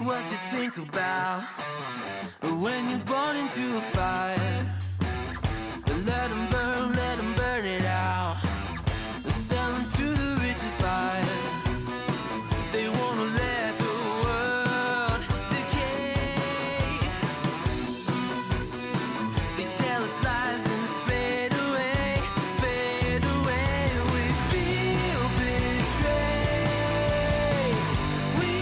What you think about when you're born into a fire? Let them burn it out. Sell them to the richest buyer. They wanna let the world decay. They tell us lies and fade away, fade away. We feel betrayed. We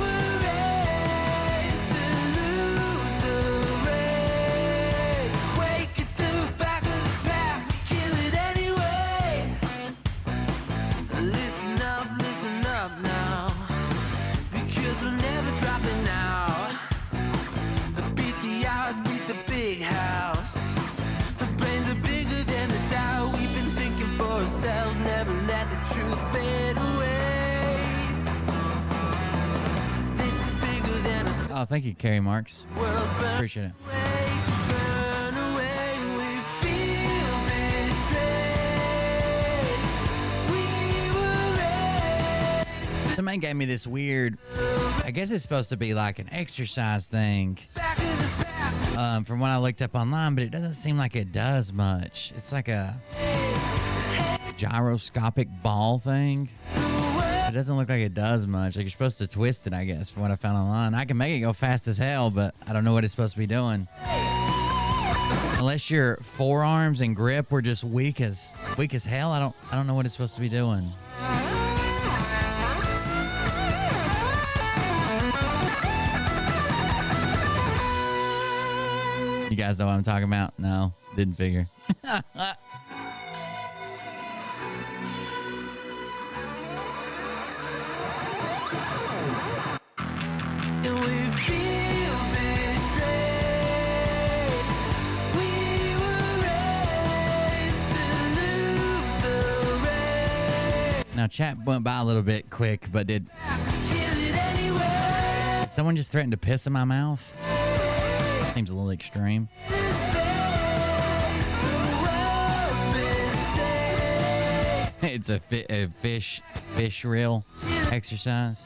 were raised to lose the race. Wake at the back of the pack, kill it anyway. Listen up now, because we're never dropping out. Beat the odds, beat the big house. The brains are bigger than the doubt. We've been thinking for ourselves, never let the truth fade away. This is bigger than us. Oh, thank you, Carrie Marks. World burn Appreciate it. away, burn away. We feel betrayed. We were raised Somebody gave me this weird, I guess it's supposed to be like an exercise thing, back of the pack. from what I looked up online, but it doesn't seem like it does much. It's like a gyroscopic ball thing. It doesn't look like it does much. Like you're supposed to twist it, I guess, from what I found online. I can make it go fast as hell, but I don't know what it's supposed to be doing. Unless your forearms and grip were just weak as hell, I don't know what it's supposed to be doing. You guys know what I'm talking about? No, didn't figure. And we feel betrayed. We were raised to lose the race. Now, chat went by a little bit quick, but did someone just threaten to piss in my mouth? Seems a little extreme. It's a fish reel exercise.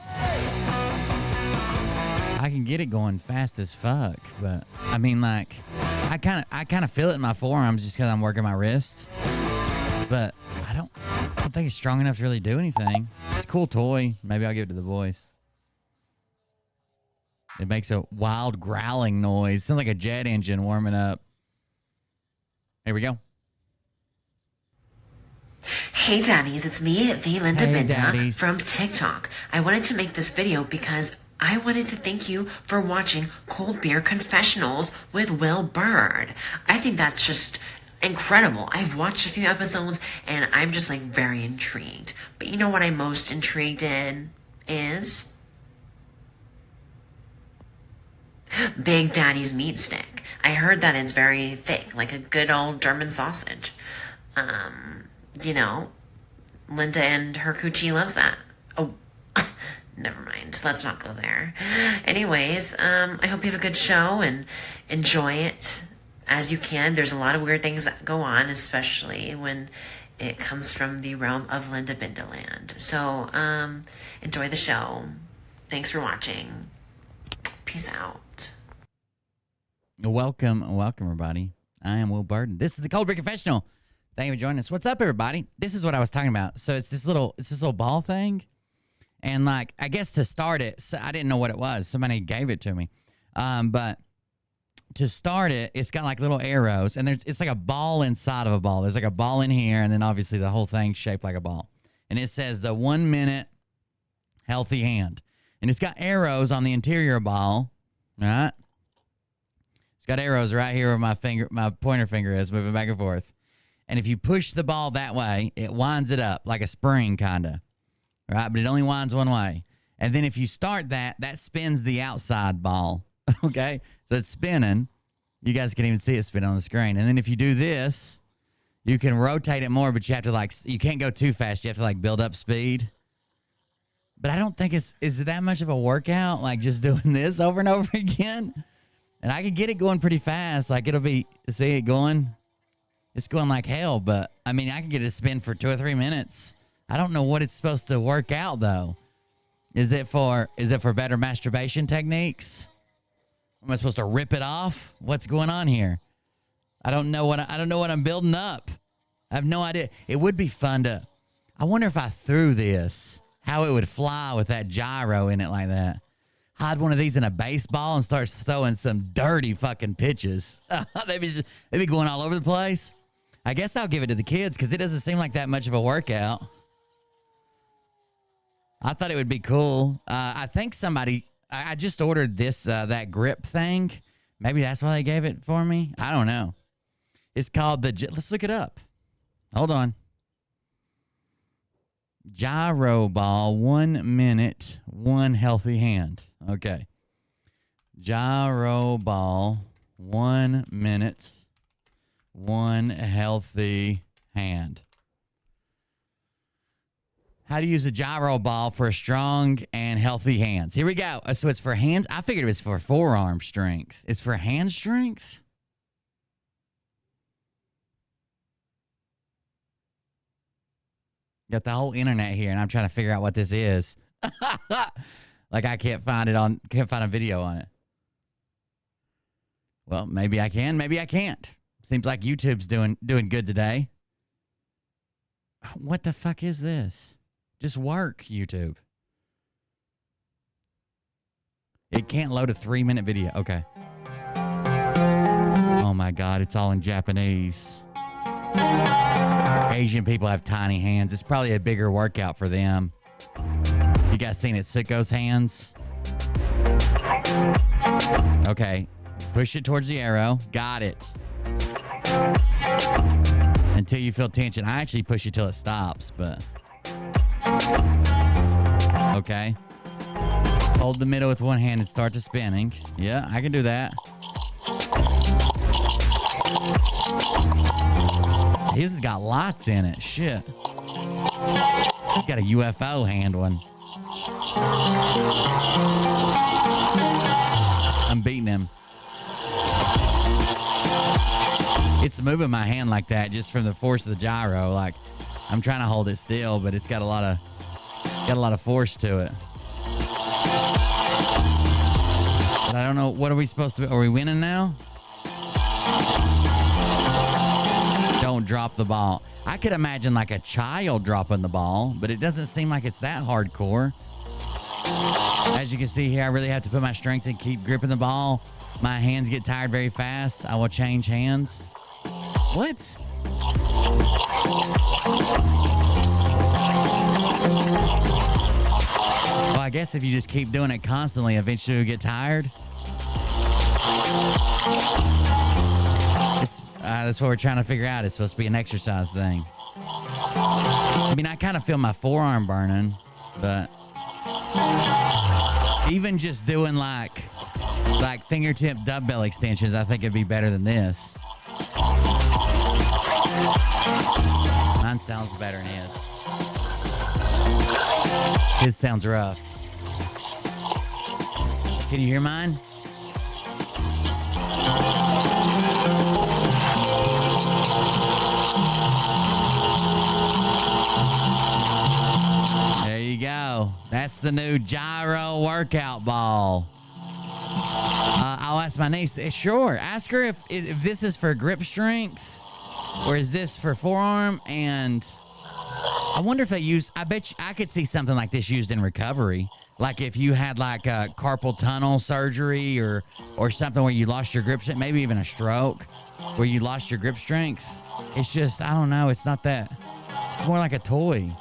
I can get it going fast as fuck, but I mean, like, I kind of feel it in my forearms just because I'm working my wrist. But I don't think it's strong enough to really do anything. It's a cool toy. Maybe I'll give it to the boys. It makes a wild growling noise. Sounds like a jet engine warming up. Here we go. Hey daddies, it's me, the Linda Hey, Binda daddies. from TikTok. I wanted to make this video because I wanted to thank you for watching Cold Beer Confessionals with Will Bird. I think that's just incredible. I've watched a few episodes and I'm just like very intrigued. But you know what I'm most intrigued in is Big Daddy's meat stick. I heard that it's very thick, like a good old German sausage. You know, Linda and her coochie loves that. Oh, never mind. Let's not go there. Anyways, I hope you have a good show and enjoy it as you can. There's a lot of weird things that go on, especially when it comes from the realm of Linda Bindaland. So, enjoy the show. Thanks for watching. Peace out. Welcome, everybody. I am Will Burden. This is the Cold Beer Confessional. Thank you for joining us. What's up, everybody? This is what I was talking about. So it's this little ball thing, and like I guess to start it, so I didn't know what it was. Somebody gave it to me, but to start it, it's got like little arrows, and it's like a ball inside of a ball. There's like a ball in here, and then obviously the whole thing's shaped like a ball, and it says the 1 minute healthy hand, and it's got arrows on the interior ball, right? It's got arrows right here where my pointer finger is, moving back and forth. And if you push the ball that way, it winds it up like a spring, kind of, right? But it only winds one way. And then if you start that spins the outside ball, okay? So it's spinning. You guys can even see it spin on the screen. And then if you do this, you can rotate it more, but you have to, like, you can't go too fast. You have to, like, build up speed. But I don't think is it that much of a workout, like, just doing this over and over again? And I could get it going pretty fast. Like, it'll be, see it going? It's going like hell, but I mean, I can get it to spin for 2 or 3 minutes. I don't know what it's supposed to work out though. Is it for better masturbation techniques? Am I supposed to rip it off? What's going on here? I don't know what I'm building up. I have no idea. It would be fun to. I wonder if I threw this, how it would fly with that gyro in it like that. Hide one of these in a baseball and start throwing some dirty fucking pitches. They'd be going all over the place. I guess I'll give it to the kids because it doesn't seem like that much of a workout. I thought it would be cool. I think somebody, I just ordered this, that grip thing. Maybe that's why they gave it for me. I don't know. It's called let's look it up. Hold on. Gyro ball, 1 minute, 1 healthy hand. Okay. Gyro ball, 1 minute, 1 healthy hand. How to use a gyro ball for strong and healthy hands. Here we go. So it's for hands. I figured it was for forearm strength. It's for hand strength? Got the whole internet here, and I'm trying to figure out what this is. Like I can't find a video on it. Well, maybe I can, maybe I can't. Seems like YouTube's doing good today. What the fuck is this? Just work, YouTube. It can't load a 3-minute video. Okay. Oh my God, it's all in Japanese. Asian people have tiny hands. It's probably a bigger workout for them. You guys seen it, Sicko's hands? Okay. Push it towards the arrow. Got it. Until you feel tension. I actually push it till it stops, but... Okay. Hold the middle with one hand and start to spinning. Yeah, I can do that. His has got lots in it. Shit. He's got a UFO handling. I'm beating him. It's moving my hand like that just from the force of the gyro. Like I'm trying to hold it still, but it's got a lot of force to it. But I don't know. What are we supposed to? Are we winning now? Don't drop the ball. I could imagine like a child dropping the ball, but it doesn't seem like it's that hardcore. As you can see here, I really have to put my strength and keep gripping the ball. My hands get tired very fast. I will change hands. What? Well, I guess if you just keep doing it constantly, eventually you'll get tired. That's what we're trying to figure out. It's supposed to be an exercise thing. I mean, I kind of feel my forearm burning, but even just doing like fingertip dumbbell extensions, I think it'd be better than this. Mine sounds better than his. His sounds rough. Can you hear mine? There you go. That's the new gyro workout ball. I'll ask my niece. Sure. Ask her if this is for grip strength or is this for forearm. And I wonder if they use, I bet you, I could see something like this used in recovery. Like if you had like a carpal tunnel surgery or something where you lost your grip strength, maybe even a stroke where you lost your grip strength. It's just, I don't know. It's not that. It's more like a toy.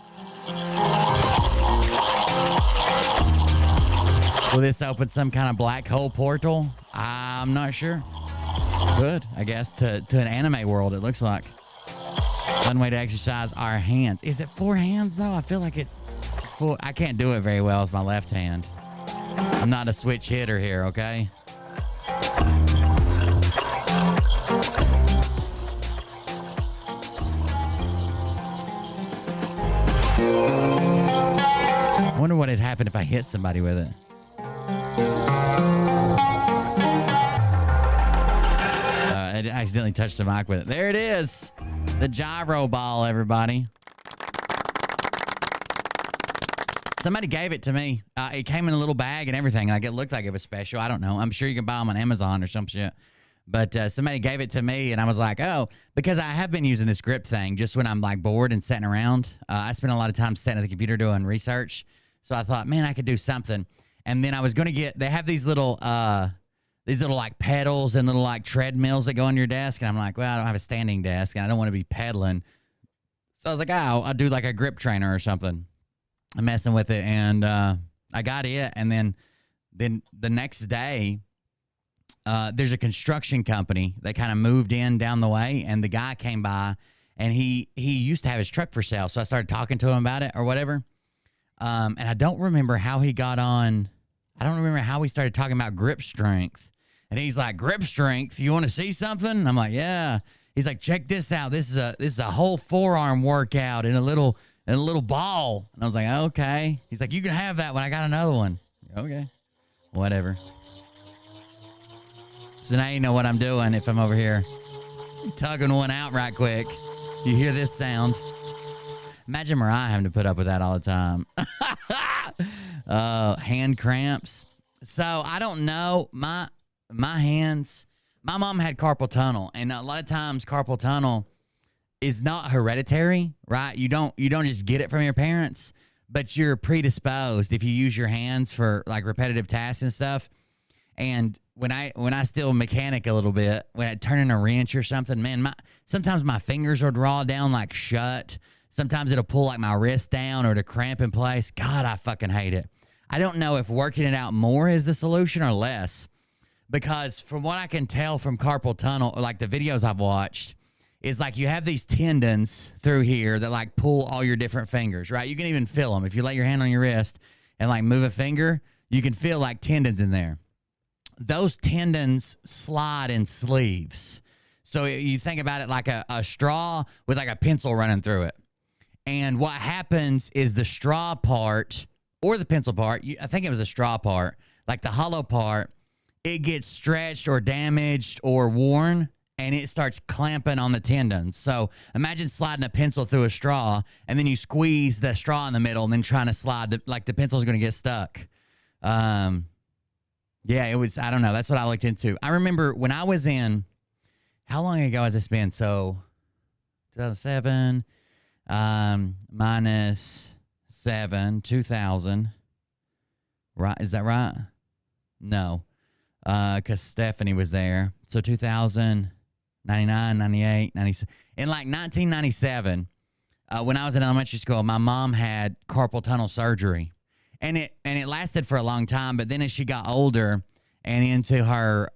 Will this open some kind of black hole portal? I'm not sure. Good, I guess, to an anime world, it looks like. One way to exercise our hands. Is it 4 hands, though? I feel like it's full. I can't do it very well with my left hand. I'm not a switch hitter here, okay? I wonder what had happened if I hit somebody with it. I accidentally touched the mic with it. There it is. The gyro ball, everybody. Somebody gave it to me. It came in a little bag and everything. Like it looked like it was special. I don't know. I'm sure you can buy them on Amazon or some shit. But somebody gave it to me and I was like, oh, because I have been using this grip thing just when I'm like bored and sitting around. I spend a lot of time sitting at the computer doing research. So I thought, man, I could do something. And then I was going to get, they have these little like pedals and little like treadmills that go on your desk. And I'm like, well, I don't have a standing desk and I don't want to be pedaling. So I was like, oh, I'll do like a grip trainer or something. I'm messing with it. And I got it. And then the next day, there's a construction company that kind of moved in down the way. And the guy came by and he used to have his truck for sale. So I started talking to him about it or whatever. And I don't remember how he got on. I don't remember how we started talking about grip strength. And he's like, grip strength? You want to see something? And I'm like, yeah. He's like, check this out. This is a whole forearm workout in a little ball. And I was like, okay. He's like, you can have that when I got another one. Okay. Whatever. So now you know what I'm doing if I'm over here tugging one out right quick. You hear this sound. Imagine Mariah having to put up with that all the time. Hand cramps. So I don't know. My hands, my mom had carpal tunnel. And a lot of times carpal tunnel is not hereditary, right? You don't just get it from your parents, but you're predisposed if you use your hands for like repetitive tasks and stuff. And when I still mechanic a little bit, when I turn in a wrench or something, man, sometimes my fingers will draw down like shut. Sometimes it'll pull like my wrist down or to cramp in place. God, I fucking hate it. I don't know if working it out more is the solution or less, because from what I can tell from carpal tunnel, like the videos I've watched, is like you have these tendons through here that like pull all your different fingers, right? You can even feel them. If you lay your hand on your wrist and like move a finger, you can feel like tendons in there. Those tendons slide in sleeves. So you think about it like a straw with like a pencil running through it. And what happens is the straw part or the pencil part, I think it was the straw part, like the hollow part, it gets stretched or damaged or worn, and it starts clamping on the tendons. So imagine sliding a pencil through a straw, and then you squeeze the straw in the middle, and then trying to slide, like the pencil's going to get stuck. Yeah, it was, I don't know. That's what I looked into. I remember when I was in, how long ago has this been? So 2007 minus 7, 2000. Right? Is that right? No. Because Stephanie was there. So 2000, 99, 98, 97. In like 1997, when I was in elementary school, my mom had carpal tunnel surgery. And it lasted for a long time, but then as she got older and into her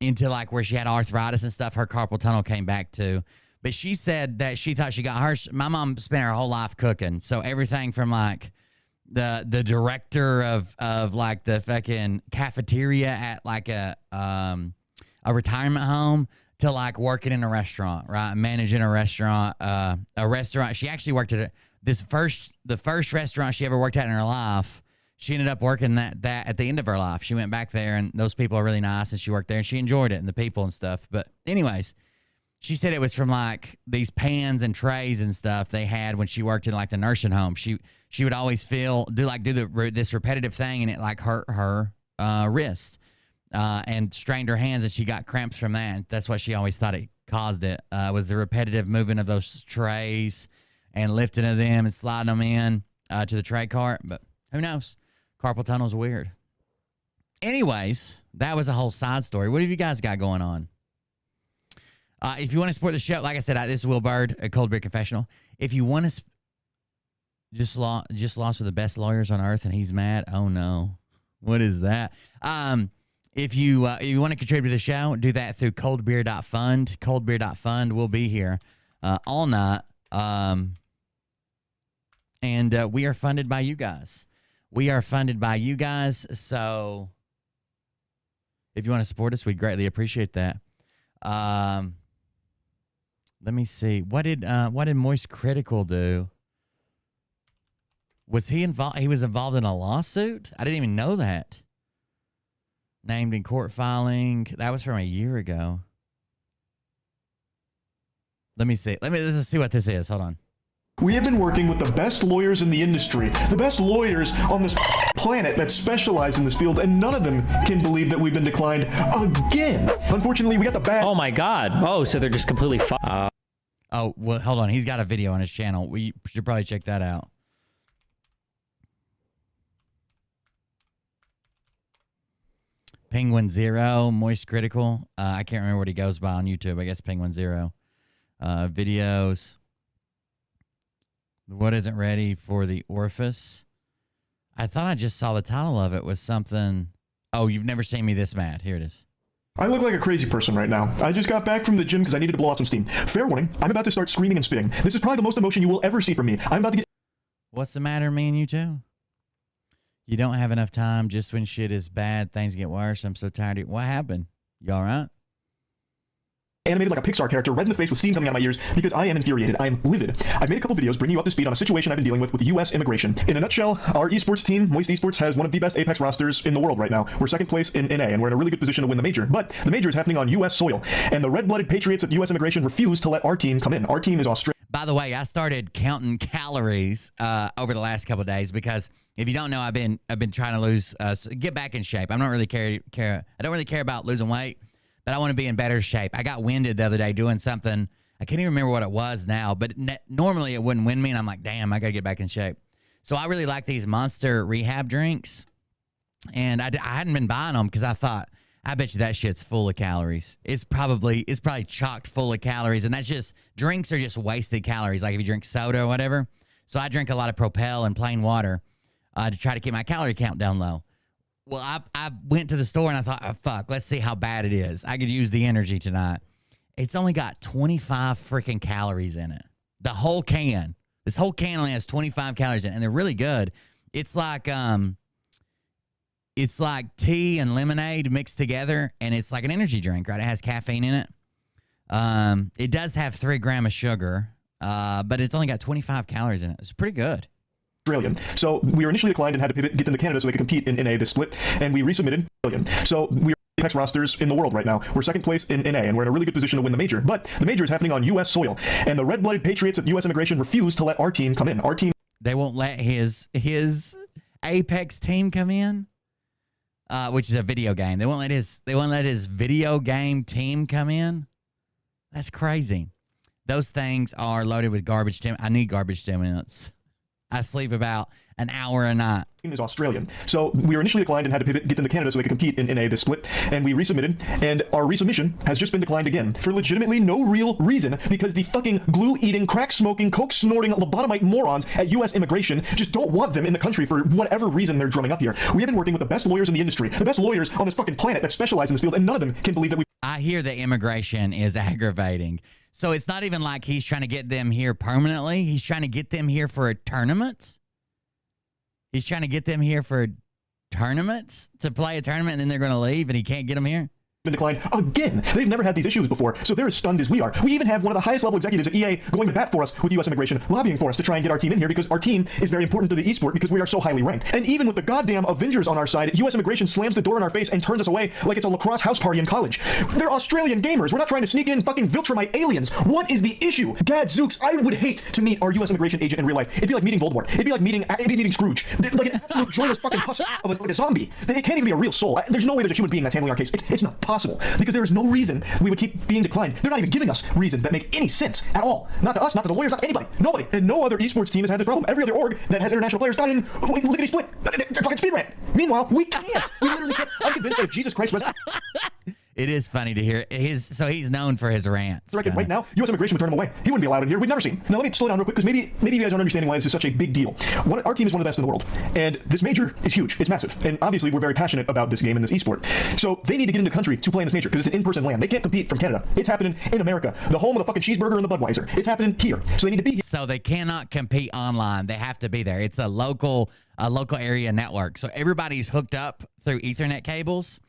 into like where she had arthritis and stuff, her carpal tunnel came back too. But she said that she thought she got hers. My mom spent her whole life cooking. So everything from like the director of like the fucking cafeteria at like a retirement home to like working in a restaurant, right? Managing a restaurant, She actually worked at the first restaurant she ever worked at in her life. She ended up working that at the end of her life. She went back there, and those people are really nice, and she worked there, and she enjoyed it and the people and stuff. But anyways, she said it was from like these pans and trays and stuff they had when she worked in like the nursing home. She would always do this repetitive thing, and it like hurt her wrist and strained her hands, and she got cramps from that. That's what she always thought it caused it, was the repetitive moving of those trays and lifting of them and sliding them in to the tray cart. But who knows? Carpal tunnel's weird. Anyways, that was a whole side story. What have you guys got going on? If you want to support the show, like I said, this is Will Bird, a Cold Beer Confessional. If you want to just lost with the best lawyers on earth and he's mad, oh no. What is that? If you want to contribute to the show, do that through coldbeer.fund. Coldbeer.fund will be here all night. And we are funded by you guys. So if you want to support us, we'd greatly appreciate that. Let me see. What did Moist Critical do? Was he involved? He was involved in a lawsuit? I didn't even know that. Named in court filing. That was from a year ago. Let me see. Let's see what this is. Hold on. We have been working with the best lawyers in the industry, the best lawyers on this planet that specialize in this field, and none of them can believe that we've been declined again. Unfortunately, we got the bad. Oh my God. Oh, so they're just completely Oh, well, hold on. He's got a video on his channel. We should probably check that out. Penguin Zero, Moist Critical. I can't remember what he goes by on YouTube. I guess Penguin Zero. Videos. What isn't ready for the orifice? I thought I just saw the title of it was something. Oh, you've never seen me this mad. Here it is. I look like a crazy person right now. I just got back from the gym because I needed to blow off some steam. Fair warning, I'm about to start screaming and spitting. This is probably the most emotion you will ever see from me. I'm about to get... What's the matter, me and you two? You don't have enough time. Just when shit is bad, things get worse. I'm so tired. What happened? You all right? Animated like a Pixar character, red in the face with steam coming out of my ears because I am infuriated. I am livid. I've made a couple videos bringing you up to speed on a situation I've been dealing with U.S. immigration. In a nutshell, our esports team, Moist Esports, has one of the best Apex rosters in the world right now. We're second place in NA, and we're in a really good position to win the major. But the major is happening on U.S. soil, and the red-blooded patriots at U.S. immigration refuse to let our team come in. Our team is Australia. By the way, I started counting calories over the last couple of days because if you don't know, I've been trying to lose, get back in shape. I don't really care. I don't really care about losing weight, but I want to be in better shape. I got winded the other day doing something. I can't even remember what it was now, but normally it wouldn't wind me, and I'm like, damn, I got to get back in shape. So I really like these Monster rehab drinks, and I hadn't been buying them because I thought, I bet you that shit's full of calories. It's probably chocked full of calories, and that's just, drinks are just wasted calories, like if you drink soda or whatever. So I drink a lot of Propel and plain water to try to keep my calorie count down low. Well, I went to the store and I thought, oh, fuck, let's see how bad it is. I could use the energy tonight. It's only got 25 freaking calories in it. The whole can. This whole can only has 25 calories in it, and they're really good. It's like tea and lemonade mixed together, and it's like an energy drink, right? It has caffeine in it. It does have 3 grams of sugar, but it's only got 25 calories in it. It's pretty good. Australian. So we were initially declined and had to pivot, get them to Canada so they could compete in NA this split, and we resubmitted. So we are Apex rosters in the world right now. We're second place in NA, and we're in a really good position to win the major. But the major is happening on U.S. soil, and the red-blooded patriots at U.S. Immigration refuse to let our team come in. Our team. They won't let his Apex team come in, which is a video game. They won't let his video game team come in. That's crazy. Those things are loaded with garbage. I need garbage stimulants. I sleep about an hour a night. Is Australian. So we were initially declined and had to pivot, get them to Canada so they could compete in NA this split, and we resubmitted, and our resubmission has just been declined again for legitimately no real reason, because the fucking glue-eating, crack-smoking, coke-snorting, lobotomite morons at U.S. Immigration just don't want them in the country for whatever reason they're drumming up here. We have been working with the best lawyers in the industry, the best lawyers on this fucking planet that specialize in this field, and none of them can believe that we... I hear that immigration is aggravating. So it's not even like he's trying to get them here permanently. He's trying to get them here for a tournament. He's trying to get them here for tournaments, to play a tournament, and then they're going to leave, and he can't get them here. Been declined again. They've never had these issues before, so they're as stunned as we are. We even have one of the highest level executives at EA going to bat for us with U.S. Immigration, lobbying for us to try and get our team in here, because our team is very important to the esport because we are so highly ranked. And even with the goddamn Avengers on our side, U.S. Immigration slams the door in our face and turns us away like it's a lacrosse house party in college. They're Australian gamers. We're not trying to sneak in fucking Viltrumite aliens. What is the issue? Gadzooks, I would hate to meet our U.S. Immigration agent in real life. It'd be like meeting Voldemort. It'd be like meeting Scrooge. Like an absolute joyless fucking husk of like a zombie. It can't even be a real soul. There's no way there's a human being that's handling our case. It's not possible, because there is no reason we would keep being declined. They're not even giving us reasons that make any sense at all. Not to us, not to the lawyers, not to anybody. Nobody. And no other esports team has had this problem. Every other org that has international players got in lickety split. They're fucking speed ran. Meanwhile, we can't. We literally can't. I'm convinced that if Jesus Christ was... It is funny to hear so he's known for his rants. Right now, U.S. Immigration would turn him away. He wouldn't be allowed in here. We'd never see him. Now, let me slow down real quick, because maybe you guys aren't understanding why this is such a big deal. Our team is one of the best in the world, and this major is huge. It's massive, and obviously we're very passionate about this game and this esport. So they need to get into the country to play in this major, because it's an in-person land. They can't compete from Canada. It's happening in America, the home of the fucking cheeseburger and the Budweiser. It's happening here, so they need to be here. So they cannot compete online. They have to be there. It's a local area network. So everybody's hooked up through Ethernet cables,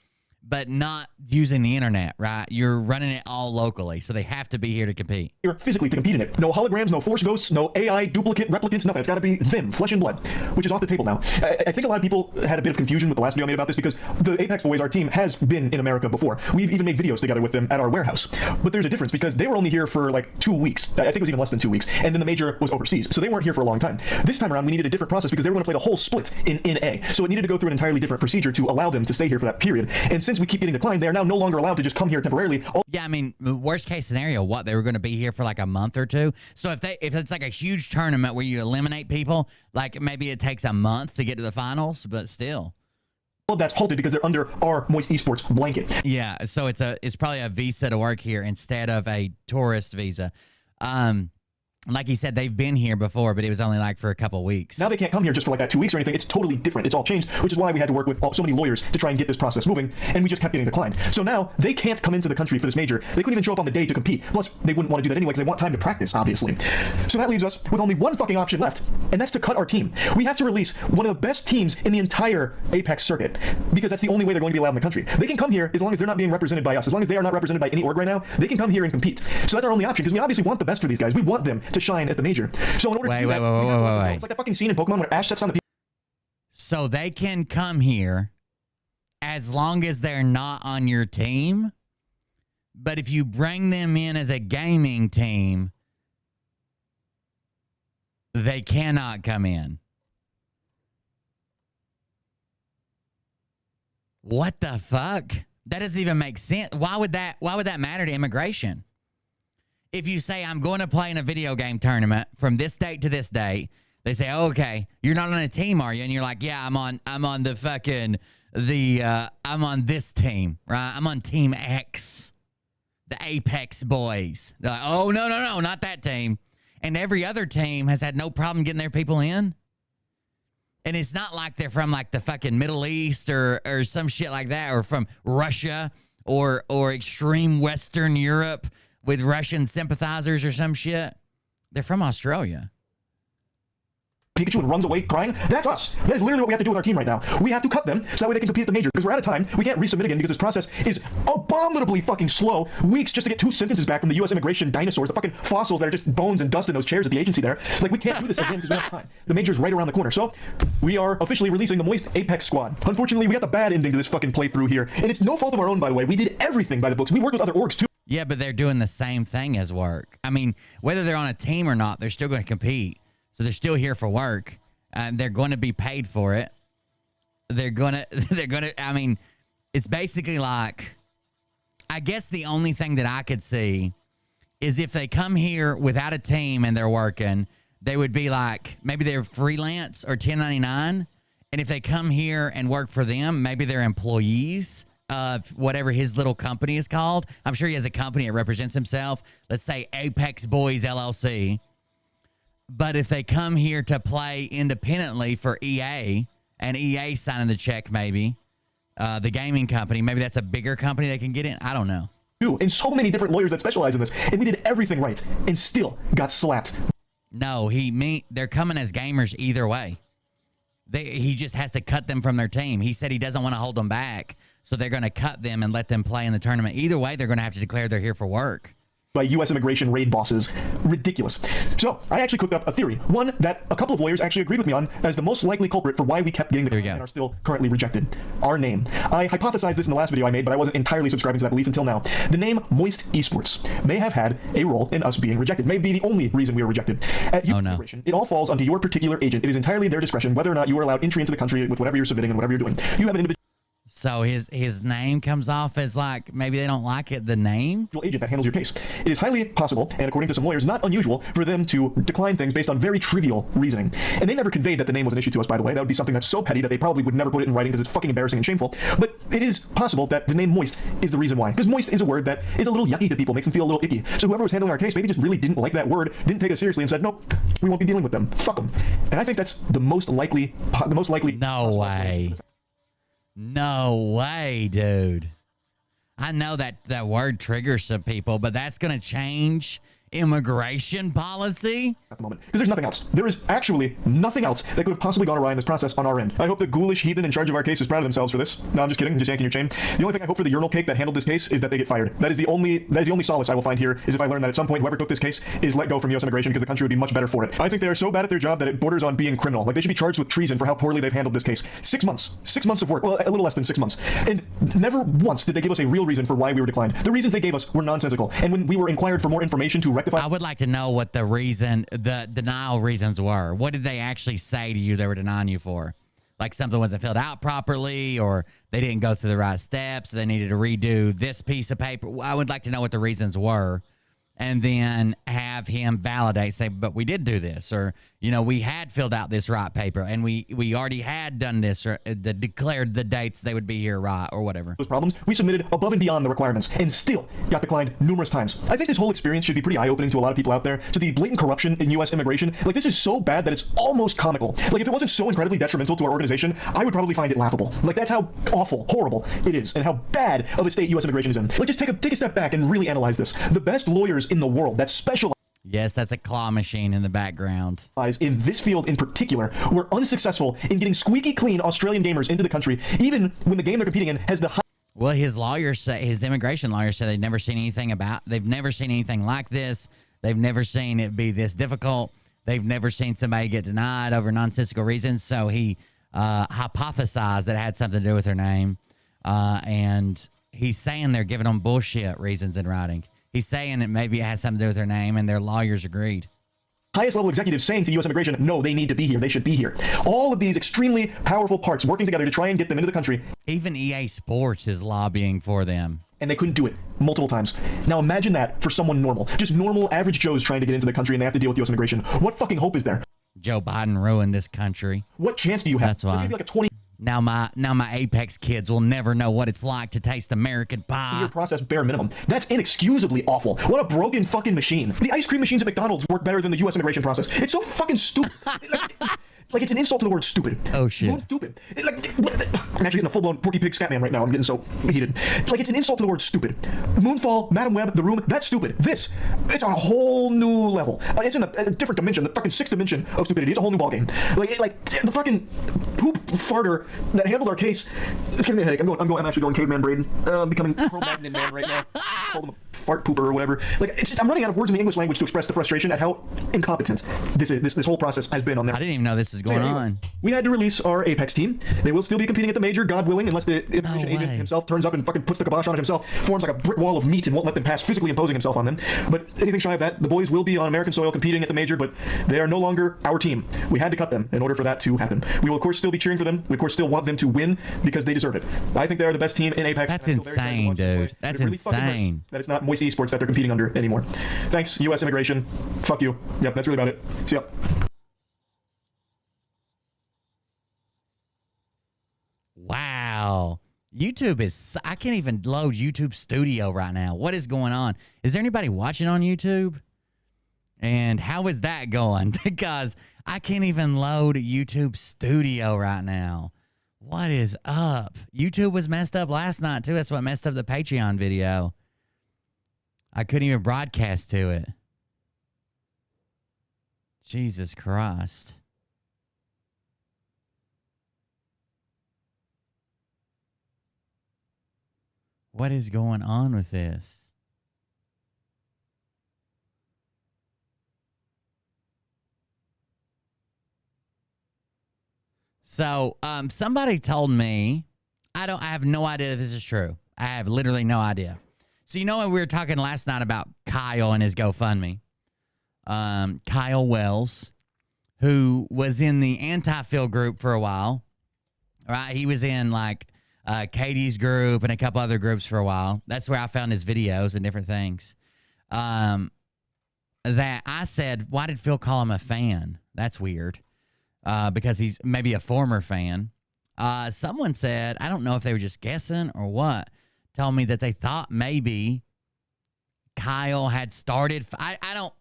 but not using the internet, right? You're running it all locally, so they have to be here to compete. Here physically to compete in it. No holograms, no force ghosts, no AI, duplicate, replicants, nothing. It's got to be them, flesh and blood, which is off the table now. I think a lot of people had a bit of confusion with the last video I made about this, because the Apex Boys, our team, has been in America before. We've even made videos together with them at our warehouse. But there's a difference, because they were only here for like 2 weeks. I think it was even less than 2 weeks. And then the major was overseas, so they weren't here for a long time. This time around, we needed a different process, because they were going to play the whole split in NA. So it needed to go through an entirely different procedure to allow them to stay here for that period. And since we keep getting declined, they are now no longer allowed to just come here temporarily. Yeah, I mean, worst case scenario, what, they were going to be here for like a month or two? So if it's like a huge tournament where you eliminate people, like maybe it takes a month to get to the finals, but still. Well, that's halted because they're under our Moist Esports blanket. Yeah, so it's probably a visa to work here instead of a tourist visa. Like he said, they've been here before, but it was only like for a couple weeks. Now they can't come here just for like that 2 weeks or anything. It's totally different. It's all changed, which is why we had to work with so many lawyers to try and get this process moving, and we just kept getting declined. So now they can't come into the country for this major. They couldn't even show up on the day to compete. Plus, they wouldn't want to do that anyway because they want time to practice, obviously. So that leaves us with only one fucking option left, and that's to cut our team. We have to release one of the best teams in the entire Apex circuit, because that's the only way they're going to be allowed in the country. They can come here as long as they're not being represented by us. As long as they are not represented by any org right now, they can come here and compete. So that's our only option, because we obviously want the best for these guys. We want them to shine at the major. So in order to do that, wait. It's like that fucking scene in Pokemon where Ash sets on the... So they can come here as long as they're not on your team, but if you bring them in as a gaming team, they cannot come in. What the fuck? That doesn't even make sense. Why would that matter to immigration? If you say, I'm going to play in a video game tournament from this date to this date, they say, oh, okay, you're not on a team, are you? And you're like, yeah, I'm on this team, right? I'm on Team X, the Apex Boys. They're like, oh, no, not that team. And every other team has had no problem getting their people in. And it's not like they're from like the fucking Middle East or some shit like that, or from Russia or extreme Western Europe with Russian sympathizers or some shit. They're from Australia. Pikachu and runs away crying. That's us. That is literally what we have to do with our team right now. We have to cut them so that way they can compete at the majors. Because we're out of time. We can't resubmit again because this process is abominably fucking slow. Weeks just to get 2 sentences back from the U.S. immigration dinosaurs, the fucking fossils that are just bones and dust in those chairs at the agency there. Like, we can't do this again because we don't have time. The major's right around the corner. So, we are officially releasing the Moist Apex squad. Unfortunately, we got the bad ending to this fucking playthrough here. And it's no fault of our own, by the way. We did everything by the books. We worked with other orgs too. Yeah, but they're doing the same thing as work. I mean, whether they're on a team or not, they're still going to compete. So they're still here for work. They're going to be paid for it. I mean, it's basically like, I guess the only thing that I could see is if they come here without a team and they're working, they would be like, maybe they're freelance or 1099. And if they come here and work for them, maybe they're employees of whatever his little company is called. I'm sure he has a company that represents himself. Let's say Apex Boys LLC. But if they come here to play independently for EA, and EA signing the check, maybe, the gaming company, maybe that's a bigger company they can get in. I don't know. And so many different lawyers that specialize in this. And we did everything right and still got slapped. No, they're coming as gamers either way. He just has to cut them from their team. He said he doesn't want to hold them back, so they're going to cut them and let them play in the tournament. Either way, they're going to have to declare they're here for work. By U.S. immigration raid bosses. Ridiculous. So, I actually cooked up a theory. One that a couple of lawyers actually agreed with me on as the most likely culprit for why we kept getting the and are still currently rejected. Our name. I hypothesized this in the last video I made, but I wasn't entirely subscribing to that belief until now. The name Moist Esports may have had a role in us being rejected. May be the only reason we were rejected. At U.S. immigration, it all falls onto your particular agent. It is entirely their discretion whether or not you are allowed entry into the country with whatever you're submitting and whatever you're doing. You have an individual So his name comes off as like, maybe they don't like it, the name? agent that handles your case. It is highly possible, and according to some lawyers, not unusual, for them to decline things based on very trivial reasoning. And they never conveyed that the name was an issue to us, by the way. That would be something that's so petty that they probably would never put it in writing because it's fucking embarrassing and shameful. But it is possible that the name Moist is the reason why. Because moist is a word that is a little yucky to people, makes them feel a little icky. So whoever was handling our case maybe just really didn't like that word, didn't take it seriously, and said, nope, we won't be dealing with them. Fuck them. And I think that's the most likely. No way. No way, dude. I know that word triggers some people, but that's going to change immigration policy? At the moment, because there's nothing else. There is actually nothing else that could have possibly gone awry in this process on our end. I hope the ghoulish heathen in charge of our case is proud of themselves for this. No, I'm just kidding. I'm just yanking your chain. The only thing I hope for the urinal cake that handled this case is that they get fired. That is the only solace I will find here, is if I learn that at some point whoever took this case is let go from U.S. immigration because the country would be much better for it. I think they are so bad at their job that it borders on being criminal. Like, they should be charged with treason for how poorly they've handled this case. 6 months. 6 months of work. Well, a little less than 6 months. And never once did they give us a real reason for why we were declined. The reasons they gave us were nonsensical. And when we were inquired for more information to rectify... I would like to know what the denial reasons were. What did they actually say to you they were denying you for? Like something wasn't filled out properly, or they didn't go through the right steps, they needed to redo this piece of paper. I would like to know what the reasons were, and then have him validate, say, but we did do this, or, you know, we had filled out this right paper, and we already had done this, or declared the dates they would be here right, or whatever. Those problems, we submitted above and beyond the requirements, and still got declined numerous times. I think this whole experience should be pretty eye-opening to a lot of people out there, to the blatant corruption in U.S. immigration. Like, this is so bad that it's almost comical. Like, if it wasn't so incredibly detrimental to our organization, I would probably find it laughable. Like, that's how awful, horrible it is, and how bad of a state U.S. immigration is in. Like, just take a step back and really analyze this. The best lawyers in the world that specialize... Yes, that's a claw machine in the background. ...in this field in particular, were unsuccessful in getting squeaky clean Australian gamers into the country, even when the game they're competing in has the high... Well, his immigration lawyers said they've never seen anything like this. They've never seen it be this difficult. They've never seen somebody get denied over nonsensical reasons. So he hypothesized that it had something to do with her name. And he's saying they're giving them bullshit reasons in writing. He's saying that maybe it has something to do with her name, and their lawyers agreed. Highest level executives saying to U.S. immigration, no, they need to be here. They should be here. All of these extremely powerful parts working together to try and get them into the country. Even EA Sports is lobbying for them. And they couldn't do it multiple times. Now imagine that for someone normal. Just normal, average Joes trying to get into the country, and they have to deal with U.S. immigration. What fucking hope is there? Joe Biden ruined this country. What chance do you have? That's why. There's gonna be like a 20 Now my Apex kids will never know what it's like to taste American pie. year process bare minimum. That's inexcusably awful. What a broken fucking machine. The ice cream machines at McDonald's work better than the U.S. immigration process. It's so fucking stupid. Like, it's an insult to the word stupid. Oh, shit. Moon stupid. I'm actually getting a full-blown Porky Pig scat man right now. I'm getting so heated. Like, it's an insult to the word stupid. Moonfall, Madam Web, The Room, that's stupid. This, it's on a whole new level. It's in a different dimension, the fucking sixth dimension of stupidity. It's a whole new ballgame. Like the fucking poop farter that handled our case. It's giving me a headache. I'm actually going caveman Braden. I'm becoming Cro-Magnon man right now. Call him a fart pooper or whatever. Like, it's just, I'm running out of words in the English language to express the frustration at how incompetent this whole process has been on their. I didn't even know this is going on. We had to release our Apex team. They will still be competing at the major, God willing, unless the information agent himself turns up and fucking puts the kibosh on it himself, forms like a brick wall of meat and won't let them pass, physically imposing himself on them. But anything shy of that, the boys will be on American soil competing at the major, but they are no longer our team. We had to cut them in order for that to happen. We will, of course, still be cheering for them. We, of course, still want them to win because they deserve it. I think they are the best team in Apex. That's insane, dude. That's insane. That it's not Moisty Esports that they're competing under anymore. Thanks, U.S. immigration. Fuck you. Yep, that's really about it. See ya. Wow. YouTube is... I can't even load YouTube Studio right now. What is going on? Is there anybody watching on YouTube? And how is that going? Because I can't even load YouTube Studio right now. What is up? YouTube was messed up last night, too. That's what messed up the Patreon video. I couldn't even broadcast to it. Jesus Christ. What is going on with this? So, somebody told me, I have no idea if this is true. I have literally no idea. So, you know when we were talking last night about Kyle and his GoFundMe? Kyle Wells, who was in the anti-Phil group for a while, right? He was in like Katie's group and a couple other groups for a while. That's where I found his videos and different things. That I said, why did Phil call him a fan? That's weird. Because he's maybe a former fan. Someone said, I don't know if they were just guessing or what, told me that they thought maybe Kyle had started. I don't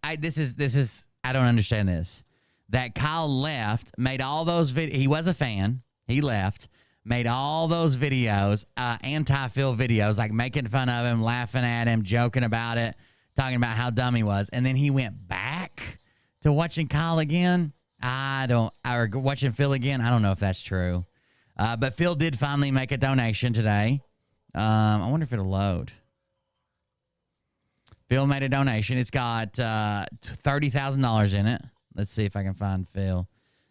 understand this. That Kyle left, made all those he was a fan. He left, made all those videos, anti-Phil videos, like making fun of him, laughing at him, joking about it, talking about how dumb he was. And then he went back to watching Kyle again. Or watching Phil again. I don't know if that's true. But Phil did finally make a donation today. I wonder if it'll load. Phil made a donation. It's got $30,000 in it. Let's see if I can find Phil.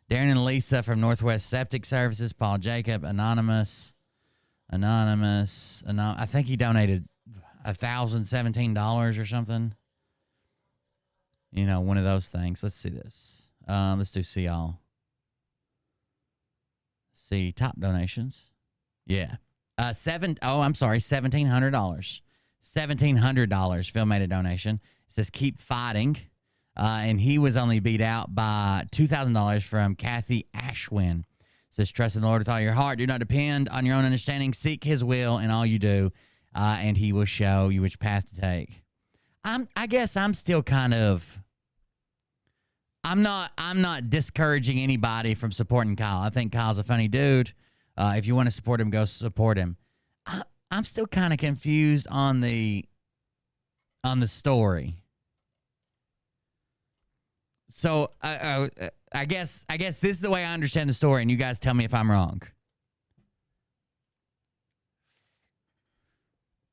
Darren and Lisa from Northwest Septic Services. Paul Jacob, Anonymous. I think he donated $1,017 or something. You know, one of those things. Let's see this. Let's do see all. See top donations. Yeah. $1,700. $1,700. Phil made a donation. It says keep fighting. And he was only beat out by $2,000 from Kathy Ashwin. It says trust in the Lord with all your heart. Do not depend on your own understanding. Seek his will in all you do. And he will show you which path to take. I guess I'm still kind of... I'm not discouraging anybody from supporting Kyle. I think Kyle's a funny dude. If you want to support him, go support him. I'm still kind of confused on the story. So I guess this is the way I understand the story, and you guys tell me if I'm wrong.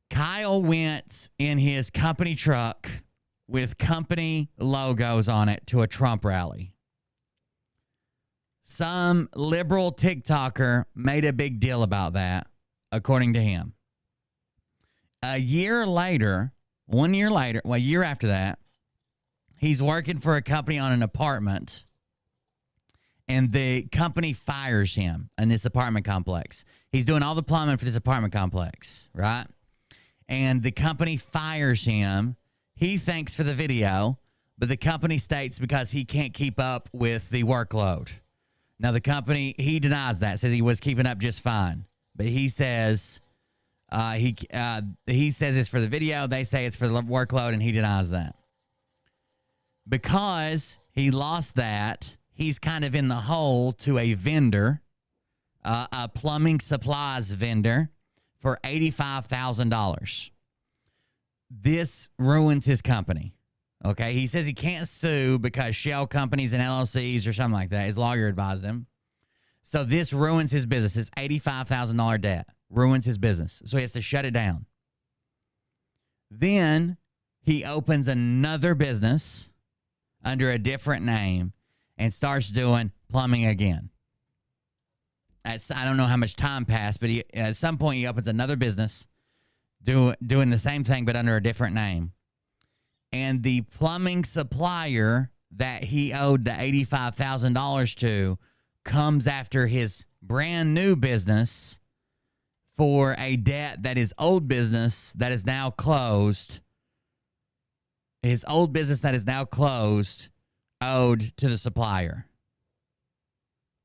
Kyle went in his company truck with company logos on it to a Trump rally. Some liberal TikToker made a big deal about that, according to him. A year after that, he's working for a company on an apartment, and the company fires him in this apartment complex. He's doing all the plumbing for this apartment complex, right? And the company fires him. He thanks for the video, but the company states because he can't keep up with the workload. Now, the company, he denies that, says he was keeping up just fine. But he says he says it's for the video. They say it's for the workload, and he denies that. Because he lost that, he's kind of in the hole to a vendor, a plumbing supplies vendor, for $85,000. This ruins his company. Okay, he says he can't sue because shell companies and LLCs or something like that. His lawyer advised him. So this ruins his business. His $85,000 debt ruins his business. So he has to shut it down. Then he opens another business under a different name and starts doing plumbing again. I don't know how much time passed, but at some point he opens another business doing the same thing but under a different name. And the plumbing supplier that he owed the $85,000 to comes after his brand new business for a debt that his old business that is now closed, owed to the supplier.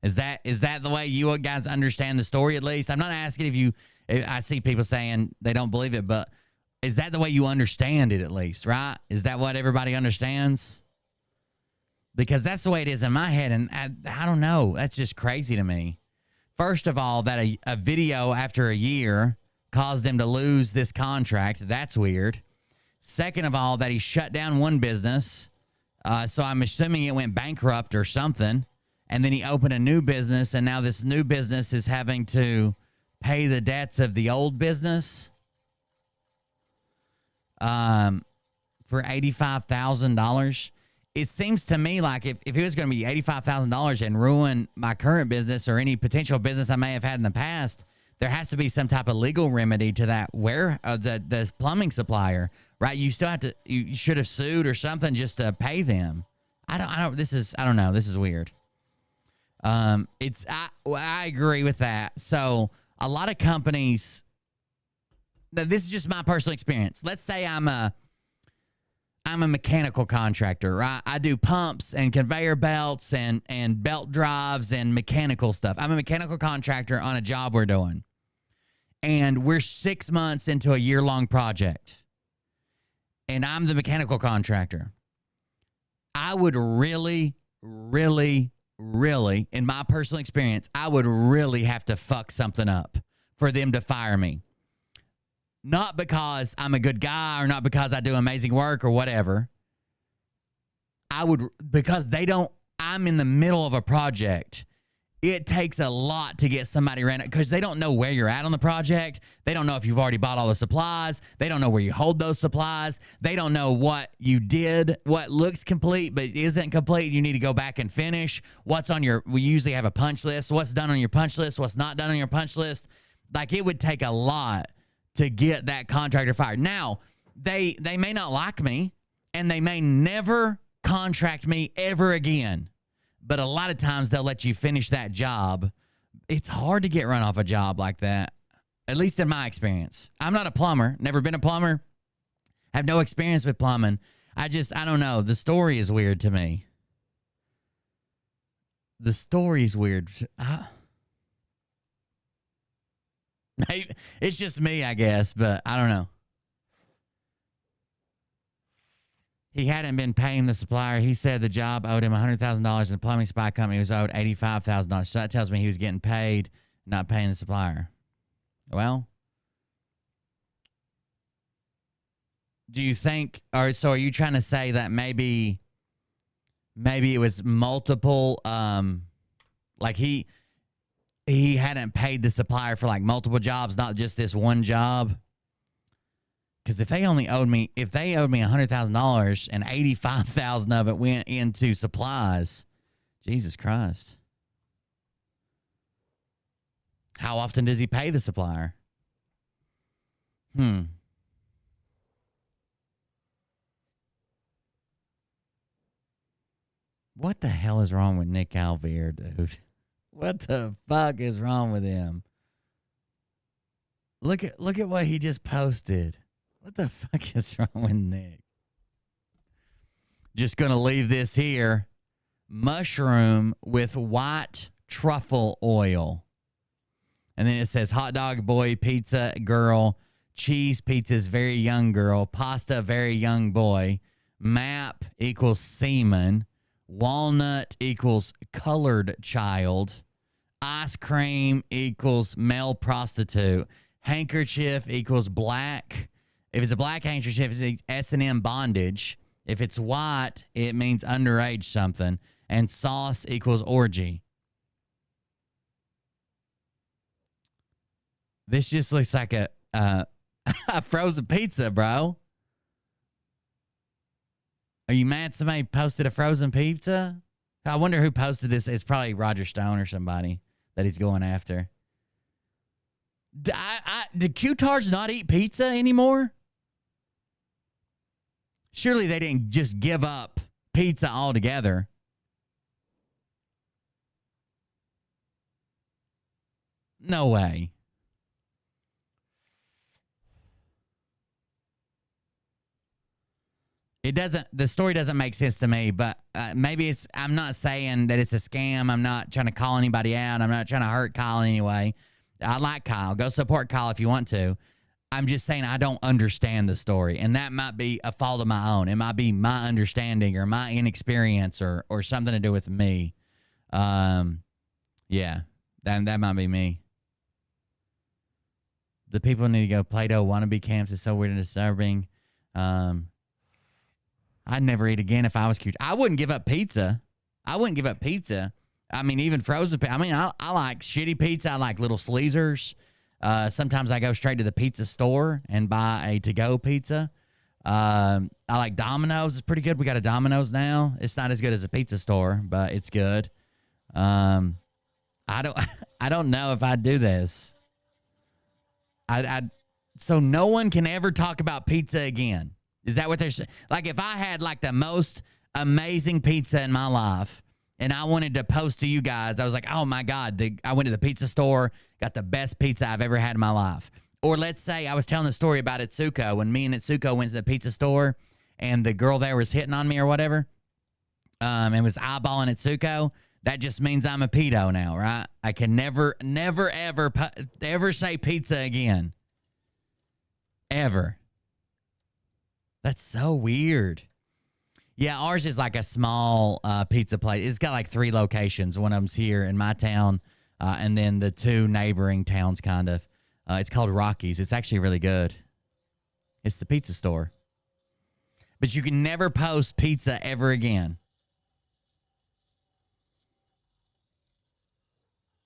Is that the way you guys understand the story, at least? I'm not asking I see people saying they don't believe it, but is that the way you understand it, at least, right? Is that what everybody understands? Because that's the way it is in my head, and I don't know. That's just crazy to me. First of all, that a video after a year caused him to lose this contract. That's weird. Second of all, that he shut down one business, so I'm assuming it went bankrupt or something, and then he opened a new business, and now this new business is having to pay the debts of the old business for $85,000. It seems to me like if it was going to be $85,000 and ruin my current business or any potential business I may have had in the past, there has to be some type of legal remedy to that the plumbing supplier, right? You should have sued or something just to pay them. I don't know. This is weird. I agree with that. So a lot of companies, this is just my personal experience. Let's say I'm a mechanical contractor, right? I do pumps and conveyor belts and belt drives and mechanical stuff. I'm a mechanical contractor on a job we're doing. And we're 6 months into a year-long project. And I'm the mechanical contractor. I would really, really, really, in my personal experience, I would really have to fuck something up for them to fire me. Not because I'm a good guy or not because I do amazing work or whatever. Because I'm in the middle of a project. It takes a lot to get somebody ran because they don't know where you're at on the project. They don't know if you've already bought all the supplies. They don't know where you hold those supplies. They don't know what you did, what looks complete but isn't complete. You need to go back and finish. We usually have a punch list. What's done on your punch list, what's not done on your punch list. Like, it would take a lot to get that contractor fired. Now, they may not like me, and they may never contract me ever again. But a lot of times they'll let you finish that job. It's hard to get run off a job like that, at least in my experience. I'm not a plumber, never been a plumber, have no experience with plumbing. I don't know. The story is weird to me. The story's weird. It's just me, I guess, but I don't know. He hadn't been paying the supplier. He said the job owed him $100,000 and the plumbing supply company was owed $85,000. So that tells me he was getting paid, not paying the supplier. Well, do you think, so are you trying to say that maybe it was multiple, like he hadn't paid the supplier for like multiple jobs, not just this one job? Because if they owed me $100,000 and $85,000 of it went into supplies, Jesus Christ. How often does he pay the supplier? What the hell is wrong with Nick Alvear, dude? What the fuck is wrong with him? Look at what he just posted. What the fuck is wrong with Nick? Just going to leave this here. Mushroom with white truffle oil. And then it says hot dog boy, pizza girl, cheese pizza's very young girl, pasta very young boy, map equals semen, Walnut equals colored child. Ice cream equals male prostitute. Handkerchief equals black. If it's a black handkerchief, it's S&M bondage. If it's white, it means underage something. And sauce equals orgy. This just looks like a a frozen pizza, bro. Are you mad somebody posted a frozen pizza? I wonder who posted this. It's probably Roger Stone or somebody that he's going after. Do Q-tards not eat pizza anymore? Surely they didn't just give up pizza altogether. No way. The story doesn't make sense to me, but maybe I'm not saying that it's a scam. I'm not trying to call anybody out. I'm not trying to hurt Kyle in any way. I like Kyle. Go support Kyle if you want to. I'm just saying I don't understand the story, and that might be a fault of my own. It might be my understanding or my inexperience or something to do with me. Yeah, that might be me. The people need to go. Play-Doh wannabe camps is so weird and disturbing. I'd never eat again if I was cute. I wouldn't give up pizza. I mean, even frozen pizza. I mean, I like shitty pizza. I like little sleazers. Sometimes I go straight to the pizza store and buy a to-go pizza. I like Domino's. It's pretty good. We got a Domino's now. It's not as good as a pizza store, but it's good. I don't know if I'd do this. So no one can ever talk about pizza again. Is that what they're saying? Like, if I had like the most amazing pizza in my life and I wanted to post to you guys, I was like, oh my God, I went to the pizza store, got the best pizza I've ever had in my life. Or let's say I was telling the story about Itsuko when me and Itsuko went to the pizza store and the girl there was hitting on me or whatever, and was eyeballing Itsuko. That just means I'm a pedo now, right? I can never, ever say pizza again. Ever. That's so weird. Yeah, ours is like a small pizza place. It's got like 3 locations. One of them's here in my town, and then the 2 neighboring towns, kind of. It's called Rocky's. It's actually really good. It's the pizza store. But you can never post pizza ever again.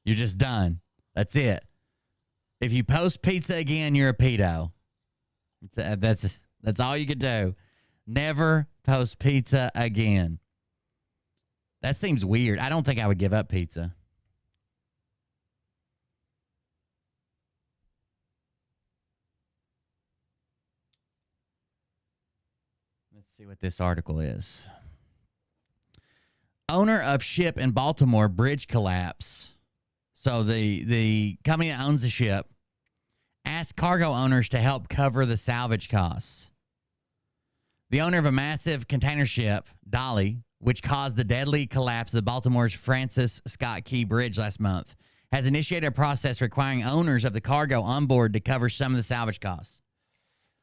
You're just done. That's it. If you post pizza again, you're a pedo. That's all you could do. Never post pizza again. That seems weird. I don't think I would give up pizza. Let's see what this article is. Owner of ship in Baltimore bridge collapse. So the company that owns the ship asked cargo owners to help cover the salvage costs. The owner of a massive container ship, Dolly, which caused the deadly collapse of the Baltimore's Francis Scott Key Bridge last month, has initiated a process requiring owners of the cargo on board to cover some of the salvage costs.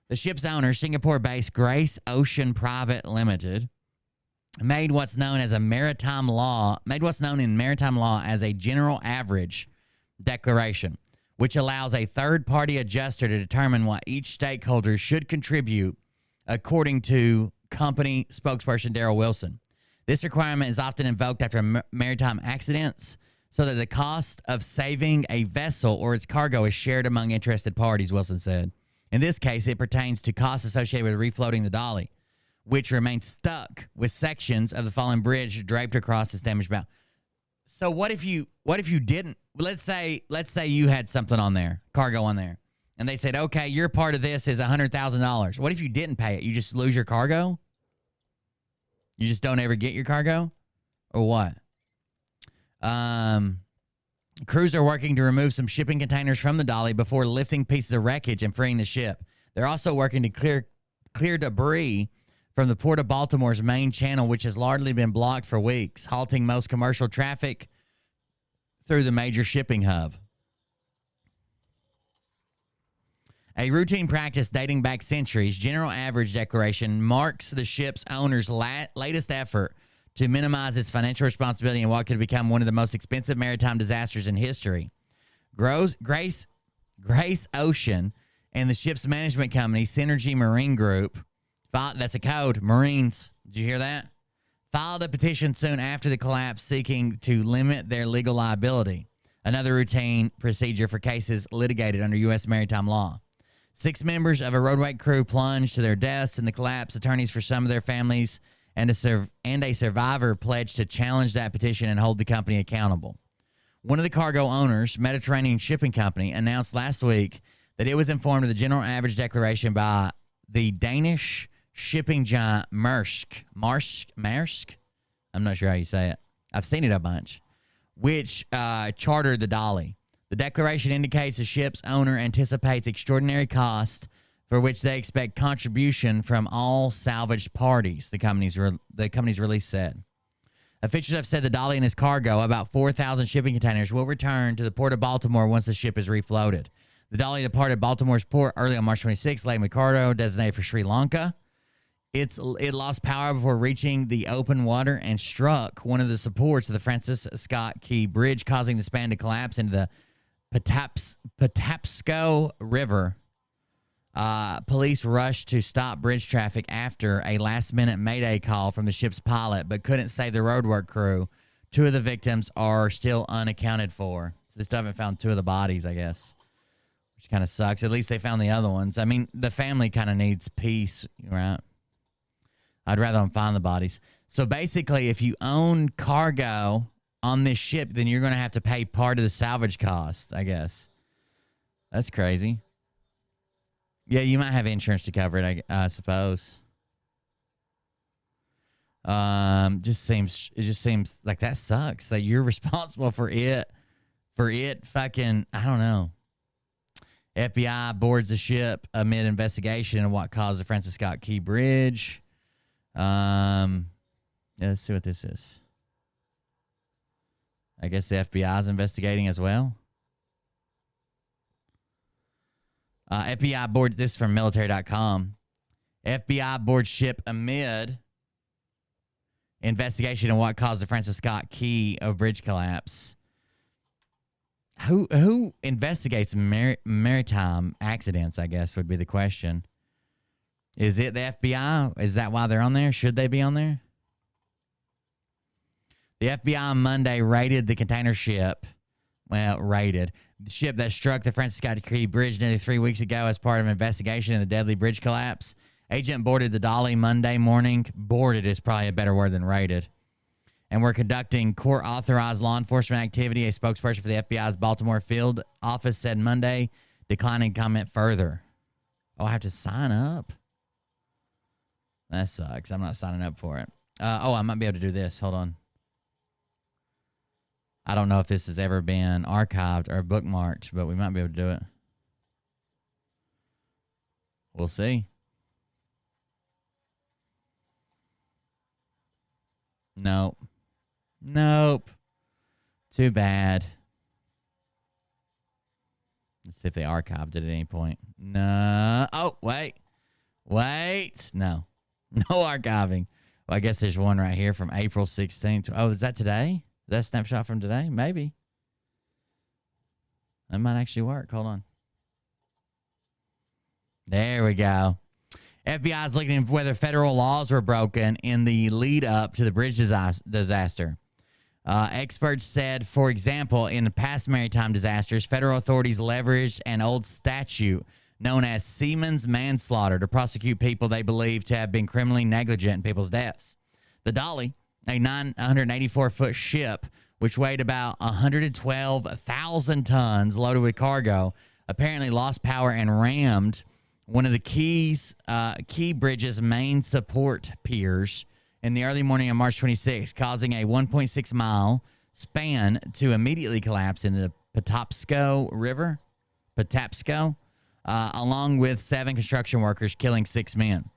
The ship's owner, Singapore-based Grace Ocean Private Limited, made what's known in maritime law as a general average declaration, which allows a third-party adjuster to determine what each stakeholder should contribute, according to company spokesperson Daryl Wilson. This requirement is often invoked after maritime accidents so that the cost of saving a vessel or its cargo is shared among interested parties, Wilson said. In this case, it pertains to costs associated with refloating the Dolly, which remains stuck with sections of the fallen bridge draped across its damaged bow. So what if you didn't? Let's say you had something on there, cargo on there, and they said, okay, your part of this is $100,000. What if you didn't pay it? You just lose your cargo? You just don't ever get your cargo? Or what? Crews are working to remove some shipping containers from the Dolly before lifting pieces of wreckage and freeing the ship. They're also working to clear debris from the Port of Baltimore's main channel, which has largely been blocked for weeks, halting most commercial traffic through the major shipping hub. A routine practice dating back centuries, General Average Declaration marks the ship's owner's latest effort to minimize its financial responsibility in what could become one of the most expensive maritime disasters in history. Grace Ocean and the ship's management company, Synergy Marine Group, that's a code, Marines. Did you hear that? Filed a petition soon after the collapse seeking to limit their legal liability, another routine procedure for cases litigated under U.S. maritime law. 6 members of a roadway crew plunged to their deaths in the collapse. Attorneys for some of their families and a survivor pledged to challenge that petition and hold the company accountable. One of the cargo owners, Mediterranean Shipping Company, announced last week that it was informed of the general average declaration by the Danish shipping giant Maersk. I'm not sure how you say it. I've seen it a bunch. Which chartered the Dolly. The declaration indicates the ship's owner anticipates extraordinary cost for which they expect contribution from all salvaged parties, the company's release said. Officials have said the Dolly and his cargo, about 4,000 shipping containers, will return to the port of Baltimore once the ship is refloated. The Dolly departed Baltimore's port early on March 26, laden with cargo designated for Sri Lanka. It lost power before reaching the open water and struck one of the supports of the Francis Scott Key Bridge, causing the span to collapse into the Patapsco River. Police rushed to stop bridge traffic after a last-minute mayday call from the ship's pilot, but couldn't save the roadwork crew. 2 of the victims are still unaccounted for. So they still haven't found 2 of the bodies, I guess, which kind of sucks. At least they found the other ones. I mean, the family kind of needs peace, right? I'd rather them find the bodies. So basically, if you own cargo on this ship, then you're going to have to pay part of the salvage cost, I guess. That's crazy. Yeah, you might have insurance to cover it, I suppose. It just seems like that sucks. Like you're responsible for it fucking, I don't know. FBI boards the ship amid investigation into what caused the Francis Scott Key Bridge. Yeah, let's see what this is. I guess the FBI is investigating as well. FBI board, this is from military.com. FBI board ship amid investigation on what caused the Francis Scott Key bridge collapse. Who investigates maritime accidents, I guess, would be the question. Is it the FBI? Is that why they're on there? Should they be on there? The FBI on Monday raided the container ship. Well, raided. The ship that struck the Francis Scott Key Bridge nearly 3 weeks ago as part of an investigation in the deadly bridge collapse. Agent boarded the Dolly Monday morning. Boarded is probably a better word than raided. And we're conducting court-authorized law enforcement activity. A spokesperson for the FBI's Baltimore field office said Monday, declining comment further. Oh, I have to sign up? That sucks. I'm not signing up for it. I might be able to do this. Hold on. I don't know if this has ever been archived or bookmarked, but we might be able to do it. We'll see. Nope. Too bad. Let's see if they archived it at any point. No. Oh, wait. No. No archiving. Well, I guess there's one right here from April 16th. Oh, is that today? Is that a snapshot from today? Maybe. That might actually work. Hold on. There we go. FBI is looking into whether federal laws were broken in the lead up to the bridge disaster. Experts said, for example, in past maritime disasters, federal authorities leveraged an old statute known as seaman's manslaughter to prosecute people they believe to have been criminally negligent in people's deaths. The Dolly, a 984-foot ship, which weighed about 112,000 tons loaded with cargo, apparently lost power and rammed one of the Key Bridge's main support piers in the early morning of March 26, causing a 1.6-mile span to immediately collapse into the Patapsco River, along with 7 construction workers, killing 6 men.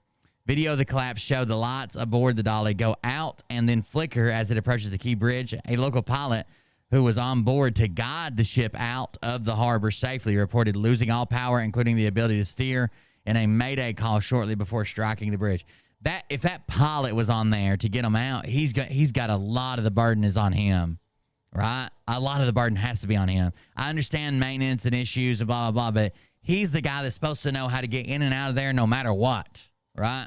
Video of the collapse showed the lights aboard the Dolly go out and then flicker as it approaches the Key Bridge. A local pilot who was on board to guide the ship out of the harbor safely reported losing all power, including the ability to steer, in a mayday call shortly before striking the bridge. that if that pilot was on there to get them out, he's got a lot of the burden is on him, right? A lot of the burden has to be on him. I understand maintenance and issues and blah, blah, blah, but he's the guy that's supposed to know how to get in and out of there no matter what, right?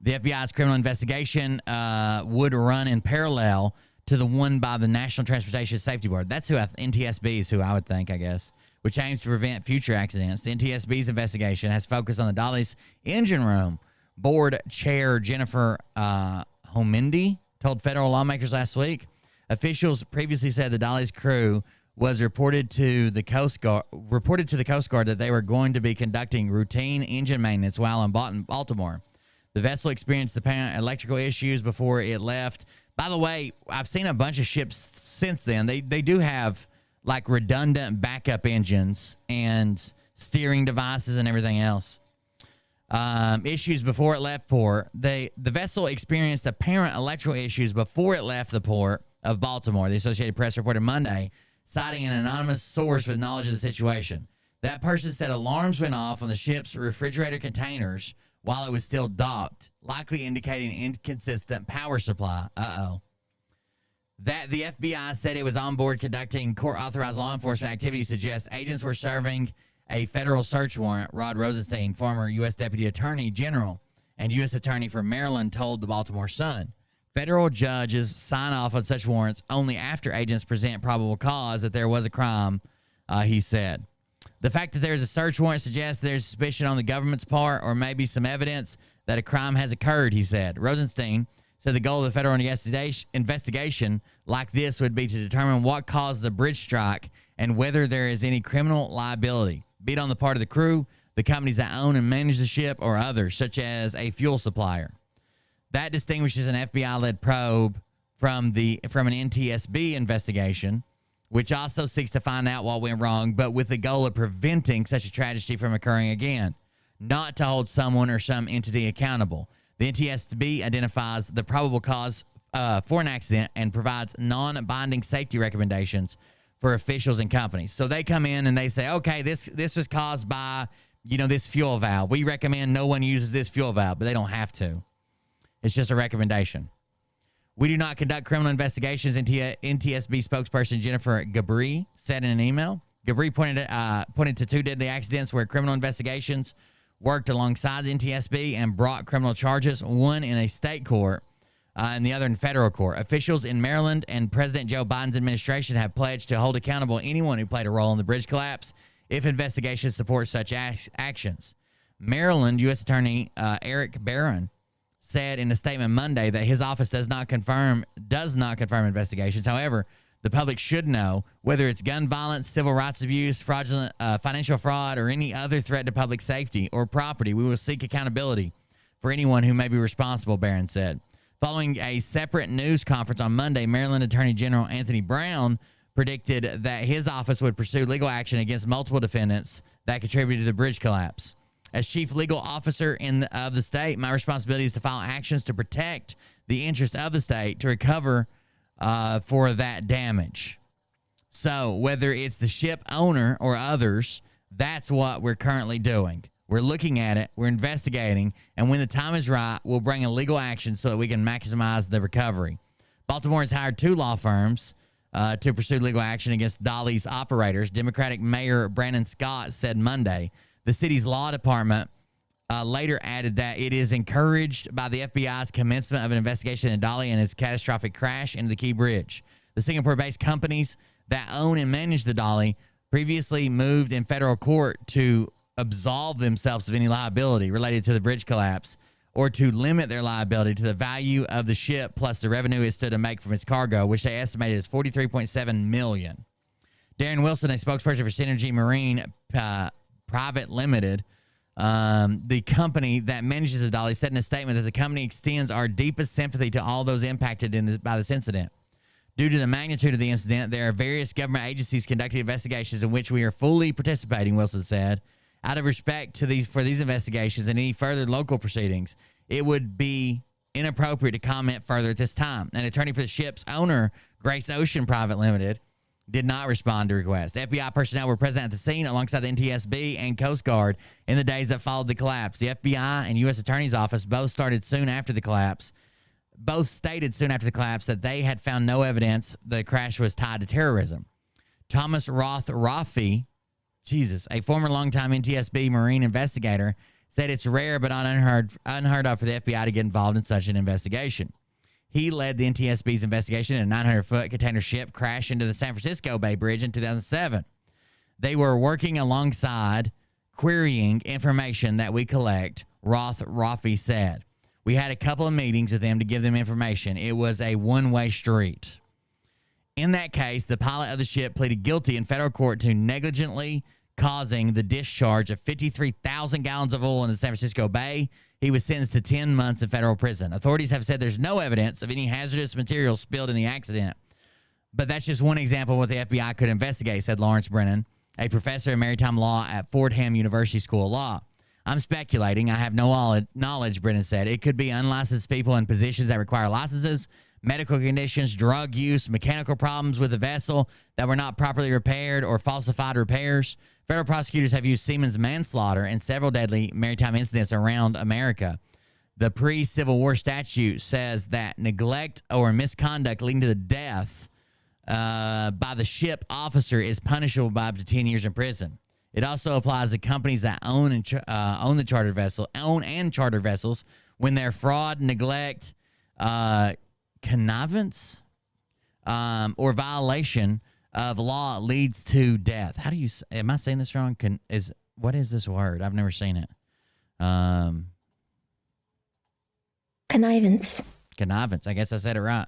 The FBI's criminal investigation would run in parallel to the one by the National Transportation Safety Board. That's who NTSB is who I would think, I guess, which aims to prevent future accidents. The NTSB's investigation has focused on the Dolly's engine room. Board Chair Jennifer Homendy told federal lawmakers last week. Officials previously said the Dolly's crew was reported to the Coast Guard that they were going to be conducting routine engine maintenance while in Baltimore. The vessel experienced apparent electrical issues before it left. By the way, I've seen a bunch of ships since then. They do have like redundant backup engines and steering devices and everything else. Issues before it left port. The vessel experienced apparent electrical issues before it left the port of Baltimore. The Associated Press reported Monday, citing an anonymous source with knowledge of the situation. That person said alarms went off on the ship's refrigerator containers while it was still docked, likely indicating inconsistent power supply. That the FBI said it was on board conducting court-authorized law enforcement activities suggests agents were serving a federal search warrant. Rod Rosenstein, former U.S. Deputy Attorney General and U.S. Attorney for Maryland, told the Baltimore Sun. Federal judges sign off on such warrants only after agents present probable cause that there was a crime, he said. The fact that there's a search warrant suggests there's suspicion on the government's part or maybe some evidence that a crime has occurred, he said. Rosenstein said the goal of the federal investigation like this would be to determine what caused the bridge strike and whether there is any criminal liability, be it on the part of the crew, the companies that own and manage the ship, or others, such as a fuel supplier. That distinguishes an FBI-led probe from an NTSB investigation, which also seeks to find out what went wrong, but with the goal of preventing such a tragedy from occurring again, not to hold someone or some entity accountable. The NTSB identifies the probable cause for an accident and provides non-binding safety recommendations for officials and companies. So they come in and they say, okay, this was caused by, this fuel valve. We recommend no one uses this fuel valve, but they don't have to. It's just a recommendation. We do not conduct criminal investigations, NTSB spokesperson Jennifer Gabri said in an email. Gabri pointed to two deadly accidents where criminal investigations worked alongside the NTSB and brought criminal charges, one in a state court and the other in federal court. Officials in Maryland and President Joe Biden's administration have pledged to hold accountable anyone who played a role in the bridge collapse if investigations support such actions. Maryland U.S. Attorney Eric Barron said in a statement Monday that his office does not confirm investigations. However, the public should know whether it's gun violence, civil rights abuse, fraudulent financial fraud, or any other threat to public safety or property. We will seek accountability for anyone who may be responsible, Barron said. Following a separate news conference on Monday, Maryland Attorney General Anthony Brown predicted that his office would pursue legal action against multiple defendants that contributed to the bridge collapse. As chief legal officer of the state, my responsibility is to file actions to protect the interest of the state to recover for that damage. So whether it's the ship owner or others, that's what we're currently doing. We're looking at it, we're investigating, and when the time is right, we'll bring a legal action so that we can maximize the recovery. Baltimore has hired two law firms to pursue legal action against Dolly's operators. Democratic Mayor Brandon Scott said Monday. The city's law department later added that it is encouraged by the FBI's commencement of an investigation into Dolly and its catastrophic crash into the Key Bridge. The Singapore-based companies that own and manage the Dolly previously moved in federal court to absolve themselves of any liability related to the bridge collapse or to limit their liability to the value of the ship plus the revenue it stood to make from its cargo, which they estimated as $43.7 million. Darren Wilson, a spokesperson for Synergy Marine Private Limited, the company that manages the Dolly, said in a statement that the company extends our deepest sympathy to all those impacted by this incident. Due to the magnitude of the incident, there are various government agencies conducting investigations in which we are fully participating, Wilson said. Out of respect for these investigations and any further local proceedings, it would be inappropriate to comment further at this time. An attorney for the ship's owner, Grace Ocean Private Limited, did not respond to requests. FBI personnel were present at the scene alongside the NTSB and Coast Guard in the days that followed the collapse. The FBI and U.S. Attorney's Office both stated soon after the collapse that they had found no evidence the crash was tied to terrorism. Thomas Roth Rafi, a former longtime NTSB Marine investigator, said it's rare but not unheard of for the FBI to get involved in such an investigation. He led the NTSB's investigation in a 900-foot container ship crash into the San Francisco Bay Bridge in 2007. They were working alongside querying information that we collect, Roth Rafi said. We had a couple of meetings with them to give them information. It was a one-way street. In that case, the pilot of the ship pleaded guilty in federal court to negligently causing the discharge of 53,000 gallons of oil in the San Francisco Bay. He was sentenced to 10 months in federal prison. Authorities have said there's no evidence of any hazardous material spilled in the accident. But that's just one example of what the FBI could investigate, said Lawrence Brennan, a professor of maritime law at Fordham University School of Law. I'm speculating. I have no knowledge, Brennan said. It could be unlicensed people in positions that require licenses, medical conditions, drug use, mechanical problems with the vessel that were not properly repaired, or falsified repairs. Federal prosecutors have used seamen's manslaughter in several deadly maritime incidents around America. The pre-Civil War statute says that neglect or misconduct leading to the death by the ship officer is punishable by up to 10 years in prison. It also applies to companies that own and charter vessels when their fraud, neglect, connivance, or violation of law leads to death. How do you? Am I saying this wrong? What is this word? I've never seen it. Connivance. Connivance. I guess I said it right.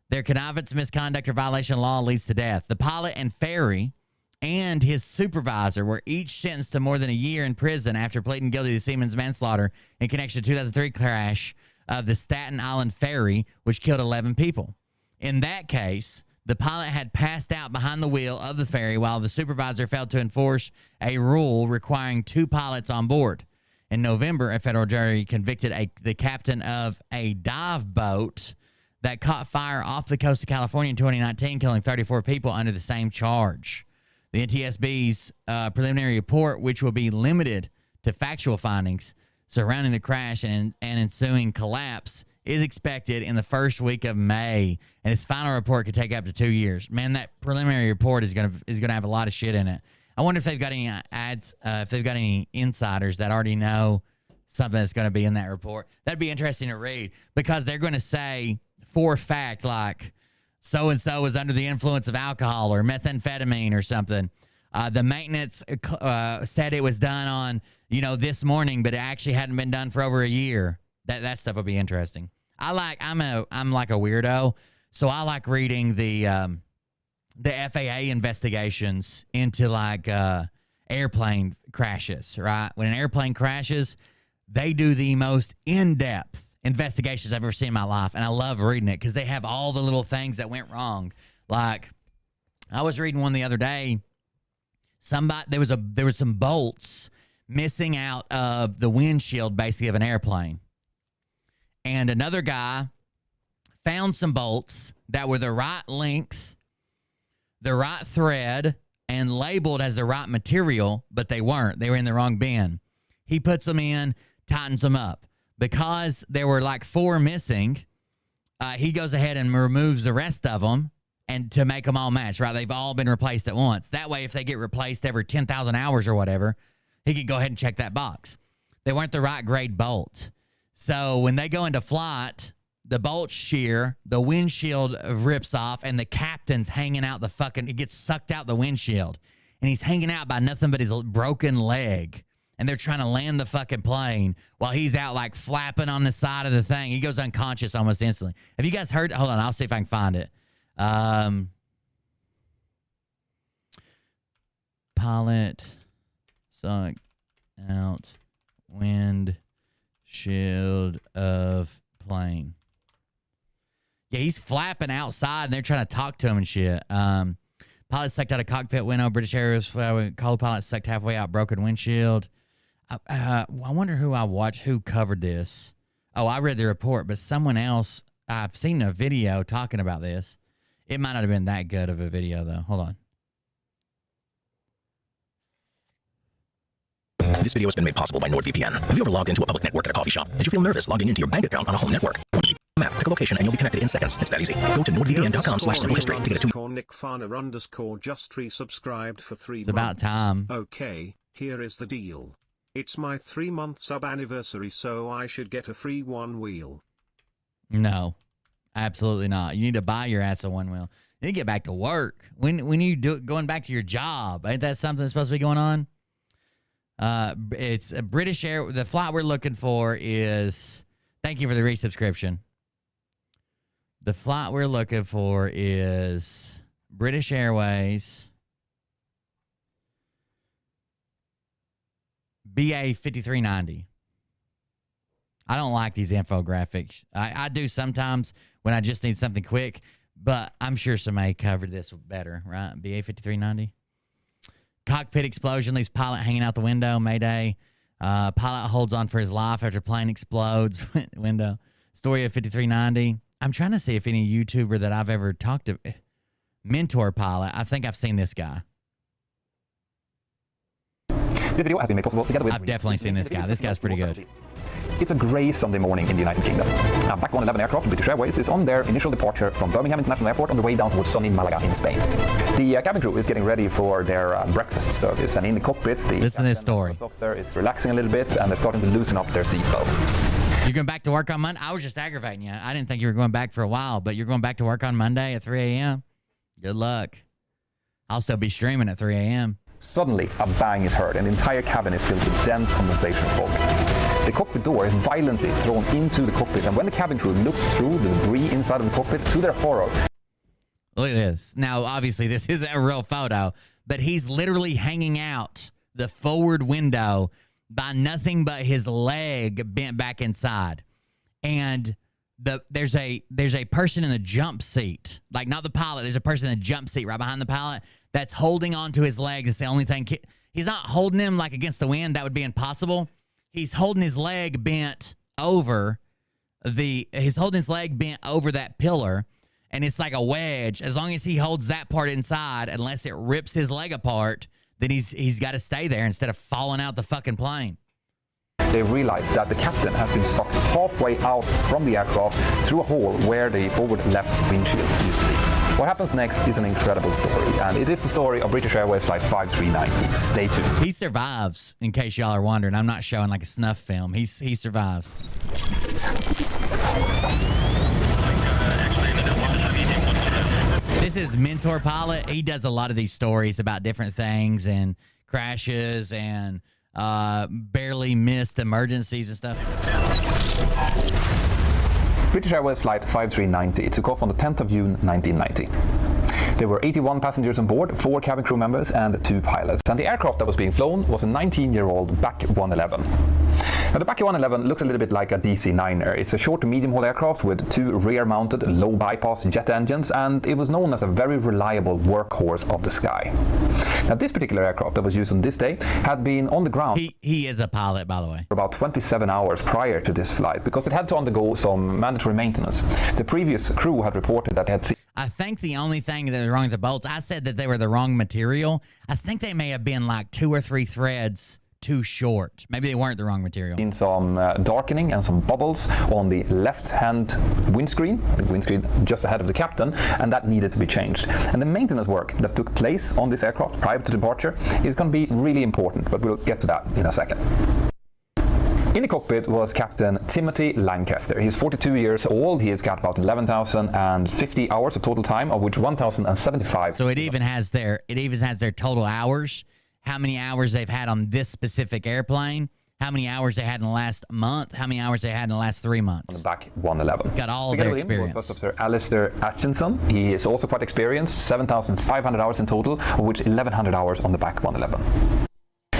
Their connivance, misconduct, or violation of law leads to death. The pilot and ferry and his supervisor were each sentenced to more than a year in prison after pleading guilty to seamen's manslaughter in connection to the 2003 crash of the Staten Island ferry, which killed 11 people. In that case, the pilot had passed out behind the wheel of the ferry while the supervisor failed to enforce a rule requiring 2 pilots on board. In November, a federal jury convicted the captain of a dive boat that caught fire off the coast of California in 2019, killing 34 people under the same charge. The NTSB's preliminary report, which will be limited to factual findings surrounding the crash and ensuing collapse, is expected in the first week of May, and its final report could take up to 2 years. Man, that preliminary report is gonna have a lot of shit in it. I wonder if they've got any if they've got any insiders that already know something that's going to be in that report. That'd be interesting to read, because they're going to say for a fact, like, so-and-so was under the influence of alcohol or methamphetamine or something. The maintenance said it was done on, this morning, but it actually hadn't been done for over a year. That stuff would be interesting. I'm like a weirdo, so I like reading the FAA investigations into airplane crashes, right? When an airplane crashes, they do the most in-depth investigations I've ever seen in my life, and I love reading it because they have all the little things that went wrong. Like, I was reading one the other day. There was some bolts missing out of the windshield, basically, of an airplane, and another guy found some bolts that were the right length, the right thread, and labeled as the right material, but they weren't. They were in the wrong bin. He puts them in, tightens them up. Because there were 4 missing, he goes ahead and removes the rest of them and to make them all match, right? They've all been replaced at once. That way, if they get replaced every 10,000 hours or whatever, he could go ahead and check that box. They weren't the right grade bolt. So when they go into flight, the bolts shear, the windshield rips off, and the captain's hanging out it gets sucked out the windshield. And he's hanging out by nothing but his broken leg. And they're trying to land the fucking plane while he's out flapping on the side of the thing. He goes unconscious almost instantly. Have you guys heard? Hold on, I'll see if I can find it. Pilot sucked out windshield of plane. Yeah, he's flapping outside, and they're trying to talk to him and shit. Pilot sucked out a cockpit window. British Airways co-pilot sucked halfway out broken windshield. I wonder who covered this. Oh, I read the report, but someone else, I've seen a video talking about this. It might not have been that good of a video, though. Hold on. This video has been made possible by NordVPN. Have you ever logged into a public network at a coffee shop? Did you feel nervous logging into your bank account on a home network? Map, pick a location, and you'll be connected in seconds. It's that easy. Go to nordvpn.com/simplehistory to get a 2. Nick_just resubscribed for 3 months. It's about time. Okay, here is the deal. It's my 3-month sub anniversary, so I should get a free one wheel. No, absolutely not. You need to buy your ass a one wheel. You need to get back to work. When you do going back to your job, ain't that something that's supposed to be going on? It's a British Air. The flight we're looking for is. Thank you for the resubscription. The flight we're looking for is British Airways BA 5390. I don't like these infographics. I do sometimes when I just need something quick, but I'm sure somebody covered this better, right? BA 5390. Cockpit explosion leaves pilot hanging out the window. Mayday. Pilot holds on for his life after plane explodes. Window. Story of 5390. I'm trying to see if any YouTuber that I've ever talked to. Mentor pilot. I think I've seen this guy. This video has been made possible together with... I've definitely seen this guy. This guy's pretty good. It's a grey Sunday morning in the United Kingdom. A BAC 111 aircraft from British Airways is on their initial departure from Birmingham International Airport on the way down towards sunny Malaga in Spain. The cabin crew is getting ready for their breakfast service, and in the cockpit, the Listen to this story. officer is relaxing a little bit, and they're starting to loosen up their seatbelts. You're going back to work on Monday? I was just aggravating you. I didn't think you were going back for a while, but you're going back to work on Monday at 3 a.m.? Good luck. I'll still be streaming at 3 a.m. Suddenly, a bang is heard, and the entire cabin is filled with dense condensation fog. The cockpit door is violently thrown into the cockpit, and when the cabin crew looks through the debris inside of the cockpit, to their horror... Look at this. Now, obviously, this isn't a real photo, but he's literally hanging out the forward window by nothing but his leg bent back inside. And there's a person in the jump seat, like not the pilot, there's a person in the jump seat right behind the pilot that's holding on to his legs. It's the only thing. He's not holding him like against the wind. That would be impossible. He's holding his leg bent over that pillar, and it's like a wedge. As long as he holds that part inside, unless it rips his leg apart, then he's got to stay there instead of falling out the fucking plane. They realize that the captain has been sucked halfway out from the aircraft through a hole where the forward left windshield used to be. What happens next is an incredible story, and it is the story of British Airways Flight 5390. Stay tuned. He survives, in case y'all are wondering. I'm not showing like a snuff film. He survives. This is Mentor Pilot. He does a lot of these stories about different things and crashes and barely missed emergencies and stuff. British Airways Flight 5390 took off on the 10th of June 1990. There were 81 passengers on board, 4 cabin crew members and 2 pilots. And the aircraft that was being flown was a 19-year-old BAC 111. Now, the BAC 111 looks a little bit like a DC-9er. It's a short to medium-haul aircraft with 2 rear-mounted, low-bypass jet engines, and it was known as a very reliable workhorse of the sky. Now, this particular aircraft that was used on this day had been on the ground... He is a pilot, by the way. ...for about 27 hours prior to this flight, because it had to undergo some mandatory maintenance. The previous crew had reported that they had seen... I think the only thing that was wrong with the bolts, I said that they were the wrong material. I think they may have been like 2 or 3 threads too short. Maybe they weren't the wrong material. Seen some darkening and some bubbles on the left-hand windscreen, the windscreen just ahead of the captain, and that needed to be changed. And the maintenance work that took place on this aircraft prior to departure is going to be really important, but we'll get to that in a second. In the cockpit was Captain Timothy Lancaster. He's 42 years old. He has got about 11,050 hours of total time, of which 1,075. So it even has their total hours, how many hours they've had on this specific airplane, how many hours they had in the last month, how many hours they had in the last 3 months. On the BAC 111. Got all their experience. First Officer Alistair Atchinson. He is also quite experienced, 7,500 hours in total, of which 1,100 hours on the BAC 111.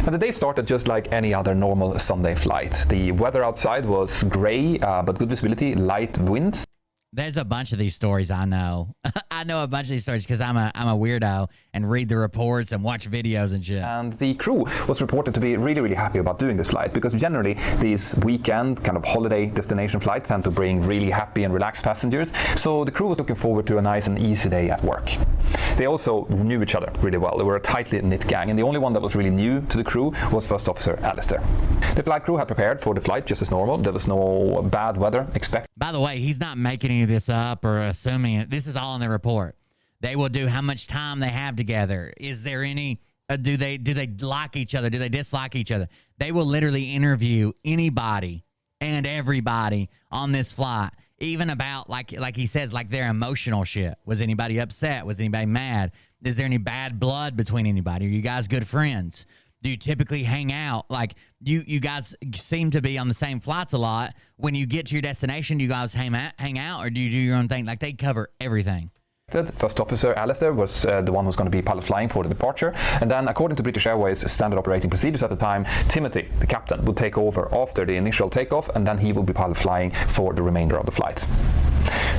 Now, the day started just like any other normal Sunday flight. The weather outside was grey, but good visibility, light winds. There's a bunch of these stories I know. I know a bunch of these stories because I'm a weirdo and read the reports and watch videos and shit. And the crew was reported to be really, really happy about doing this flight because generally these weekend kind of holiday destination flights tend to bring really happy and relaxed passengers. So the crew was looking forward to a nice and easy day at work. They also knew each other really well. They were a tightly knit gang, and the only one that was really new to the crew was First Officer Alistair. The flight crew had prepared for the flight just as normal. There was no bad weather expected. By the way, he's not making any of this up or assuming it. This is all in the report. They will do how much time they have together. Is there any, do they like each other? Do they dislike each other? They will literally interview anybody and everybody on this flight, even about, like he says, like their emotional shit. Was anybody upset? Was anybody mad? Is there any bad blood between anybody? Are you guys good friends? Do you typically hang out? Like, you guys seem to be on the same flights a lot. When you get to your destination, do you guys hang out, or do you do your own thing? Like, they cover everything. First Officer Alistair was the one who's going to be pilot flying for the departure. And then, according to British Airways standard operating procedures at the time, Timothy, the captain, would take over after the initial takeoff, and then he would be pilot flying for the remainder of the flight.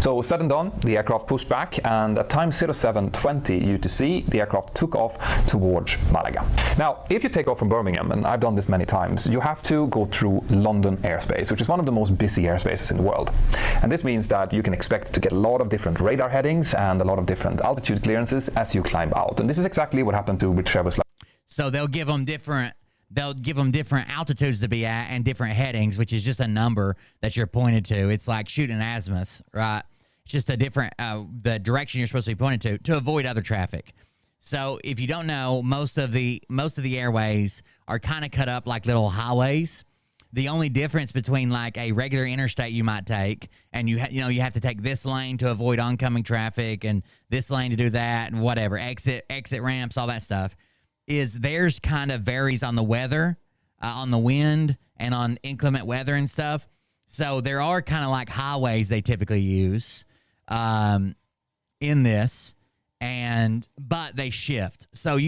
So, said and done, the aircraft pushed back, and at time 07:20 UTC, the aircraft took off towards Malaga. Now, if you take off from Birmingham, and I've done this many times, you have to go through London airspace, which is one of the most busy airspaces in the world. And this means that you can expect to get a lot of different radar headings and a lot of different altitude clearances as you climb out. And this is exactly what happened to British Airways. So they'll give them different altitudes to be at and different headings, which is just a number that you're pointed to. It's like shooting an azimuth, right? It's just a different the direction you're supposed to be pointed to avoid other traffic. So if you don't know, most of the airways are kind of cut up like little highways. The only difference between like a regular interstate you might take, and you have to take this lane to avoid oncoming traffic, and this lane to do that, and whatever, exit ramps, all that stuff, is theirs kind of varies on the weather, on the wind, and on inclement weather and stuff. So there are kind of like highways they typically use in this, but they shift. So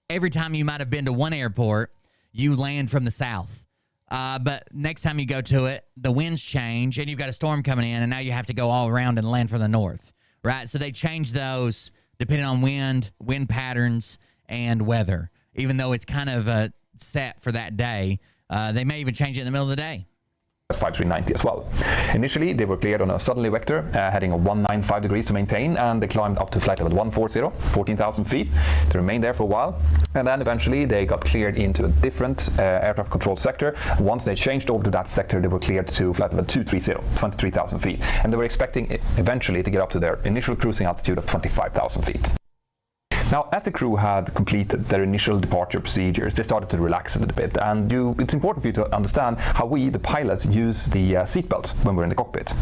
every time you might have been to one airport, you land from the south. But next time you go to it, the winds change and you've got a storm coming in, and now you have to go all around and land from the north, right? So they change those depending on wind patterns, and weather. Even though it's kind of set for that day, they may even change it in the middle of the day. At 5390 as well. Initially, they were cleared on a southerly vector, heading of 195 degrees to maintain, and they climbed up to flight level 140, 14,000 feet. They remained there for a while, and then eventually they got cleared into a different air traffic control sector. Once they changed over to that sector, they were cleared to flight level 230, 23,000 feet, and they were expecting eventually to get up to their initial cruising altitude of 25,000 feet. Now, as the crew had completed their initial departure procedures, they started to relax a little bit, and it's important for you to understand how we, the pilots, use the seatbelts when we're in the cockpit.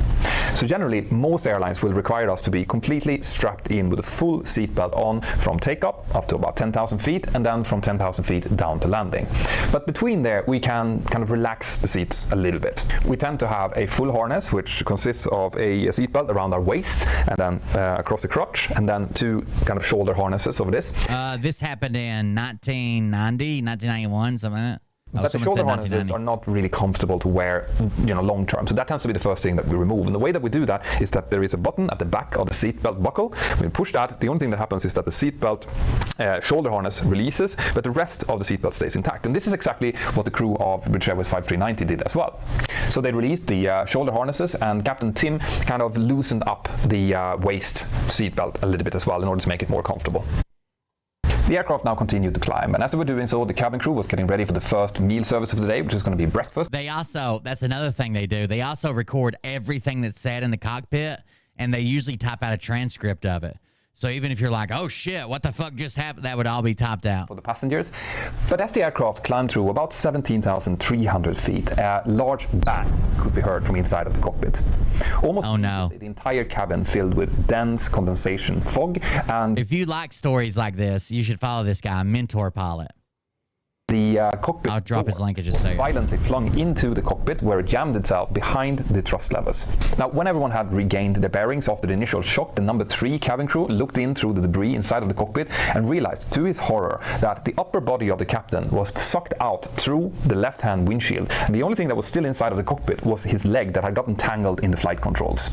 So generally, most airlines will require us to be completely strapped in with a full seatbelt on from takeoff up to about 10,000 feet, and then from 10,000 feet down to landing. But between there, we can kind of relax the seats a little bit. We tend to have a full harness, which consists of a seatbelt around our waist, and then across the crotch, and then two kind of shoulder harnesses over this. This happened in 1990, 1991, something like that. But the shoulder harnesses are not really comfortable to wear, long term. So that tends to be the first thing that we remove. And the way that we do that is that there is a button at the back of the seatbelt buckle. When we push that, the only thing that happens is that the seatbelt shoulder harness releases, but the rest of the seatbelt stays intact. And this is exactly what the crew of British Airways 5390 did as well. So they released the shoulder harnesses, and Captain Tim kind of loosened up the waist seatbelt a little bit as well in order to make it more comfortable. The aircraft now continued to climb, and as they were doing so, the cabin crew was getting ready for the first meal service of the day, which is going to be breakfast. That's another thing they do. They also record everything that's said in the cockpit, and they usually type out a transcript of it. So even if you're like, oh shit, what the fuck just happened, that would all be topped out. For the passengers. But as the aircraft climbed through about 17,300 feet, a large bang could be heard from inside of the cockpit. Almost the entire cabin filled with dense condensation fog. And if you like stories like this, you should follow this guy, Mentor Pilot. the cockpit I'll drop his door link in just a second. violently flung into the cockpit where it jammed itself behind the thrust levers. Now, when everyone had regained their bearings after the initial shock, the number 3 cabin crew looked in through the debris inside of the cockpit and realized, to his horror, that the upper body of the captain was sucked out through the left-hand windshield, and the only thing that was still inside of the cockpit was his leg that had gotten tangled in the flight controls.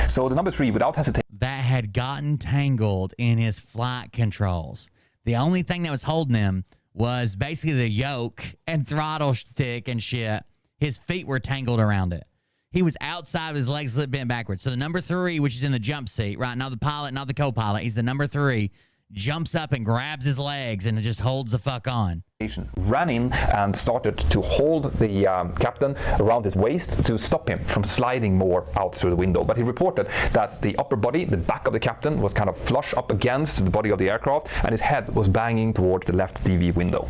So the number 3, without hesitation, That had gotten tangled in his flight controls. The only thing that was holding him was basically the yoke and throttle stick and shit. His feet were tangled around it. He was outside with his legs bent backwards. So the number 3, which is in the jump seat, right? Not the pilot, not the co-pilot. He's the number 3. Jumps up and grabs his legs and just holds the fuck on. ran in and started to hold the captain around his waist to stop him from sliding more out through the window. But he reported that the upper body, the back of the captain, was kind of flush up against the body of the aircraft, and his head was banging towards the left DV window.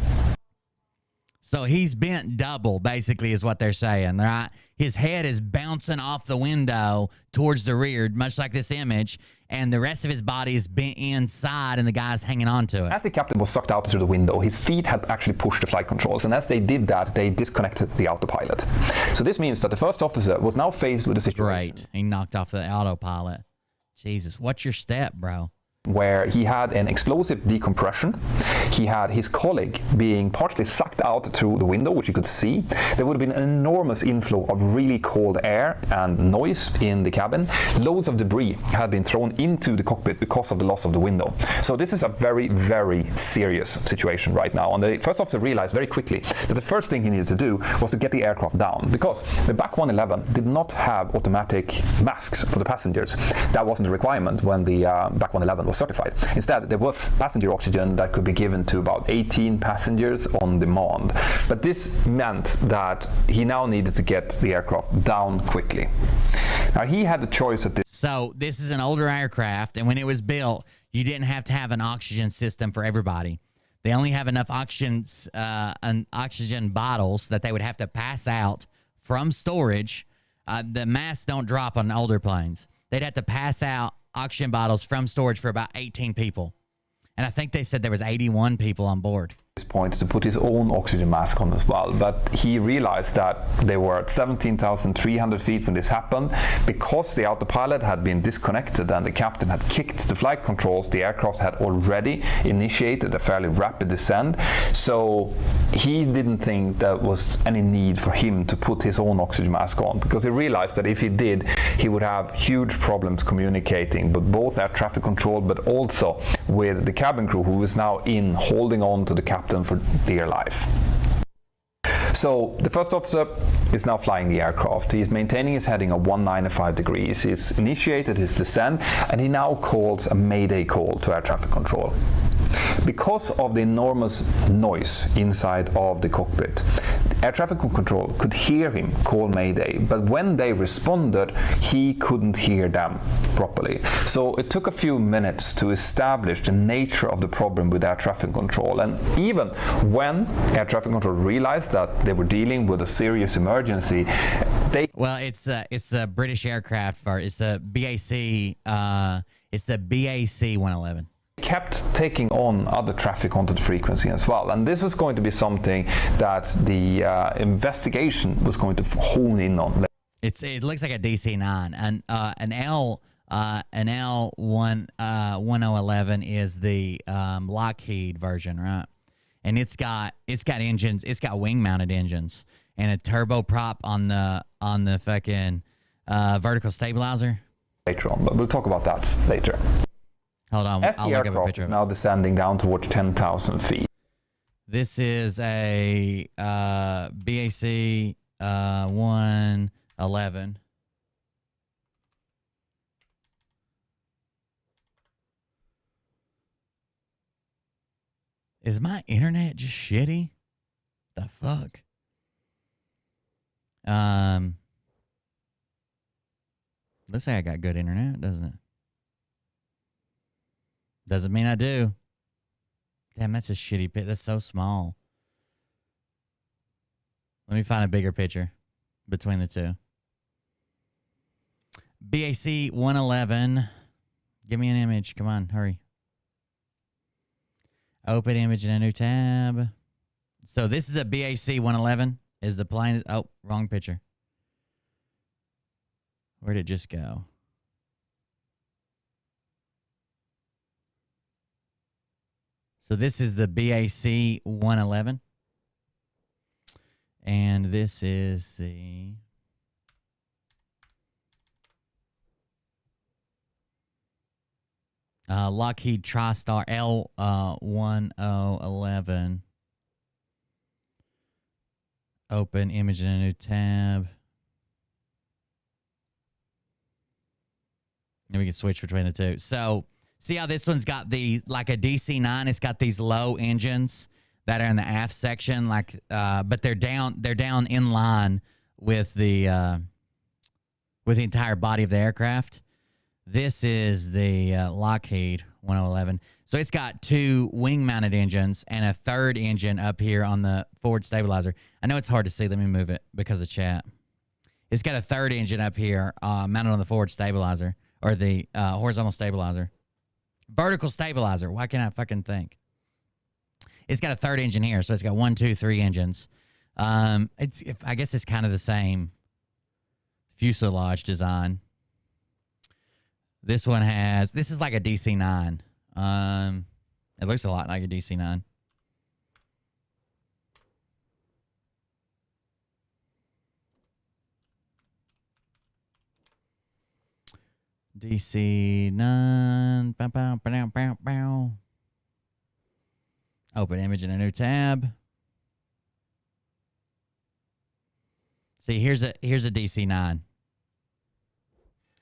So he's bent double, basically, is what they're saying, right? His head is bouncing off the window towards the rear, much like this image, and the rest of his body is bent inside, and the guy's hanging onto it. As the captain was sucked out through the window, his feet had actually pushed the flight controls, and as they did that, they disconnected the autopilot. So this means that the first officer was now faced with a situation. Great. He knocked off the autopilot. Jesus, what's your step, bro? Where he had an explosive decompression. He had his colleague being partially sucked out through the window, which you could see. There would have been an enormous inflow of really cold air and noise in the cabin. Loads of debris had been thrown into the cockpit because of the loss of the window. So this is a very, very serious situation right now. And the first officer realized very quickly that the first thing he needed to do was to get the aircraft down, because the BAC 111 did not have automatic masks for the passengers. That wasn't a requirement when the BAC 111 was certified. Instead, there was passenger oxygen that could be given to about 18 passengers on demand. But this meant that he now needed to get the aircraft down quickly. Now, he had the choice at this. So this is an older aircraft, and when it was built, you didn't have to have an oxygen system for everybody. They only have enough oxygen bottles that they would have to pass out from storage. The masks don't drop on older planes. They'd have to pass out oxygen bottles from storage for about 18 people. And I think they said there was 81 people on board. This point to put his own oxygen mask on as well, but he realized that they were at 17,300 feet when this happened. Because the autopilot had been disconnected and the captain had kicked the flight controls, the aircraft had already initiated a fairly rapid descent, so he didn't think there was any need for him to put his own oxygen mask on, because he realized that if he did, he would have huge problems communicating, but both air traffic control but also with the cabin crew, who was now in holding on to the captain for dear life. So the first officer is now flying the aircraft. He is maintaining his heading of 195 degrees. He's initiated his descent, and he now calls a mayday call to air traffic control. Because of the enormous noise inside of the cockpit, air traffic control could hear him call mayday, but when they responded, he couldn't hear them properly. So it took a few minutes to establish the nature of the problem with air traffic control. And even when air traffic control realized that they were dealing with a serious emergency, Well, it's a British aircraft, it's a BAC. It's the BAC 111. kept taking on other traffic onto the frequency as well, and this was going to be something that the investigation was going to hone in on. It looks like a DC-9, and an L1011 is the Lockheed version, right? And it's got engines, it's got wing-mounted engines and a turboprop on the fucking vertical stabilizer. Later on, but we'll talk about that later. Hold on, As I'll the look up a aircraft picture is of it. now descending down towards 10,000 feet. This is a BAC 111. Is my internet just shitty? The fuck? Looks like I got good internet, doesn't it? Doesn't mean I do. Damn, that's a shitty pic. That's so small. Let me find a bigger picture between the two. BAC 111. Give me an image. Come on, hurry. Open image in a new tab. So this is a BAC 111. Is the plane? Oh, wrong picture. Where'd it just go? So this is the BAC 111. And this is the Lockheed TriStar L1011. Open image in a new tab. And we can switch between the two. So see how this one's got like a DC-9. It's got these low engines that are in the aft section, but they're down in line with the entire body of the aircraft. This is the Lockheed 1011. So it's got two wing-mounted engines and a third engine up here on the forward stabilizer. I know it's hard to see. Let me move it because of chat. It's got a third engine up here mounted on the forward stabilizer, or the horizontal stabilizer. Vertical stabilizer. Why can't I fucking think? It's got a third engine here, so it's got 1, 2, 3 engines. I guess it's kind of the same fuselage design. This one this is like a DC-9. It looks a lot like a DC-9. DC-9. Bow, bow, bow, bow, bow. Open image in a new tab. See, here's a DC-9.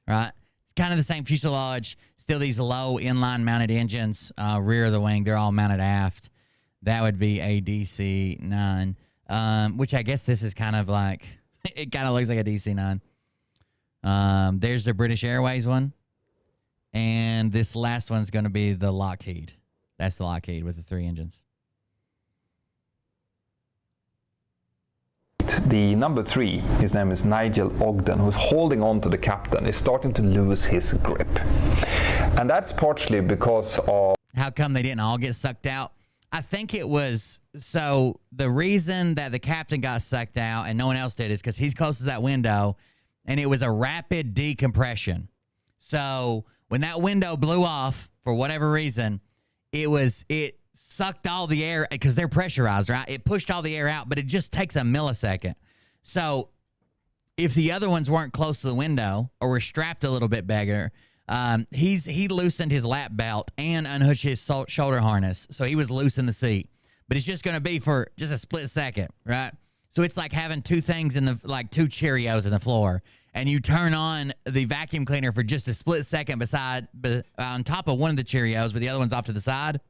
Right? It's kind of the same fuselage. Still these low inline mounted engines. Rear of the wing, they're all mounted aft. That would be a DC-9. Which I guess this is kind of like, it kind of looks like a DC-9. There's the British Airways one. And this last one's going to be the Lockheed. That's the Lockheed with the 3 engines. The number 3, his name is Nigel Ogden, who's holding on to the captain, is starting to lose his grip. And that's partially because of... How come they didn't all get sucked out? I think it was... So the reason that the captain got sucked out and no one else did is because he's close to that window, and it was a rapid decompression. So when that window blew off, for whatever reason, it sucked all the air, because they're pressurized, right? It pushed all the air out, but it just takes a millisecond. So if the other ones weren't close to the window or were strapped a little bit better, he loosened his lap belt and unhooked his shoulder harness. So he was loose in the seat. But it's just going to be for just a split second, right? So it's like having two things like 2 Cheerios in the floor, and you turn on the vacuum cleaner for just a split second on top of one of the Cheerios, but the other one's off to the side.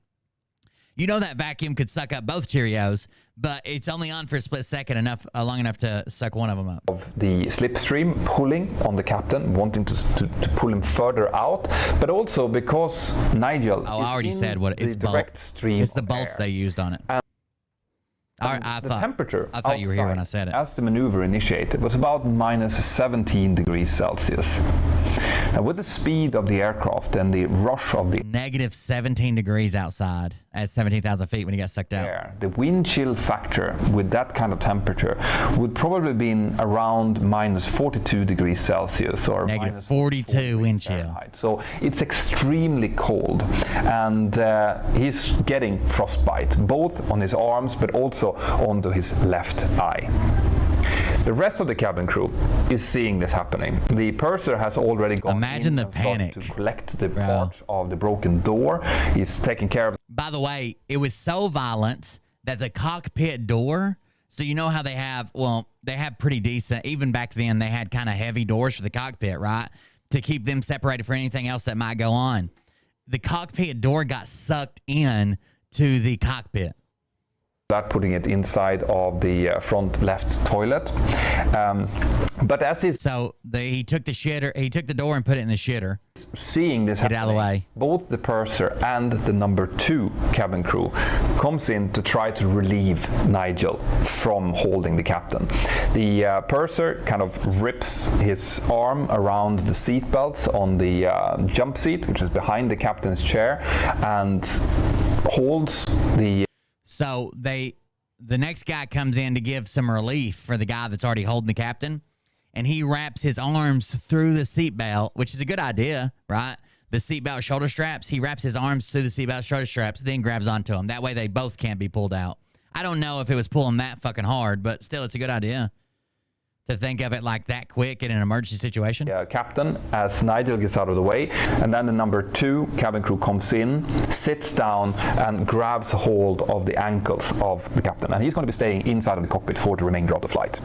You know that vacuum could suck up both Cheerios, but it's only on for a split second, long enough to suck one of them up. Of the slipstream pulling on the captain, wanting to pull him further out, but also because Nigel I already said what it's direct stream. It's the bolts they used on it. I thought you were here when I said it. As the maneuver initiated, was about minus 17 degrees Celsius. Now, with the speed of the aircraft and the rush of the negative 17 degrees outside at 17,000 feet when he got sucked out. Air, the wind chill factor with that kind of temperature would probably been around minus 42 degrees Celsius or negative minus 42 wind chill. Fahrenheit. So it's extremely cold, and he's getting frostbite both on his arms but also onto his left eye. The rest of the cabin crew is seeing this happening. The purser has already gone Imagine the and started panic. to collect the part of the broken door. He's taking care of. By the way, it was so violent that the cockpit door, so you know how they have pretty decent, even back then they had kind of heavy doors for the cockpit, right? To keep them separated from anything else that might go on. The cockpit door got sucked in to the cockpit. That putting it inside of the front left toilet, but as he's he took the door and put it in the shitter. Seeing this happening, out of the way. Both the purser and the number 2 cabin crew comes in to try to relieve Nigel from holding the captain. The purser kind of rips his arm around the seat belt on the jump seat, which is behind the captain's chair, and holds the. So the next guy comes in to give some relief for the guy that's already holding the captain, and he wraps his arms through the seatbelt, which is a good idea, right? The seatbelt shoulder straps. He wraps his arms through the seatbelt shoulder straps, then grabs onto them. That way they both can't be pulled out. I don't know if it was pulling that fucking hard, but still, it's a good idea to think of it like that quick in an emergency situation. Yeah, captain, as Nigel gets out of the way, and then the number 2 cabin crew comes in, sits down, and grabs hold of the ankles of the captain. And he's going to be staying inside of the cockpit for the remainder of the flight.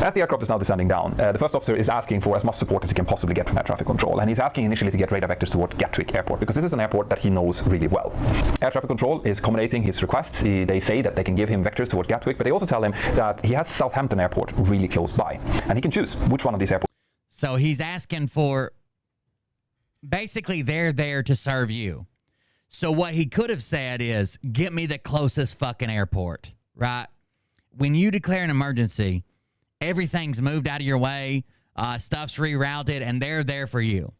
As the aircraft is now descending down, the first officer is asking for as much support as he can possibly get from air traffic control, and he's asking initially to get radar vectors toward Gatwick Airport, because this is an airport that he knows really well. Air traffic control is accommodating his requests. They say that they can give him vectors towards Gatwick, but they also tell him that he has Southampton Airport really close by, and he can choose which one of these airports. So he's asking for, basically, they're there to serve you. So what he could have said is, get me the closest fucking airport, right? When you declare an emergency, everything's moved out of your way, stuff's rerouted, and they're there for you.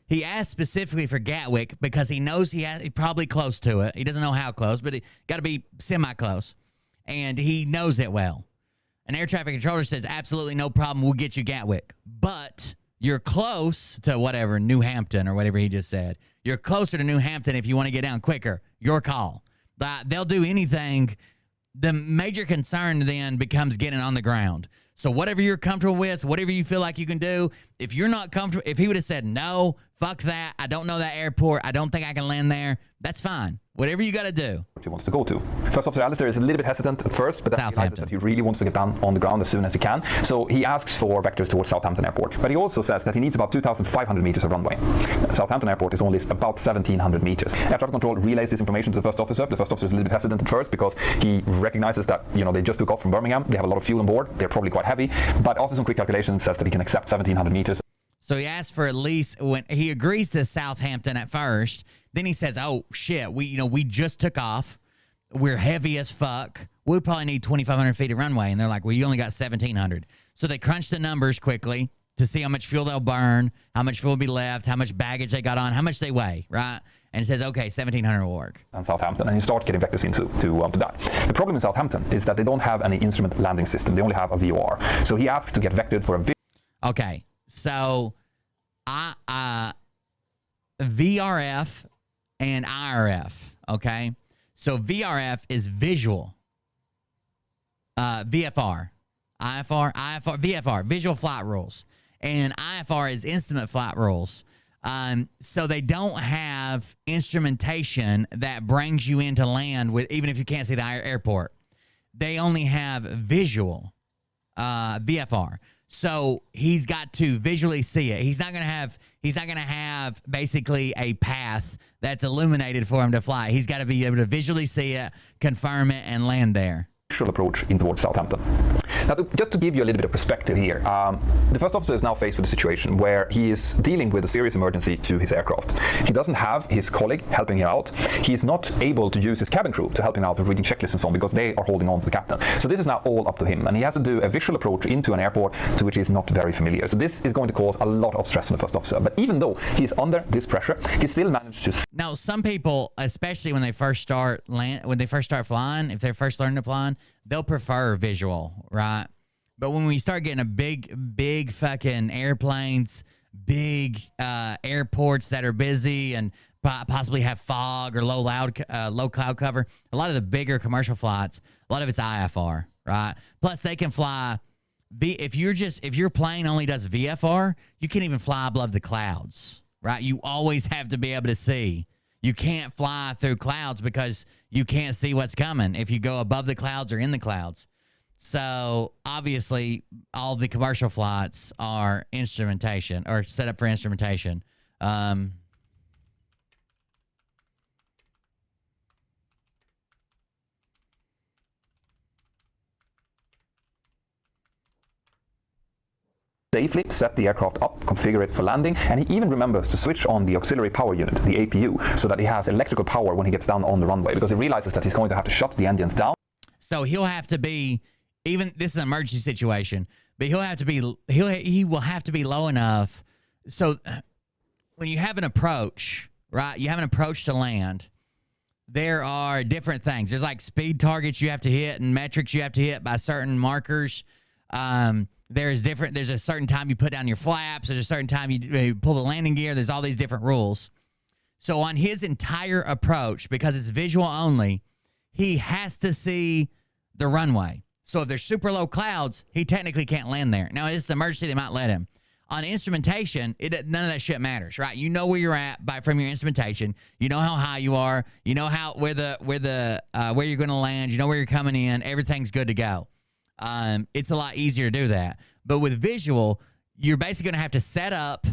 He asked specifically for Gatwick because he knows he's probably close to it. He doesn't know how close, but it got to be semi-close. And he knows it well. An air traffic controller says, absolutely no problem, we'll get you Gatwick. But you're close to whatever, New Hampton or whatever he just said. You're closer to New Hampton if you want to get down quicker. Your call. They'll do anything. The major concern then becomes getting on the ground. So whatever you're comfortable with, whatever you feel like you can do, if you're not comfortable, if he would have said, no, fuck that, I don't know that airport, I don't think I can land there, that's fine. Whatever you got to do. He wants to go to. First Officer Alistair is a little bit hesitant at first, but then he realizes that he really wants to get down on the ground as soon as he can. So he asks for vectors towards Southampton Airport. But he also says that he needs about 2,500 meters of runway. Southampton Airport is only about 1,700 meters. Air traffic control relays this information to the first officer. The first officer is a little bit hesitant at first because he recognizes that, they just took off from Birmingham. They have a lot of fuel on board. They're probably quite heavy. But after some quick calculations, says that he can accept 1,700 meters. So he asks for at least, when he agrees to Southampton at first, then he says, oh shit, we just took off. We're heavy as fuck. We probably need 2,500 feet of runway. And they're like, well, you only got 1,700. So they crunch the numbers quickly to see how much fuel they'll burn, how much fuel will be left, how much baggage they got on, how much they weigh, right? And it says, okay, 1,700 will work. And Southampton, and you start getting vectors into that. The problem in Southampton is that they don't have any instrument landing system. They only have a VOR. So he asks to get vectored for a Okay, so VRF and IRF, okay? So VRF is visual. VFR, VFR, visual flight rules. And IFR is instrument flight rules. So they don't have instrumentation that brings you into land with, even if you can't see the airport. They only have visual VFR. So he's got to visually see it. He's not gonna have basically a path that's illuminated for him to fly. He's got to be able to visually see it, confirm it, and land there. Approach in towards Southampton. Now, just to give you a little bit of perspective here, the first officer is now faced with a situation where he is dealing with a serious emergency to his aircraft. He doesn't have his colleague helping him out. He's not able to use his cabin crew to help him out with reading checklists and so on because they are holding on to the captain. So this is now all up to him, and he has to do a visual approach into an airport to which he's not very familiar. So this is going to cause a lot of stress on the first officer. But even though he's under this pressure, he still managed to. Now, some people, especially when they first start flying, if they're first learning to fly, they'll prefer visual, right? But when we start getting a big fucking airplanes, big airports that are busy and possibly have fog or low cloud cover, a lot of the bigger commercial flights, a lot of it's IFR, right? Plus they can fly. If your plane only does VFR, you can't even fly above the clouds, right? You always have to be able to see. You can't fly through clouds because you can't see what's coming if you go above the clouds or in the clouds. So obviously, all the commercial flights are instrumentation or set up for instrumentation. Safely set the aircraft up, configure it for landing, and he even remembers to switch on the auxiliary power unit, the APU, so that he has electrical power when he gets down on the runway, because he realizes that he's going to have to shut the engines down. So he'll have to be, even this is an emergency situation, but he will have to be low enough. So when you have an approach, right, you have an approach to land, there are different things. There's like speed targets you have to hit and metrics you have to hit by certain markers. There's a certain time you put down your flaps. There's a certain time you pull the landing gear. There's all these different rules. So on his entire approach, because it's visual only, he has to see the runway. So if there's super low clouds, he technically can't land there. Now, it's an emergency, they might let him. On instrumentation, none of that shit matters, right? You know where you're at from your instrumentation. You know how high you are. You know where you're going to land. You know where you're coming in. Everything's good to go. It's a lot easier to do that. But with visual, you're basically going to have to set up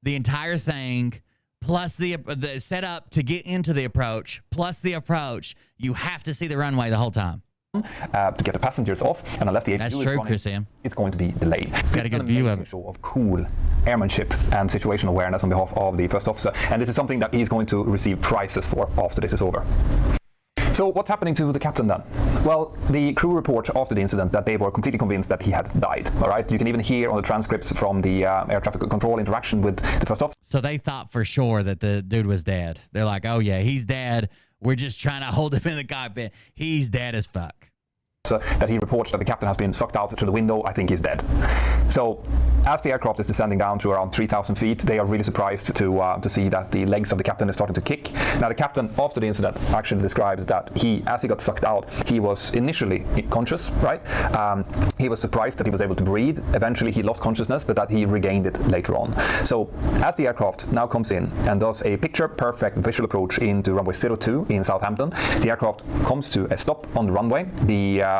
the entire thing, plus the setup to get into the approach, plus the approach. You have to see the runway the whole time. To get the passengers off, and unless the That's APU true, is running, Chris M. it's going to be delayed. Got a good view of it. Show of cool airmanship and situational awareness on behalf of the first officer, and this is something that he's going to receive prizes for after this is over. So what's happening to the captain then? Well, the crew report after the incident that they were completely convinced that he had died. All right, you can even hear on the transcripts from the air traffic control interaction with the first officer. So they thought for sure that the dude was dead. They're like, oh yeah, he's dead. We're just trying to hold him in the cockpit. He's dead as fuck. That he reports that the captain has been sucked out through the window. I think he's dead. So as the aircraft is descending down to around 3,000 feet, they are really surprised to see that the legs of the captain is starting to kick. Now the captain, after the incident, actually describes that as he got sucked out, he was initially conscious, right? He was surprised that he was able to breathe. Eventually he lost consciousness, but that he regained it later on. So as the aircraft now comes in and does a picture-perfect visual approach into runway 02 in Southampton, the aircraft comes to a stop on the runway. The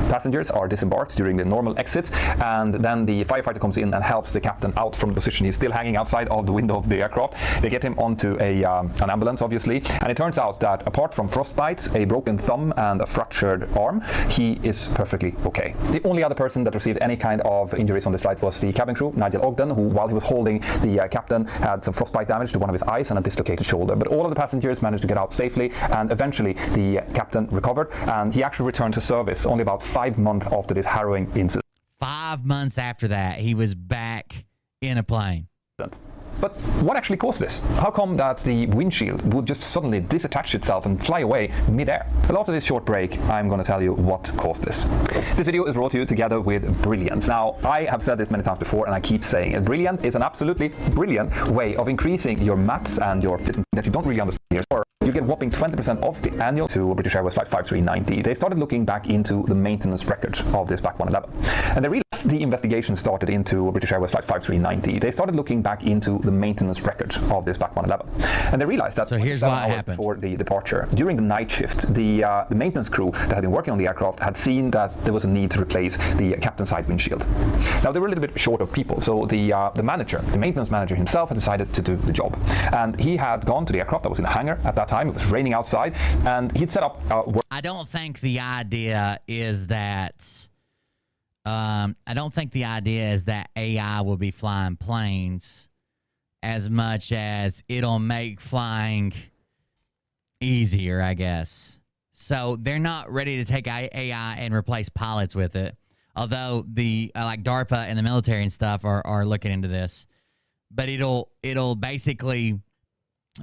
passengers are disembarked during the normal exits, and then the firefighter comes in and helps the captain out from the position. He's still hanging outside of the window of the aircraft. They get him onto an ambulance, obviously, and it turns out that apart from frostbites, a broken thumb, and a fractured arm, he is perfectly okay. The only other person that received any kind of injuries on this flight was the cabin crew, Nigel Ogden, who, while he was holding the captain, had some frostbite damage to one of his eyes and a dislocated shoulder. But all of the passengers managed to get out safely, and eventually the captain recovered, and he actually returned to service only about 5 months after this harrowing incident. 5 months after that, he was back in a plane. But what actually caused this? How come that the windshield would just suddenly disattach itself and fly away mid-air? Well, after this short break, I'm going to tell you what caused this. This video is brought to you together with Brilliant. Now, I have said this many times before, and I keep saying it. Brilliant is an absolutely brilliant way of increasing your maths and your fitness that you don't really understand here. You get whopping 20% off the annual to British Airways Flight 5390. They started looking back into the maintenance record of this Black 111. And they realized the investigation started into British Airways Flight 5390. They started looking back into the maintenance record of this Black 111. And they realized that so here's what happened. Before the departure, during the night shift, the maintenance crew that had been working on the aircraft had seen that there was a need to replace the captain's side windshield. Now, they were a little bit short of people, so the maintenance manager himself had decided to do the job. And he had gone to the aircraft that was in a hangar at that time. It was raining outside, and he'd set up I don't think the idea is that AI will be flying planes as much as it'll make flying easier, I guess. So they're not ready to take AI and replace pilots with it. Although the like DARPA and the military and stuff are looking into this. But it'll basically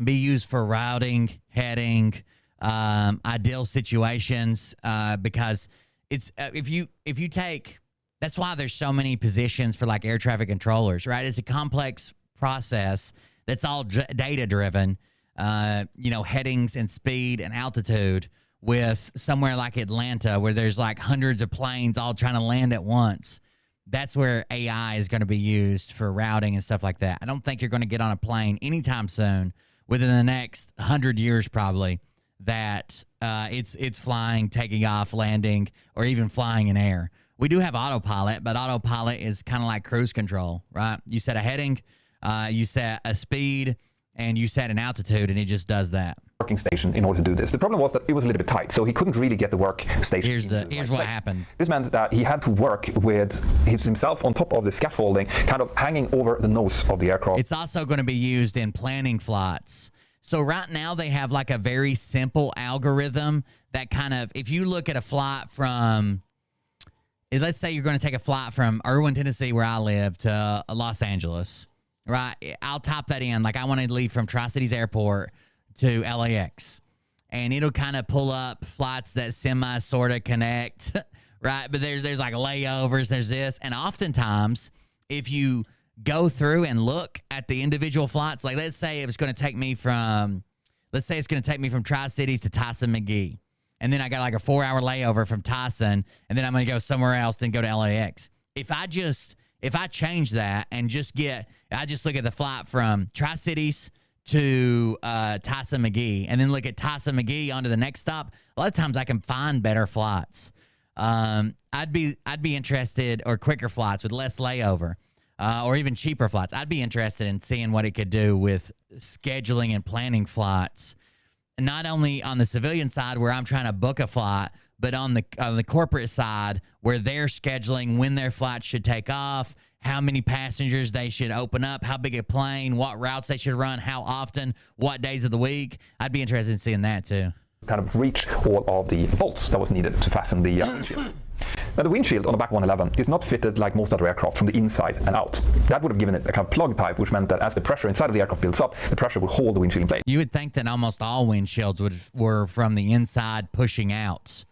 be used for routing, heading, ideal situations, because it's if you take, that's why there's so many positions for like air traffic controllers, right? It's a complex process that's all data driven, headings and speed and altitude, with somewhere like Atlanta where there's like hundreds of planes all trying to land at once. That's where AI is going to be used for routing and stuff like that. I don't think you're going to get on a plane anytime soon, within the next 100 years probably, that it's flying, taking off, landing, or even flying in air. We do have autopilot, but autopilot is kind of like cruise control, right? You set a heading, you set a speed, and you set an altitude, and it just does that. Working station in order to do this. The problem was that it was a little bit tight, so he couldn't really get the workstation. Here's what happened. This meant that he had to work with himself on top of the scaffolding, kind of hanging over the nose of the aircraft. It's also going to be used in planning flights. So right now they have like a very simple algorithm that kind of, if you look at a flight from, let's say you're going to take a flight from Irwin, Tennessee, where I live, to Los Angeles, right? I'll type that in. Like, I want to leave from Tri-Cities Airport to LAX. and it'll kind of pull up flights that semi sort of connect, right? But there's like layovers, there's this, and oftentimes if you go through and look at the individual flights, like let's say it's going to take me from Tri-Cities to Tyson McGee, and then I got like a 4-hour layover from Tyson, and then I'm going to go somewhere else, then go to LAX. If I change that and I just look at the flight from Tri-Cities to Tyson McGee, and then look at Tyson McGee onto the next stop, a lot of times I can find better flights. I'd be interested, or quicker flights with less layover, or even cheaper flights. I'd be interested in seeing what it could do with scheduling and planning flights, not only on the civilian side where I'm trying to book a flight, but on the corporate side where they're scheduling when their flight should take off, how many passengers they should open up, how big a plane, what routes they should run, how often, what days of the week. I'd be interested in seeing that too. Kind of reach all of the bolts that was needed to fasten the windshield. Now the windshield on the back 111 is not fitted like most other aircraft from the inside and out. That would have given it a kind of plug type, which meant that as the pressure inside of the aircraft builds up, the pressure would hold the windshield in place. You would think that almost all windshields were from the inside pushing out.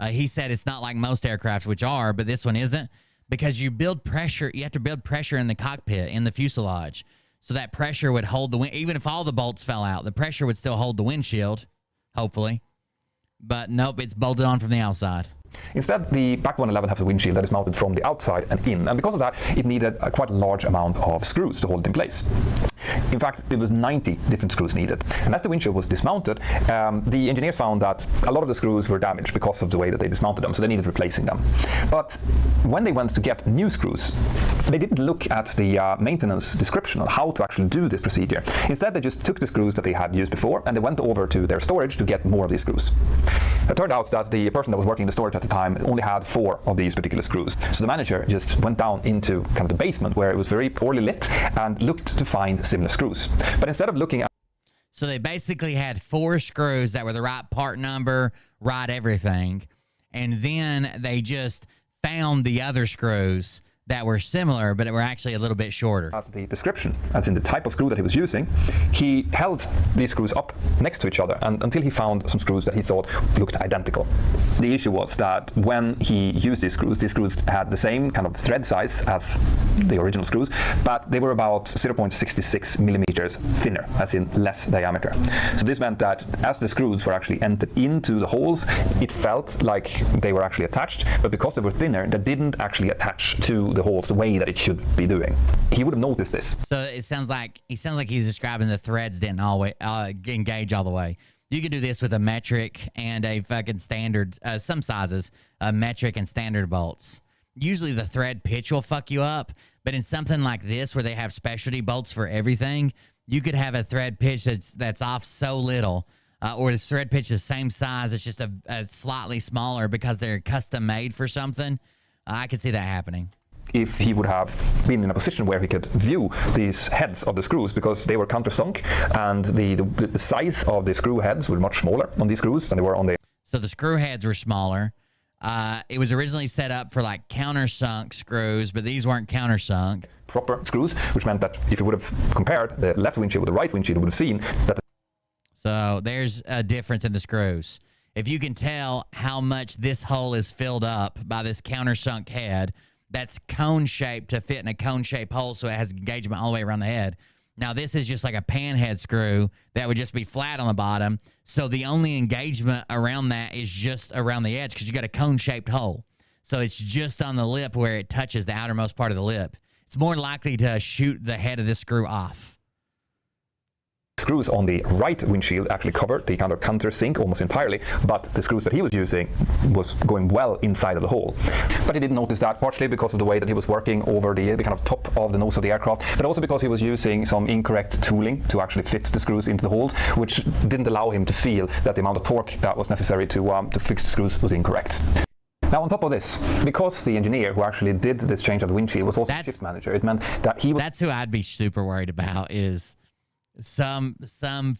He said it's not like most aircraft, which are, but this one isn't, because you build pressure. You have to build pressure in the cockpit, in the fuselage, so that pressure would hold the wind. Even if all the bolts fell out, the pressure would still hold the windshield, hopefully. But nope, it's bolted on from the outside. Instead, the back 111 has a windshield that is mounted from the outside and in, and because of that, it needed a quite large amount of screws to hold it in place. In fact, there was 90 different screws needed. And as the windshield was dismounted, the engineers found that a lot of the screws were damaged because of the way that they dismounted them, so they needed replacing them. But when they went to get new screws, they didn't look at the maintenance description on how to actually do this procedure. Instead, they just took the screws that they had used before and they went over to their storage to get more of these screws. It turned out that the person that was working in the storage at the time only had 4 of these particular screws. So the manager just went down into kind of the basement where it was very poorly lit and looked to find similar screws. But instead of looking at... So they basically had 4 screws that were the right part number, right everything, and then they just found the other screws that were similar, but it were actually a little bit shorter. At the description, as in the type of screw that he was using, he held these screws up next to each other and until he found some screws that he thought looked identical. The issue was that when he used these screws had the same kind of thread size as the original screws, but they were about 0.66 millimeters thinner, as in less diameter. So this meant that as the screws were actually entered into the holes, it felt like they were actually attached, but because they were thinner, they didn't actually attach to the holes the way that it should be doing. He would have noticed this. So it sounds like he's describing the threads didn't always engage all the way. You could do this with a metric and a fucking standard, some sizes, metric and standard bolts. Usually the thread pitch will fuck you up, but in something like this where they have specialty bolts for everything, you could have a thread pitch that's off so little, or the thread pitch is the same size, it's just a slightly smaller because they're custom made for something. I could see that happening. If he would have been in a position where he could view these heads of the screws, because they were countersunk and the size of the screw heads were much smaller on these screws than they were on the... So the screw heads were smaller. It was originally set up for like countersunk screws, but these weren't countersunk. Proper screws, which meant that if you would have compared the left windshield with the right windshield, you would have seen that... So there's a difference in the screws. If you can tell how much this hole is filled up by this countersunk head, that's cone-shaped to fit in a cone-shaped hole so it has engagement all the way around the head. Now, this is just like a panhead screw that would just be flat on the bottom, so the only engagement around that is just around the edge because you got a cone-shaped hole. So it's just on the lip where it touches the outermost part of the lip. It's more likely to shoot the head of this screw off. Screws on the right windshield actually covered the kind of countersink almost entirely, but the screws that he was using was going well inside of the hole. But he didn't notice that, partially because of the way that he was working over the kind of top of the nose of the aircraft, but also because he was using some incorrect tooling to actually fit the screws into the holes, which didn't allow him to feel that the amount of torque that was necessary to fix the screws was incorrect. Now, on top of this, because the engineer who actually did this change of the windshield was also a shift manager, it meant that he was... That's who I'd be super worried about, is some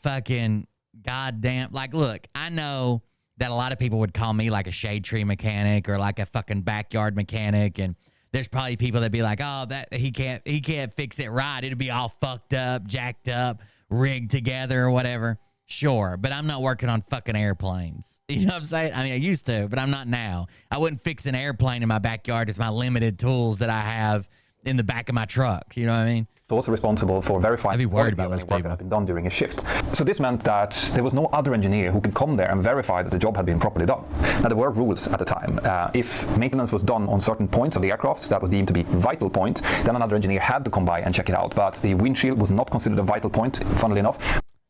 fucking goddamn... Like, look, I know that a lot of people would call me like a shade tree mechanic or like a fucking backyard mechanic, and there's probably people that'd be like, oh, that he can't fix it right. It'd be all fucked up, jacked up, rigged together or whatever. Sure, but I'm not working on fucking airplanes. You know what I'm saying? I mean, I used to, but I'm not now. I wouldn't fix an airplane in my backyard with my limited tools that I have in the back of my truck. You know what I mean? Also responsible for verifying I'd be worried about those work that people. had been done during a shift. So this meant that there was no other engineer who could come there and verify that the job had been properly done. Now there were rules at the time. If maintenance was done on certain points of the aircraft that were deemed to be vital points, then another engineer had to come by and check it out. But the windshield was not considered a vital point, funnily enough.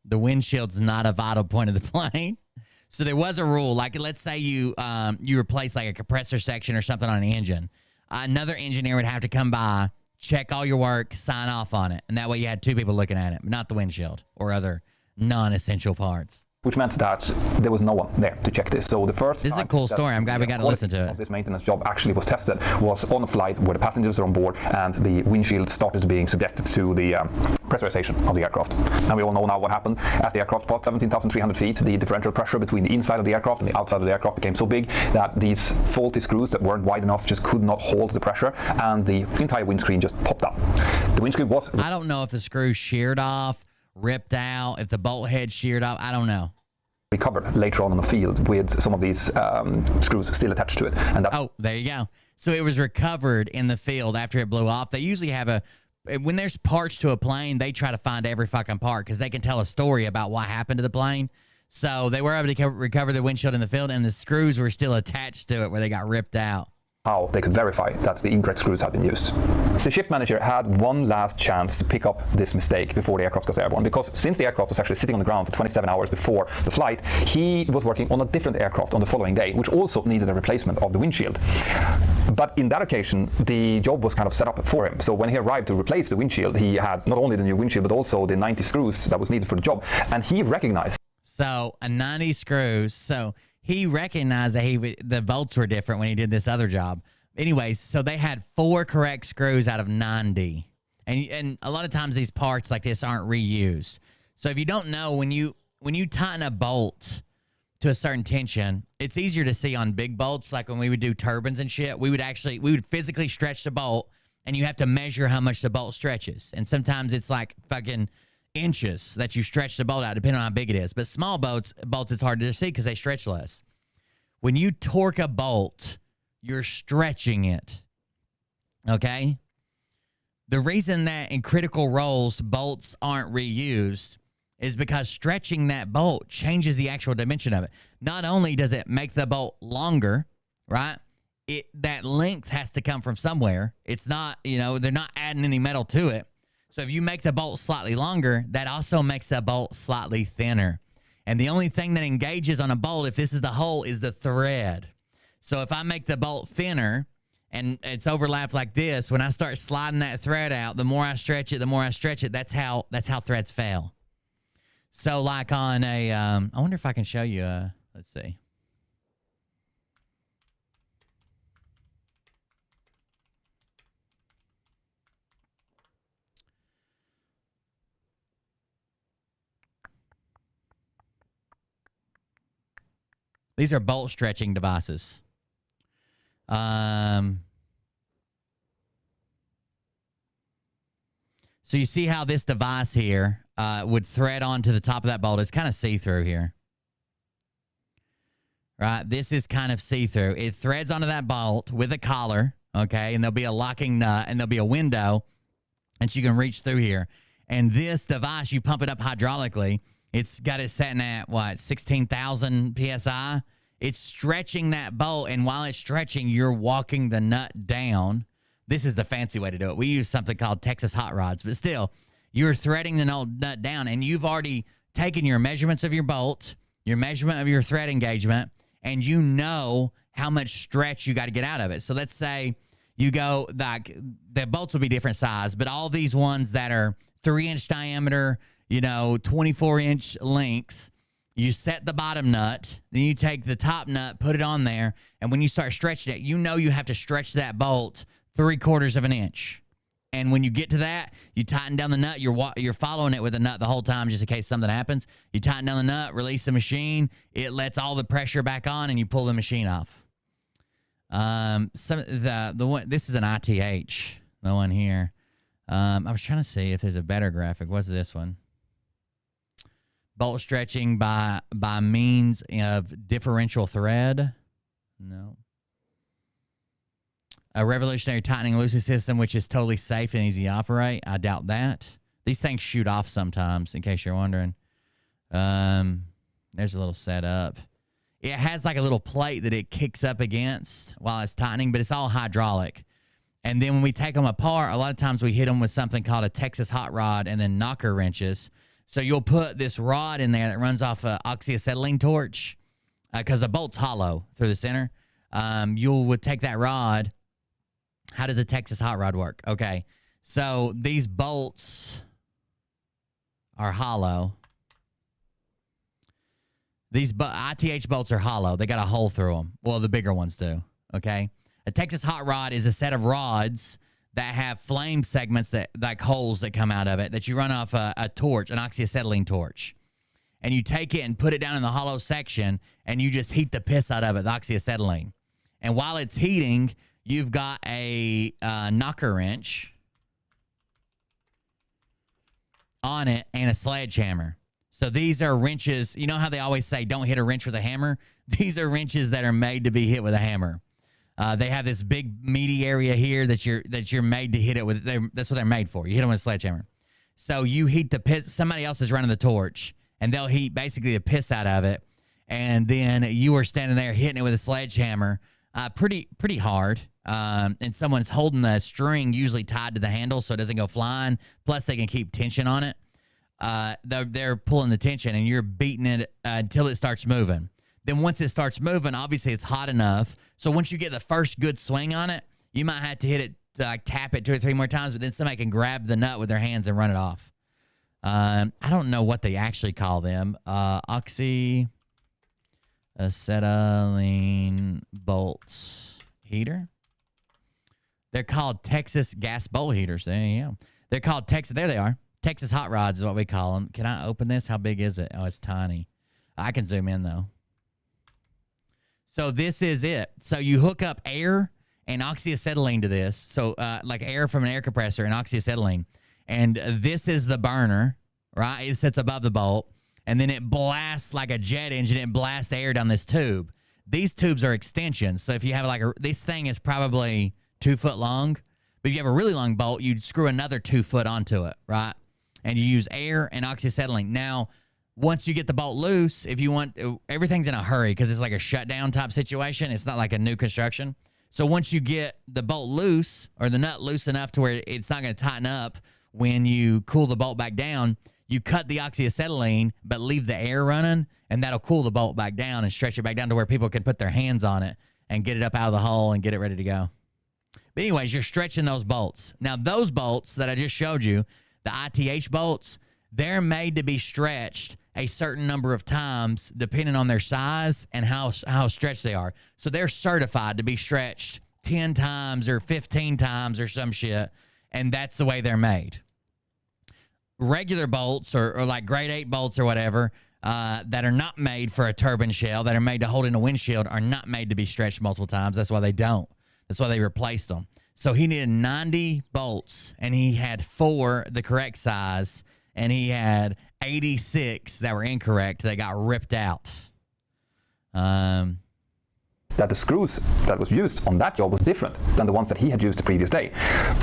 The windshield's not a vital point of the plane. So there was a rule, like let's say you replace like a compressor section or something on an engine. Another engineer would have to come by, check all your work, sign off on it. And that way you had two people looking at it, but not the windshield or other non-essential parts. Which meant that there was no one there to check this. So the first This is a cool story. I'm glad we got to listen to it. This maintenance job actually was tested was on a flight where the passengers are on board and the windshield started being subjected to the pressurization of the aircraft. And we all know now what happened. As the aircraft passed 17,300 feet, the differential pressure between the inside of the aircraft and the outside of the aircraft became so big that these faulty screws that weren't wide enough just could not hold the pressure, and the entire windscreen just popped up. The windscreen was... I don't know if the screw sheared off, ripped out, if the bolt head sheared off. I don't know. Recovered later on in the field with some of these screws still attached to it. And that Oh, there you go. So it was recovered in the field after it blew off. They usually have when there's parts to a plane, they try to find every fucking part because they can tell a story about what happened to the plane. So they were able to recover the windshield in the field, and the screws were still attached to it where they got ripped out. How they could verify that the incorrect screws had been used. The shift manager had one last chance to pick up this mistake before the aircraft goes airborne, because since the aircraft was actually sitting on the ground for 27 hours before the flight, he was working on a different aircraft on the following day, which also needed a replacement of the windshield. But in that occasion, the job was kind of set up for him. So when he arrived to replace the windshield, he had not only the new windshield, but also the 90 screws that was needed for the job. And he recognized... So a 90 screws. So he recognized that the bolts were different when he did this other job. Anyways, so they had 4 correct screws out of 90. And a lot of times these parts like this aren't reused. So if you don't know, when you tighten a bolt to a certain tension, it's easier to see on big bolts. Like when we would do turbines and shit, we would physically stretch the bolt, and you have to measure how much the bolt stretches. And sometimes it's like fucking inches that you stretch the bolt out, depending on how big it is. But small bolts it's hard to see because they stretch less. When you torque a bolt, you're stretching it, okay? The reason that in critical roles bolts aren't reused is because stretching that bolt changes the actual dimension of it. Not only does it make the bolt longer, right? That length has to come from somewhere. It's not, they're not adding any metal to it. So if you make the bolt slightly longer, that also makes the bolt slightly thinner. And the only thing that engages on a bolt, if this is the hole, is the thread. So if I make the bolt thinner and it's overlapped like this, when I start sliding that thread out, the more I stretch it, that's how threads fail. So like on a, I wonder if I can show you, let's see. These are bolt stretching devices. So you see how this device here would thread onto the top of that bolt. It's kind of see-through here. Right? This is kind of see-through. It threads onto that bolt with a collar, okay? And there'll be a locking nut, and there'll be a window, and you can reach through here. And this device, you pump it up hydraulically. It's got it setting at, 16,000 PSI? It's stretching that bolt, and while it's stretching, you're walking the nut down. This is the fancy way to do it. We use something called Texas hot rods, but still, you're threading the nut down, and you've already taken your measurements of your bolt, your measurement of your thread engagement, and you know how much stretch you got to get out of it. So let's say you go, like, the bolts will be different size, but all these ones that are 3-inch diameter, 24-inch length, you set the bottom nut, then you take the top nut, put it on there, and when you start stretching it, you have to stretch that bolt 3/4 of an inch. And when you get to that, you tighten down the nut. You're following it with a nut the whole time just in case something happens. You tighten down the nut, release the machine. It lets all the pressure back on, and you pull the machine off. This is an ITH, the one here. I was trying to see if there's a better graphic. What's this one? Bolt stretching by means of differential thread. No. A revolutionary tightening loosening system, which is totally safe and easy to operate. I doubt that. These things shoot off sometimes, in case you're wondering. There's a little setup. It has like a little plate that it kicks up against while it's tightening, but it's all hydraulic. And then when we take them apart, a lot of times we hit them with something called a Texas hot rod and then knocker wrenches. So you'll put this rod in there that runs off an oxyacetylene torch because the bolt's hollow through the center. You would take that rod. How does a Texas hot rod work? Okay, so these bolts are hollow. These ITH bolts are hollow. They got a hole through them. Well, the bigger ones do, okay? A Texas hot rod is a set of rods that have flame segments, that like holes that come out of it, that you run off a torch, an oxyacetylene torch. And you take it and put it down in the hollow section, and you just heat the piss out of it, the oxyacetylene. And while it's heating, you've got a knocker wrench on it and a sledgehammer. So these are wrenches. You know how they always say don't hit a wrench with a hammer? These are wrenches that are made to be hit with a hammer. They have this big meaty area here that you're made to hit it with. That's what they're made for. You hit them with a sledgehammer. So you heat the piss. Somebody else is running the torch, and they'll heat basically the piss out of it. And then you are standing there hitting it with a sledgehammer pretty hard. And someone's holding the string usually tied to the handle so it doesn't go flying. Plus, they can keep tension on it. They're pulling the tension, and you're beating it until it starts moving. Then once it starts moving, obviously it's hot enough. So once you get the first good swing on it, you might have to hit it, to like tap it 2 or 3 more times, but then somebody can grab the nut with their hands and run it off. I don't know what they actually call them. Oxyacetylene bolts heater. They're called Texas gas bolt heaters. There you go. They're called Texas. There they are. Texas hot rods is what we call them. Can I open this? How big is it? Oh, it's tiny. I can zoom in, though. So this is it. So you hook up air and oxyacetylene to this. So like air from an air compressor and oxyacetylene. And this is the burner, right? It sits above the bolt. And then it blasts like a jet engine. It blasts air down this tube. These tubes are extensions. So if you have like this thing is probably 2 foot long. But if you have a really long bolt, you'd screw another 2 foot onto it, right? And you use air and oxyacetylene. Now, once you get the bolt loose, if you want, everything's in a hurry because it's like a shutdown type situation. It's not like a new construction. So once you get the bolt loose or the nut loose enough to where it's not going to tighten up when you cool the bolt back down, you cut the oxyacetylene but leave the air running, and that'll cool the bolt back down and stretch it back down to where people can put their hands on it and get it up out of the hole and get it ready to go. But anyways, you're stretching those bolts. Now, those bolts that I just showed you, the ITH bolts, they're made to be stretched a certain number of times depending on their size and how stretched they are. So they're certified to be stretched 10 times or 15 times or some shit, and that's the way they're made. Regular bolts or like grade 8 bolts or whatever that are not made for a turbine shell, that are made to hold in a windshield, are not made to be stretched multiple times. That's why they don't. That's why they replaced them. So he needed 90 bolts, and he had 4 the correct size, and he had 86 that were incorrect that got ripped out. That the screws that was used on that job was different than the ones that he had used the previous day.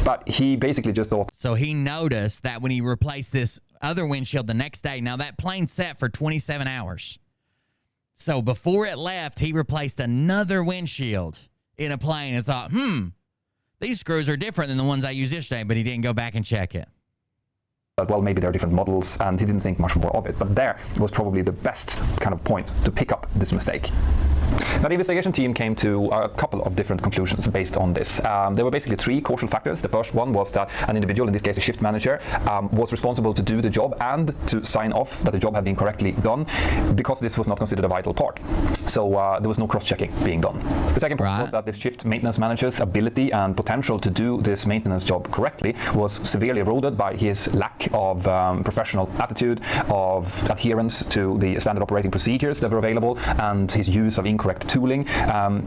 But he basically just thought... So he noticed that when he replaced this other windshield the next day, now that plane sat for 27 hours. So before it left, he replaced another windshield in a plane and thought, these screws are different than the ones I used yesterday, but he didn't go back and check it. Well, maybe there are different models, and he didn't think much more of it. But there was probably the best kind of point to pick up this mistake. Now, the investigation team came to a couple of different conclusions based on this. There were basically 3 causal factors. The first one was that an individual, in this case a shift manager, was responsible to do the job and to sign off that the job had been correctly done, because this was not considered a vital part. So there was no cross-checking being done. The second point was that this shift maintenance manager's ability and potential to do this maintenance job correctly was severely eroded by his lack of professional attitude, of adherence to the standard operating procedures that were available, and his use of English incorrect tooling.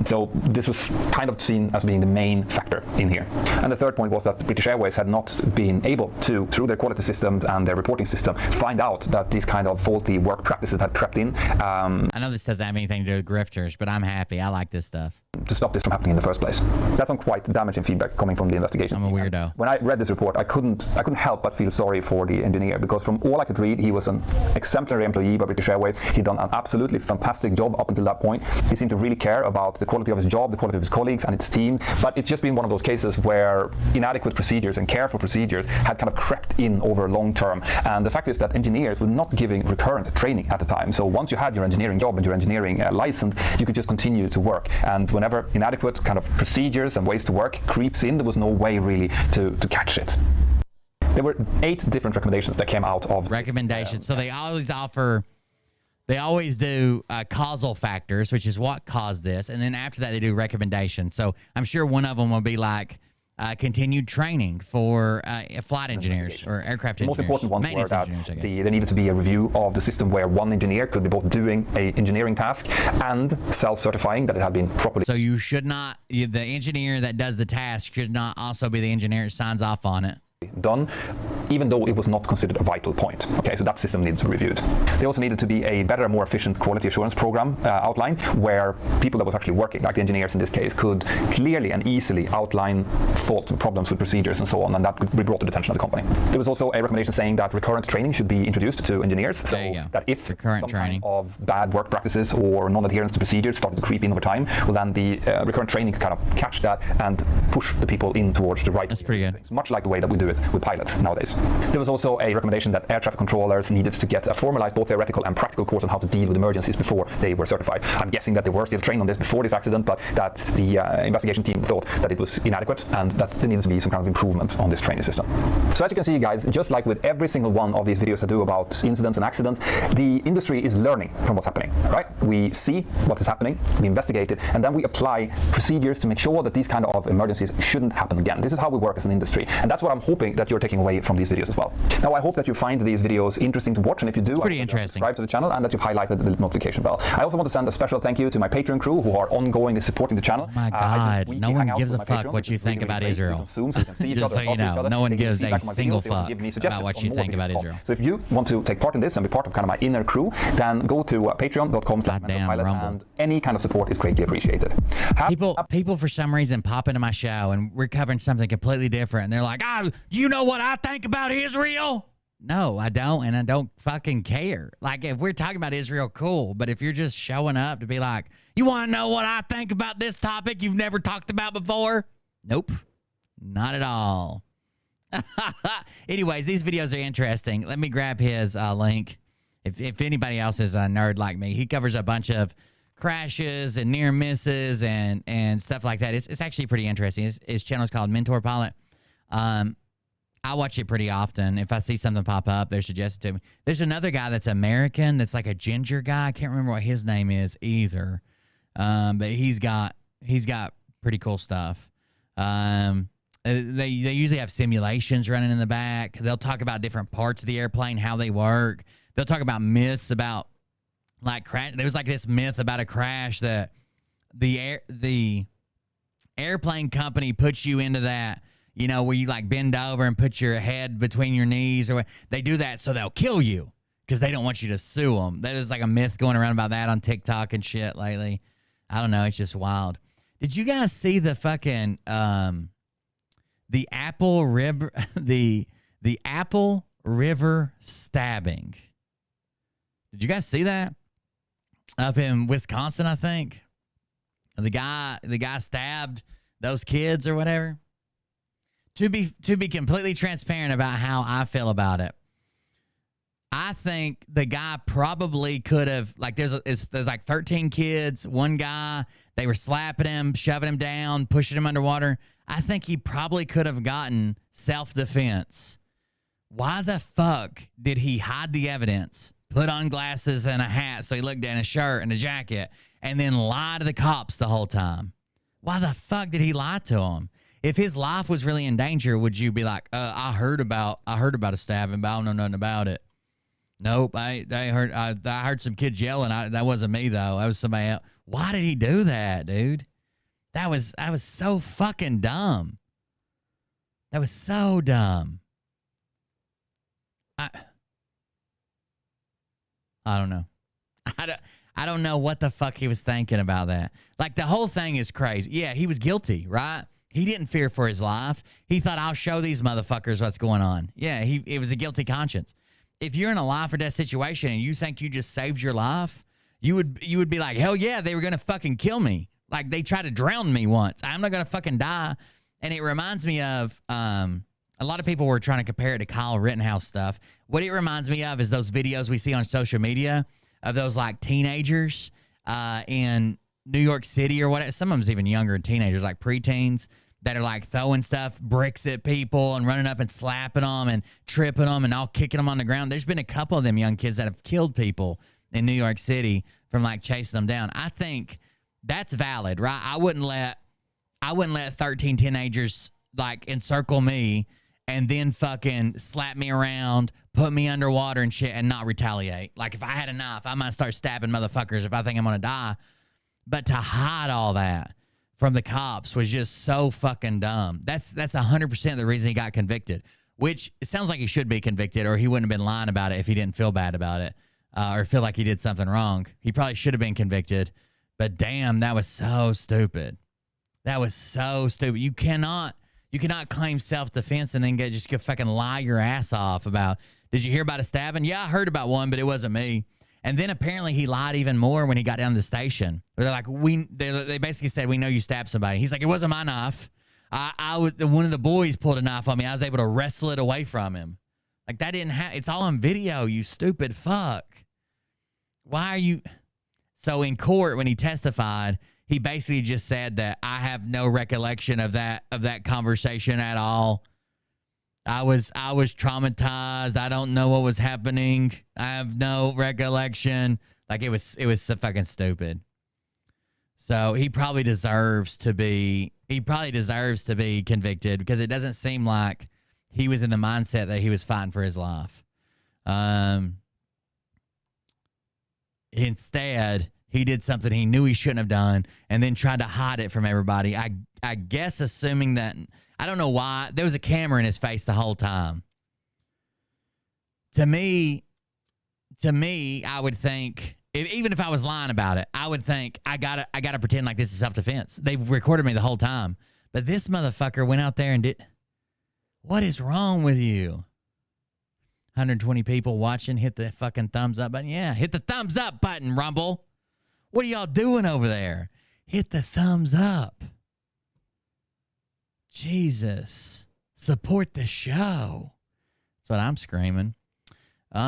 So this was kind of seen as being the main factor in here. And the third point was that British Airways had not been able to, through their quality systems and their reporting system, find out that these kind of faulty work practices had crept in. I know this doesn't have anything to do with grifters, but I'm happy. I like this stuff. To stop this from happening in the first place. That's some quite damaging feedback coming from the investigation. I'm a team. weirdo. And when I read this report, I couldn't help but feel sorry for the engineer, because from all I could read, he was an exemplary employee by British Airways. He'd done an absolutely fantastic job up until that point. He seemed to really care about the quality of his job, the quality of his colleagues and its team. But it's just been one of those cases where inadequate procedures and careful procedures had kind of crept in over long term. And the fact is that engineers were not giving recurrent training at the time. So once you had your engineering job and your engineering license, you could just continue to work. And whenever inadequate kind of procedures and ways to work creeps in, there was no way really to catch it. There were 8 different recommendations that came out of recommendations. So they always do causal factors, which is what caused this, and then after that they do recommendations. So I'm sure one of them will be like continued training for flight engineers or aircraft engineers. The most important ones were that there needed to be a review of the system where one engineer could be both doing an engineering task and self-certifying that it had been properly. So you should not, the engineer that does the task should not also be the engineer that signs off on it. Done, even though it was not considered a vital point. Okay, so that system needs to be reviewed. There also needed to be a better, more efficient quality assurance program outlined, where people that was actually working, like the engineers in this case, could clearly and easily outline faults and problems with procedures and so on, and that could be brought to the attention of the company. There was also a recommendation saying that recurrent training should be introduced to engineers, so that if some kind of bad work practices or non-adherence to procedures started to creep in over time, well then the recurrent training could kind of catch that and push the people in towards the right. That's pretty good. Things, much like the way that we do it with pilots nowadays. There was also a recommendation that air traffic controllers needed to get a formalized both theoretical and practical course on how to deal with emergencies before they were certified. I'm guessing that they were still trained on this before this accident, but that the investigation team thought that it was inadequate and that there needs to be some kind of improvement on this training system. So as you can see, guys, just like with every single one of these videos I do about incidents and accidents, the industry is learning from what's happening, right? We see what is happening, we investigate it, and then we apply procedures to make sure that these kind of emergencies shouldn't happen again. This is how we work as an industry, and that's what I'm hoping that you're taking away from these videos as well. Now, I hope that you find these videos interesting to watch, and if you do, pretty interesting. Subscribe to the channel and that you've highlighted the notification bell. I also want to send a special thank you to my Patreon crew who are ongoingly supporting the channel. Oh my God, no one gives a fuck what you think about Israel. Zoom, so just so you know, no one gives a single fuck about what you think about Israel. So if you want to take part in this and be part of kind of my inner crew, then go to patreon.com/mentalpilot, and any kind of support is greatly appreciated. People for some reason pop into my show and we're covering something completely different, and they're like, "Oh, you know what I think about Israel?" No, I don't, and I don't fucking care. Like, if we're talking about Israel, cool, but if you're just showing up to be like, you want to know what I think about this topic you've never talked about before? Nope, not at all. Anyways, these videos are interesting. Let me grab his link. If anybody else is a nerd like me, he covers a bunch of crashes and near misses and stuff like that. It's actually pretty interesting. His channel is called Mentor Pilot. I watch it pretty often. If I see something pop up, they're suggested to me. There's another guy that's American that's like a ginger guy. I can't remember what his name is either. But he's got pretty cool stuff. They usually have simulations running in the back. They'll talk about different parts of the airplane, how they work. They'll talk about myths about like crash. There was like this myth about a crash that the airplane company puts you into that, you know, where you like bend over and put your head between your knees, or they do that so they'll kill you because they don't want you to sue them. There's like a myth going around about that on TikTok and shit lately. I don't know. It's just wild. Did you guys see the fucking the Apple River the Apple River stabbing? Did you guys see that up in Wisconsin? I think the guy stabbed those kids or whatever. To be completely transparent about how I feel about it, I think the guy probably could have, like, there's like 13 kids. One guy, they were slapping him, shoving him down, pushing him underwater. I think he probably could have gotten self-defense. Why the fuck did he hide the evidence, put on glasses and a hat so he looked in a shirt and a jacket, and then lie to the cops the whole time? Why the fuck did he lie to them? If his life was really in danger, would you be like, I heard about a stabbing, but I don't know nothing about it? Nope. I heard some kids yelling. That wasn't me though. That was somebody else. Why did he do that, dude? That was so fucking dumb. That was so dumb. I don't know. I don't know what the fuck he was thinking about that. Like, the whole thing is crazy. Yeah, he was guilty, right? He didn't fear for his life. He thought, I'll show these motherfuckers what's going on. Yeah, it was a guilty conscience. If you're in a life or death situation and you think you just saved your life, you would be like, hell yeah, they were going to fucking kill me. Like, they tried to drown me once. I'm not going to fucking die. And it reminds me of, a lot of people were trying to compare it to Kyle Rittenhouse stuff. What it reminds me of is those videos we see on social media of those like teenagers in New York City or whatever. Some of them's even younger teenagers, like preteens, that are like throwing bricks at people and running up and slapping them and tripping them and all kicking them on the ground. There's been a couple of them young kids that have killed people in New York City from like chasing them down. I think that's valid, right? I wouldn't let 13 teenagers like encircle me and then fucking slap me around, put me underwater and shit and not retaliate. Like, if I had a knife, I might start stabbing motherfuckers if I think I'm going to die. But to hide all that from the cops was just so fucking dumb. That's 100% the reason he got convicted, which it sounds like he should be convicted or he wouldn't have been lying about it if he didn't feel bad about it or feel like he did something wrong. He probably should have been convicted. But damn, that was so stupid. That was so stupid. You cannot claim self-defense and then just go fucking lie your ass off about, did you hear about a stabbing? Yeah, I heard about one, but it wasn't me. And then apparently he lied even more when he got down to the station. They're like, they basically said, we know you stabbed somebody. He's like, it wasn't my knife. One of the boys pulled a knife on me. I was able to wrestle it away from him. Like, that didn't happen. It's all on video, you stupid fuck. Why are you? So in court, when he testified, he basically just said that I have no recollection of that conversation at all. I was traumatized. I don't know what was happening. I have no recollection. Like, it was so fucking stupid. So he probably deserves to be convicted because it doesn't seem like he was in the mindset that he was fighting for his life. Instead, he did something he knew he shouldn't have done and then tried to hide it from everybody. I guess assuming that, I don't know why, there was a camera in his face the whole time. To me, I would think, even if I was lying about it, I would think I gotta pretend like this is self-defense. They've recorded me the whole time. But this motherfucker went out there and did. What is wrong with you? 120 people watching. Hit the fucking thumbs up button. Yeah, hit the thumbs up button, Rumble. What are y'all doing over there? Hit the thumbs up. Jesus. Support the show. That's what I'm screaming. What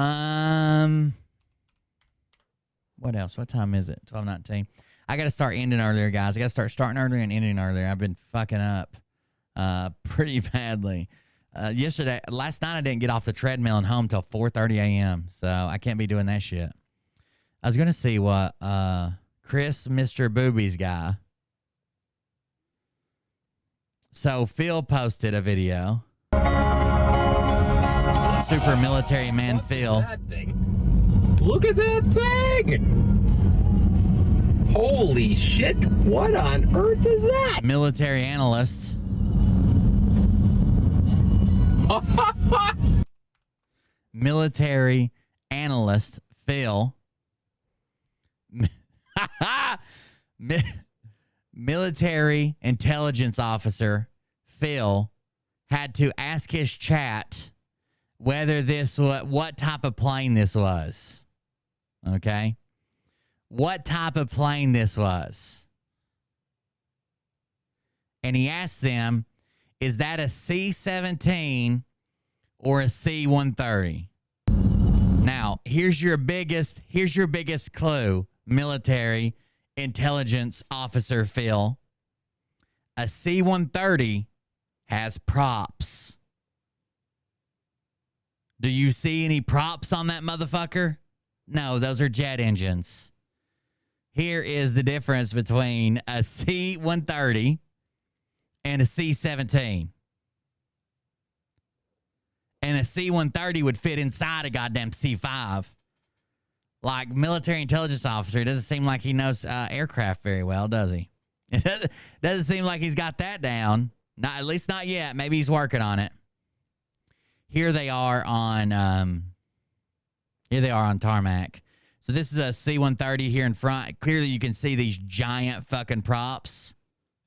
else? What time is it? 12:19. I got to start ending earlier, guys. I got to start starting earlier and ending earlier. I've been fucking up pretty badly. Last night I didn't get off the treadmill and home till 4:30 a.m. So I can't be doing that shit. I was going to see what Chris, Mr. Boobies guy. So Phil posted a video. Super military man Phil. Look at that thing! Holy shit, what on earth is that? Military analyst. Military analyst Phil. Military intelligence officer Phil had to ask his chat whether what type of plane this was. Okay? What type of plane this was. And he asked them, is that a C-17 or a C-130? Now, here's your biggest clue, military intelligence officer Phil. A C-130 has props. Do you see any props on that motherfucker? No, those are jet engines. Here is the difference between a C-130 and a C-17. And a C-130 would fit inside a goddamn C-5. Like military intelligence officer, it doesn't seem like he knows aircraft very well, does he? It doesn't seem like he's got that down. Not, at least not yet. Maybe he's working on it. Here they are on tarmac. So this is a C-130 here in front. Clearly you can see these giant fucking props,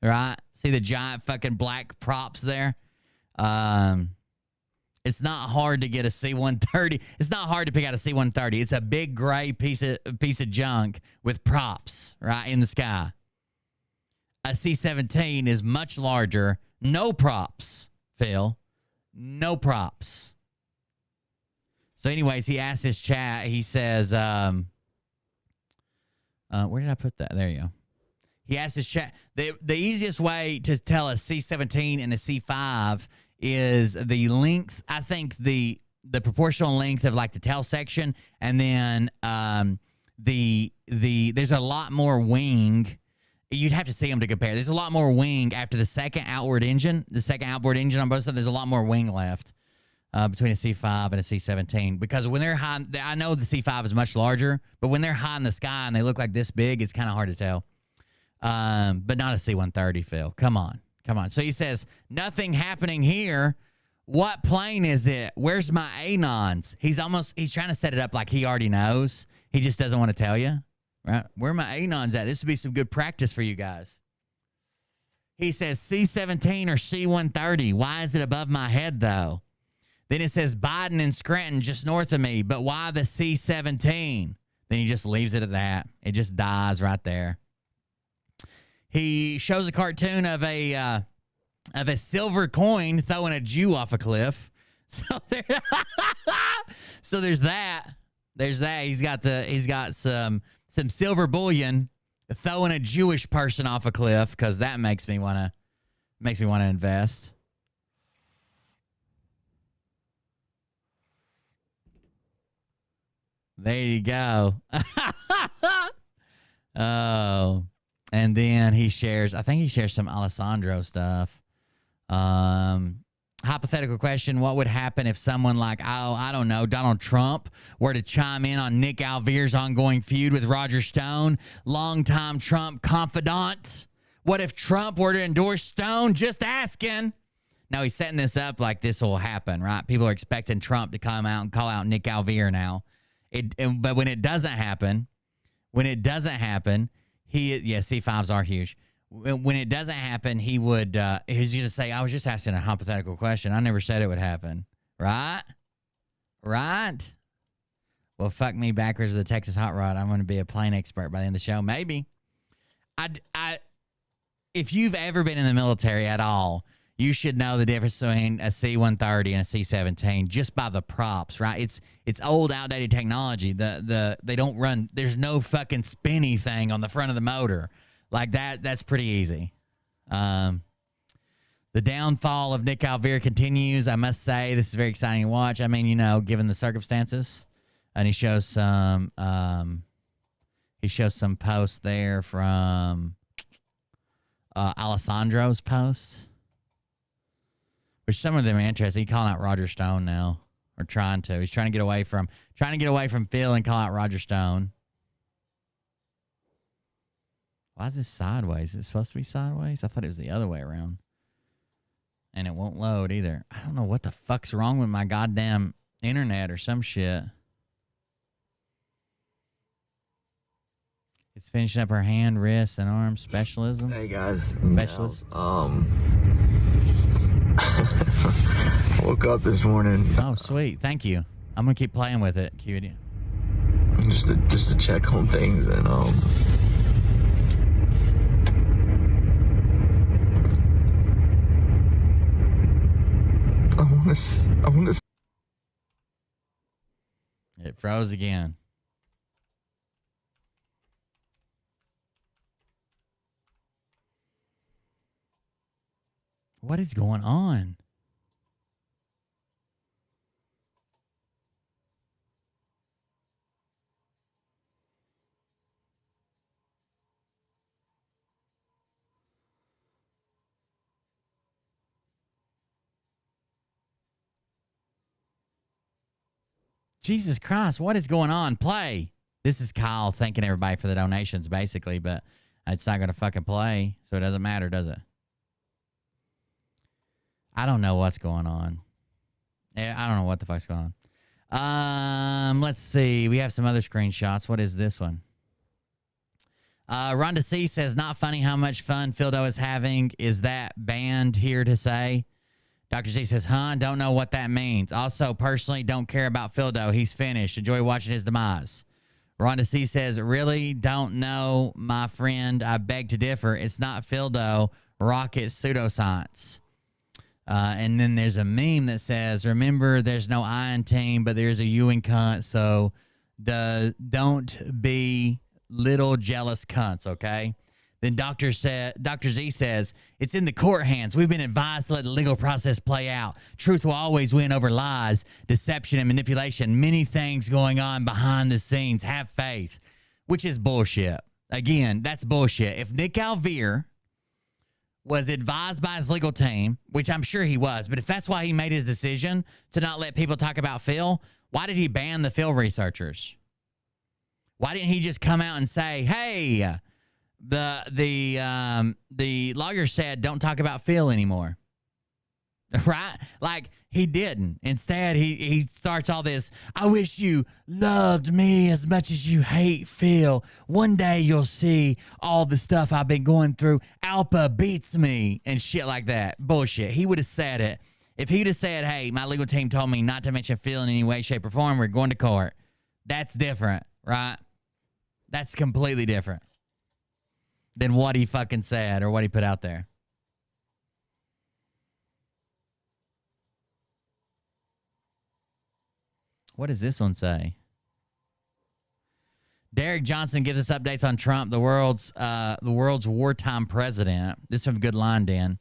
right? See the giant fucking black props there? It's not hard to get a C-130. It's not hard to pick out a C-130. It's a big gray piece of junk with props, right, in the sky. A C-17 is much larger. No props, Phil. No props. So anyways, he asked his chat. He says, where did I put that? There you go. He asked his chat. The easiest way to tell a C-17 and a C-5 is the length. I think the proportional length of like the tail section, and then there's a lot more wing. You'd have to see them to compare. There's a lot more wing after the second outboard engine. The second outboard engine on both sides, there's a lot more wing left between a C-5 and a C-17. Because when they're high, I know the C-5 is much larger, but when they're high in the sky and they look like this big, it's kind of hard to tell. But not a C-130, Phil. Come on. So he says, nothing happening here. What plane is it? Where's my anons? He's trying to set it up like he already knows. He just doesn't want to tell you. Right? Where are my anons at? This would be some good practice for you guys. He says C-17 or C-130. Why is it above my head, though? Then it says Biden and Scranton just north of me. But why the C-17? Then he just leaves it at that. It just dies right there. He shows a cartoon of a silver coin throwing a Jew off a cliff. So there's that. There's that. He's got some silver bullion throwing a Jewish person off a cliff, because that makes me want to invest. There you go. Oh. And then he shares some Alessandro stuff. Hypothetical question: what would happen if someone like, I don't know, Donald Trump were to chime in on Nick Alvere's ongoing feud with Roger Stone, longtime Trump confidant? What if Trump were to endorse Stone? Just asking. No, he's setting this up like this will happen, right? People are expecting Trump to come out and call out Nick Alvere now. But when it doesn't happen, C5s are huge. When it doesn't happen, he's going to say, I was just asking a hypothetical question. I never said it would happen. Right? Well, fuck me backwards with the Texas Hot Rod. I'm going to be a plane expert by the end of the show. Maybe. If you've ever been in the military at all, you should know the difference between a C-130 and a C-17 just by the props, right? It's old, outdated technology. They don't run. There's no fucking spinny thing on the front of the motor. Like that. That's pretty easy. The downfall of Nick Alvere continues. I must say, this is very exciting to watch. I mean, given the circumstances, and he shows some posts there from Alessandro's posts, which some of them are interesting. He's calling out Roger Stone now, or trying to. He's trying to get away from Phil and call out Roger Stone. Why is this sideways? Is it supposed to be sideways? I thought it was the other way around. And it won't load either. I don't know what the fuck's wrong with my goddamn internet or some shit. It's finishing up her hand, wrist, and arm specialism. Hey guys. Specialist. Woke up this morning. Oh, sweet. Thank you. I'm gonna keep playing with it, cutie. Just to check on things, and I want to. It froze again. What is going on? Jesus Christ, what is going on? Play. This is Kyle thanking everybody for the donations, basically, but it's not going to fucking play, so it doesn't matter, does it? I don't know what's going on. I don't know what the fuck's going on. Let's see. We have some other screenshots. What is this one? Rhonda C says, not funny how much fun Phildo is having. Is that banned here to say? Dr. Z says, don't know what that means. Also, personally, don't care about Phildo. He's finished. Enjoy watching his demise. Rhonda C says, really don't know, my friend. I beg to differ. It's not Phildo. Rocket pseudoscience. And then there's a meme that says, remember, there's no I in team, but there's a you in cunt, so don't be little jealous cunts, okay? Then Dr. Z says, it's in the court hands. We've been advised to let the legal process play out. Truth will always win over lies, deception, and manipulation. Many things going on behind the scenes. Have faith, which is bullshit. Again, that's bullshit. If Nick Alvear was advised by his legal team, which I'm sure he was, but if that's why he made his decision to not let people talk about Phil, why did he ban the Phil researchers? Why didn't he just come out and say, hey, the lawyer said don't talk about Phil anymore? Right? Like, he didn't. Instead, he starts all this, I wish you loved me as much as you hate Phil. One day you'll see all the stuff I've been going through. Alpa beats me and shit like that. Bullshit. He would have said it. If he'd have said, hey, my legal team told me not to mention Phil in any way, shape, or form, we're going to court. That's different, right? That's completely different than what he fucking said or what he put out there. What does this one say? Derek Johnson gives us updates on Trump, the world's wartime president. This is from Good Line, Dan.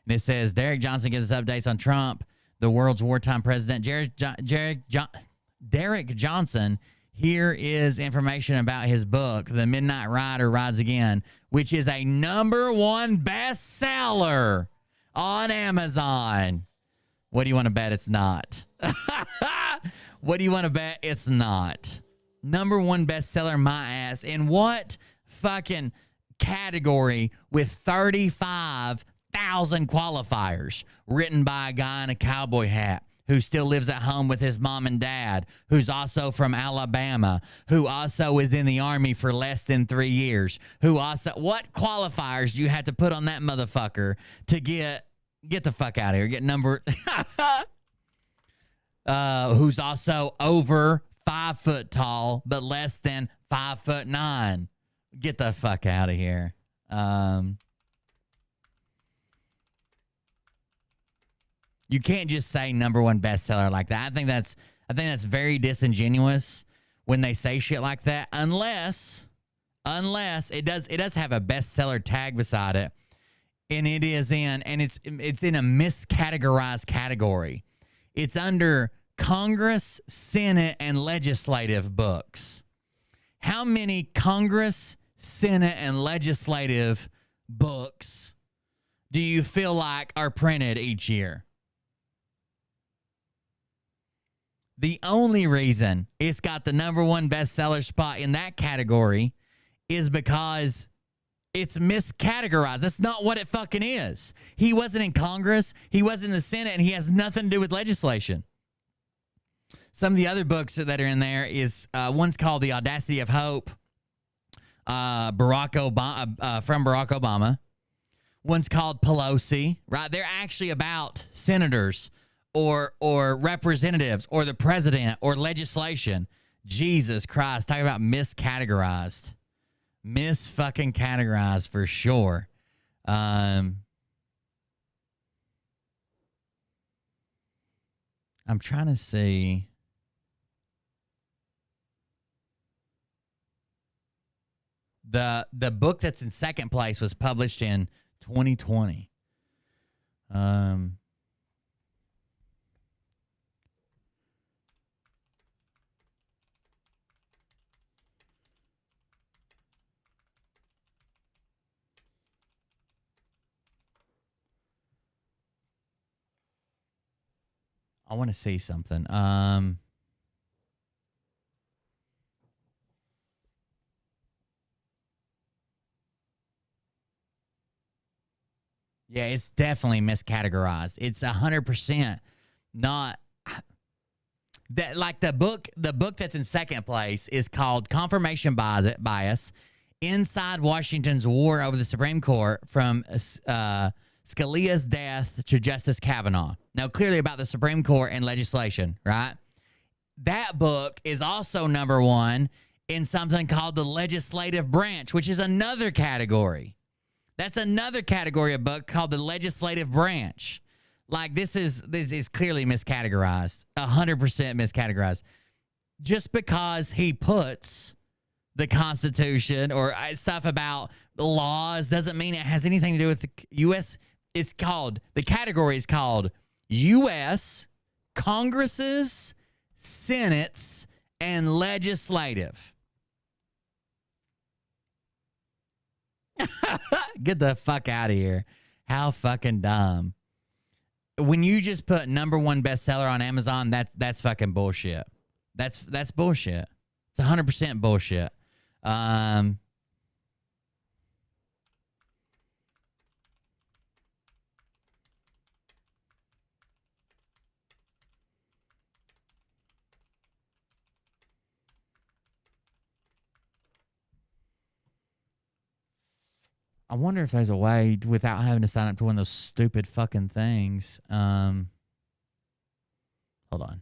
And it says, Derek Johnson gives us updates on Trump, the world's wartime president. Derek Johnson, here is information about his book, The Midnight Rider Rides Again, which is a #1 bestseller on Amazon. What do you want to bet it's not? What do you want to bet it's not? #1 bestseller, my ass. In what fucking category with 35,000 qualifiers? Written by a guy in a cowboy hat who still lives at home with his mom and dad, who's also from Alabama, who also is in the Army for less than 3 years, who also... What qualifiers do you have to put on that motherfucker to get the fuck out of here? Get number... who's also over 5 foot tall, but less than 5'9". Get the fuck out of here. You can't just say #1 bestseller like that. I think that's very disingenuous when they say shit like that, unless it does have a bestseller tag beside it, and it's in a miscategorized category. It's under Congress, Senate, and legislative books. How many Congress, Senate, and legislative books do you feel like are printed each year? The only reason it's got the #1 bestseller spot in that category is because it's miscategorized. That's not what it fucking is. He wasn't in Congress. He wasn't in the Senate, and he has nothing to do with legislation. Some of the other books that are in there is one's called The Audacity of Hope, Barack Obama, from Barack Obama. One's called Pelosi, right? They're actually about senators or representatives or the president or legislation. Jesus Christ, talk about miscategorized. Fucking categorized for sure. I'm trying to see. The book that's in second place was published in 2020. I want to see something. Yeah, it's definitely miscategorized. It's 100% not that. Like the book that's in second place is called Confirmation Bias: Inside Washington's War Over the Supreme Court, from Scalia's death to Justice Kavanaugh. Now, clearly about the Supreme Court and legislation, right? That book is also number one in something called the legislative branch, which is another category. That's another category of book called the legislative branch. Like this is clearly miscategorized, 100% miscategorized. Just because he puts the Constitution or stuff about laws doesn't mean it has anything to do with the U.S. The category is called U.S. Congresses, Senates, and Legislative. Get the fuck out of here. How fucking dumb. When you just put number one bestseller on Amazon, that's fucking bullshit. That's bullshit. It's 100% bullshit. I wonder if there's a way without having to sign up to one of those stupid fucking things. Hold on.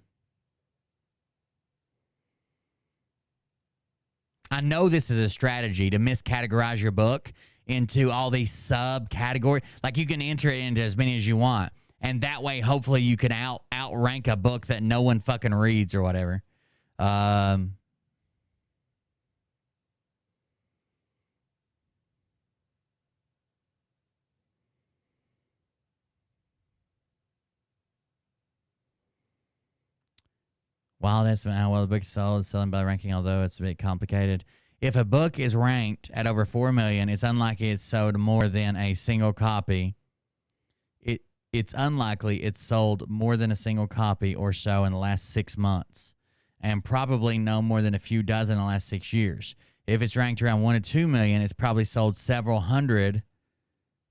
I know this is a strategy to miscategorize your book into all these subcategories. Like you can enter it into as many as you want. And that way, hopefully, you can outrank a book that no one fucking reads or whatever. Wild estimate how well the book is sold, selling by ranking, although it's a bit complicated. If a book is ranked at over 4 million, it's unlikely it's sold more than a single copy. It's unlikely it's sold more than a single copy or so in the last 6 months, and probably no more than a few dozen in the last 6 years. If it's ranked around 1 to 2 million, it's probably sold several hundred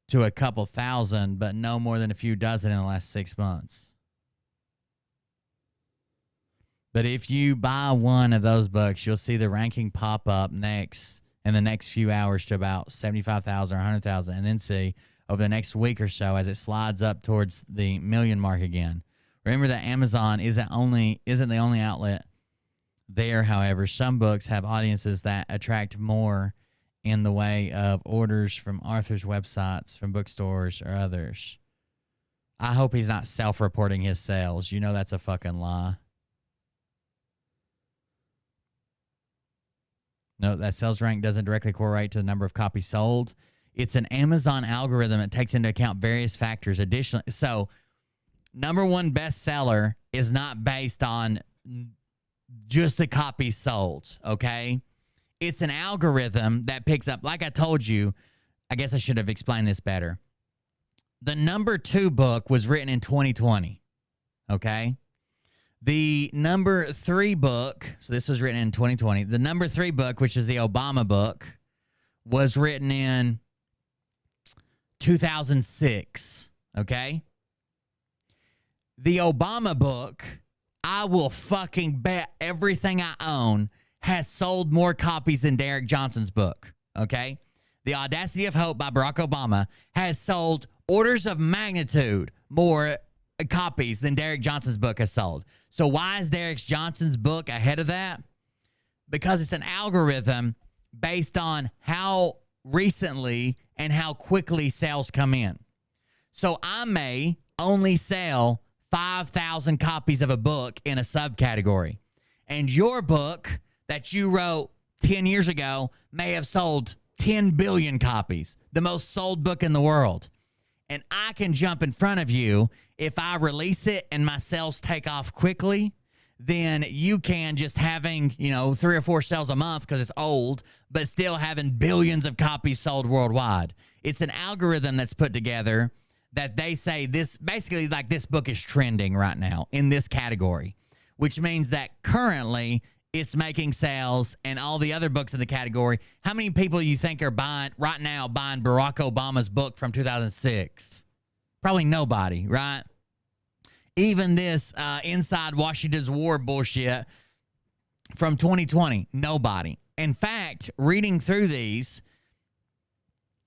to a couple thousand, but no more than a few dozen in the last 6 months. But if you buy one of those books, you'll see the ranking pop up next in the next few hours to about 75,000 or 100,000, and then see over the next week or so as it slides up towards the million mark again. Remember that Amazon isn't the only outlet there. However, some books have audiences that attract more in the way of orders from authors' websites, from bookstores, or others. I hope he's not self-reporting his sales. You know that's a fucking lie. No, that sales rank doesn't directly correlate to the number of copies sold. It's an Amazon algorithm that takes into account various factors. Additionally, so number one bestseller is not based on just the copies sold, okay? It's an algorithm that picks up, like I told you, I guess I should have explained this better. The number 2 book was written in 2020, okay? The number 3 book, so this was written in 2020. The number 3 book, which is the Obama book, was written in 2006, okay? The Obama book, I will fucking bet everything I own, has sold more copies than Derek Johnson's book, okay? The Audacity of Hope by Barack Obama has sold orders of magnitude more copies than Derek Johnson's book has sold. So why is Derek Johnson's book ahead of that? Because it's an algorithm based on how recently and how quickly sales come in. So I may only sell 5,000 copies of a book in a subcategory, and your book that you wrote 10 years ago may have sold 10 billion copies, the most sold book in the world. And I can jump in front of you. If I release it and my sales take off quickly, then you can just having, 3 or 4 sales a month because it's old, but still having billions of copies sold worldwide. It's an algorithm that's put together that they say this, basically like this book is trending right now in this category, which means that currently it's making sales, and all the other books in the category. How many people you think are buying right now, buying Barack Obama's book from 2006? Probably nobody, right? Even this Inside Washington's War bullshit from 2020, nobody. In fact, reading through these,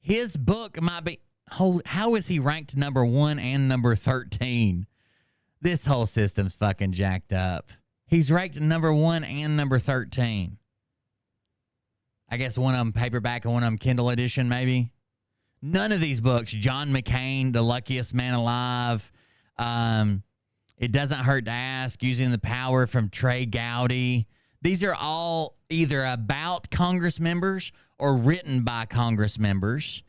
his book might be, how is he ranked number 1 and number 13? This whole system's fucking jacked up. He's ranked number 1 and number 13. I guess one of them paperback and one of them Kindle edition, maybe. None of these books, John McCain, The Luckiest Man Alive, It Doesn't Hurt to Ask, Using the Power from Trey Gowdy. These are all either about Congress members or written by Congress members,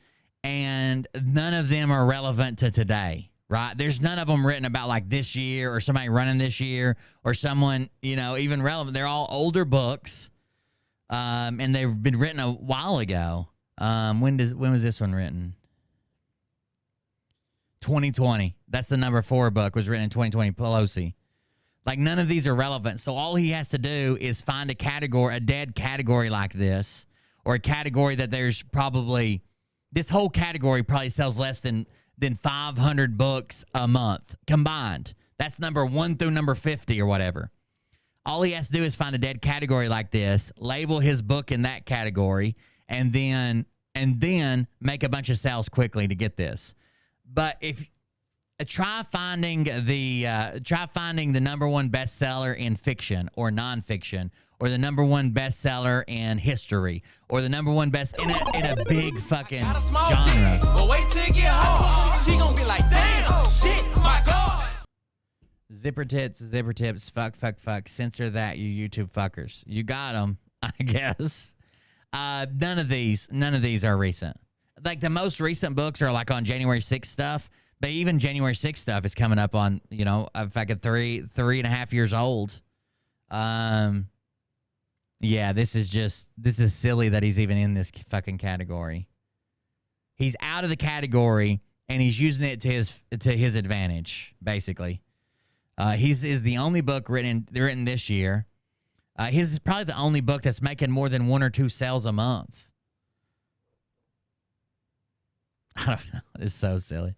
and none of them are relevant to today, right? There's none of them written about like this year or somebody running this year or someone, you know, even relevant. They're all older books, and they've been written a while ago. When was this one written? 2020. That's the number 4 book, was written in 2020, Pelosi. Like, none of these are relevant. So all he has to do is find a category, a dead category like this, or a category that there's probably, this whole category probably sells less than 500 books a month combined. That's number 1 through number 50 or whatever. All he has to do is find a dead category like this, label his book in that category, and then make a bunch of sales quickly to get this. But if try finding the number 1 bestseller in fiction or nonfiction, or the number 1 bestseller in history, or the number 1 best in a big fucking genre. But wait till it get hard. She gonna be like, damn, shit, my God. Zipper tips, fuck, censor that, you YouTube fuckers. You got them, I guess. None of these are recent. Like, the most recent books are like on January 6th stuff, but even January 6th stuff is coming up on, you know, fucking 3.5 years old. Yeah, this is silly that he's even in this fucking category. He's out of the category and he's using it to his advantage, basically. His is the only book written this year. His is probably the only book that's making more than 1 or 2 sales a month. I don't know. It's so silly.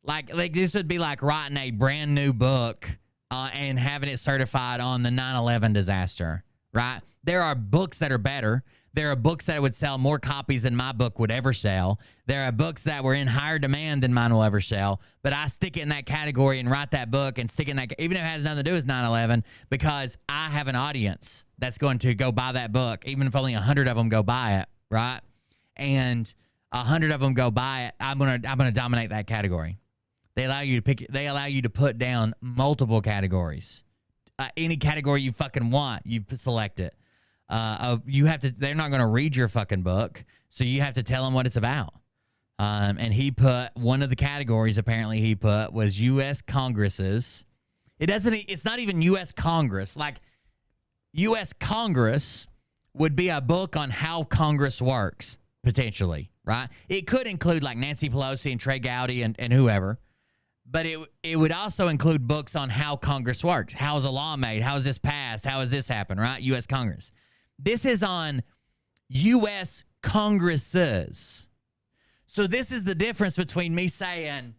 Like this would be like writing a brand new book and having it certified on the 9/11 disaster, right? There are books that are better. There are books that would sell more copies than my book would ever sell. There are books that were in higher demand than mine will ever sell. But I stick it in that category and write that book and stick it in that, even if it has nothing to do with 9/11, because I have an audience that's going to go buy that book, even if only 100 of them go buy it, right? And 100 of them go buy it, I'm gonna dominate that category. They allow you to put down multiple categories. Any category you fucking want, you select it. They're not gonna read your fucking book, so you have to tell them what it's about. And he put one of the categories apparently he put was U.S. Congresses. It's not even U.S. Congress. Like, U.S. Congress would be a book on how Congress works, potentially, right? It could include like Nancy Pelosi and Trey Gowdy and whoever, but it would also include books on how Congress works. How is a law made? How is this passed? How has this happened, right? U.S. Congress. This is on U.S. Congresses. So this is the difference between me saying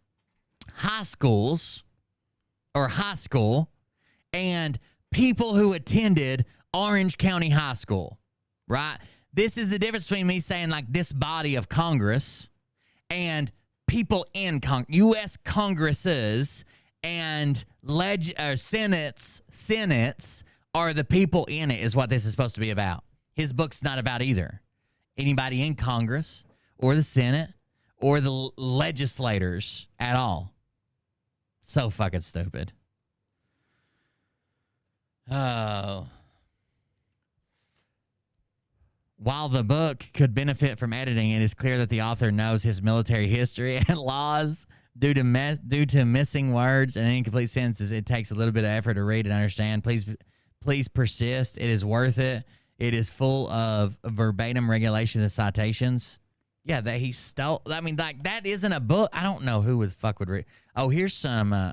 high schools or high school and people who attended Orange County High School, right? This is the difference between me saying like this body of Congress and people in U.S. Congresses and senates are the people in it is what this is supposed to be about. His book's not about either. Anybody in Congress or the Senate or the legislators at all. So fucking stupid. Oh. While the book could benefit from editing, it is clear that the author knows his military history and laws. Due to missing words and incomplete sentences, it takes a little bit of effort to read and understand. Please persist. It is worth it. It is full of verbatim regulations and citations. Yeah, that he stole. I mean, like, that isn't a book. I don't know who the fuck would read. Oh, here's some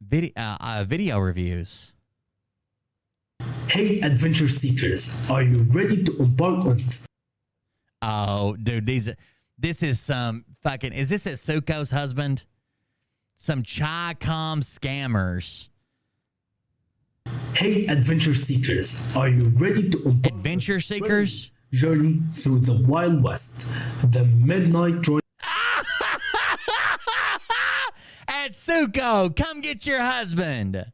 video reviews. Hey, adventure seekers, are you ready to embark on? Oh, dude, this is some fucking. Is this Atsuko's husband? Some Chi-Com scammers. Hey, adventure seekers, are you ready to embark Adventure on a seekers? journey through the Wild West? The Midnight Joy. Atsuko, come get your husband.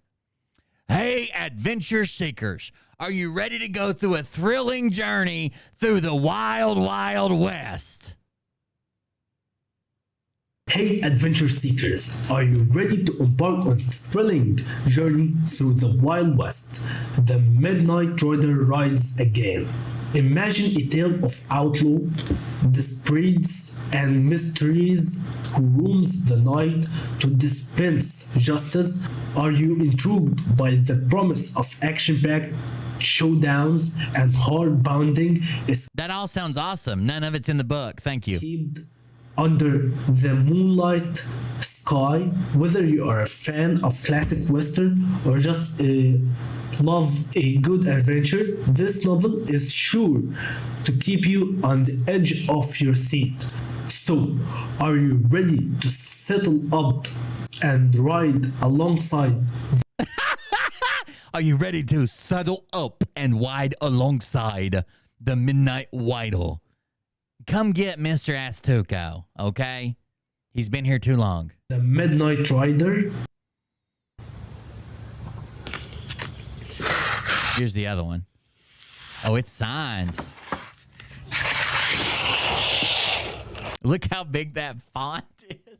Hey, adventure seekers, are you ready to go through a thrilling journey through the wild, wild west? Hey, adventure seekers, are you ready to embark on a thrilling journey through the Wild West? The Midnight Rider rides again. Imagine a tale of outlaw, disputes, and mysteries who roams the night to dispense justice. Are you intrigued by the promise of action-packed showdowns and hard-bounding That all sounds awesome. None of it's in the book. Thank you. escaped under the moonlight sky? Whether you are a fan of classic western or just love a good adventure, this novel is sure to keep you on the edge of your seat. So, are you ready to settle up and ride alongside? Are you ready to settle up and ride alongside the Midnight Whittle? Come get Mr. Atsuko, okay? He's been here too long. The Midnight Rider? Here's the other one. Oh, it's signed. Look how big that font is.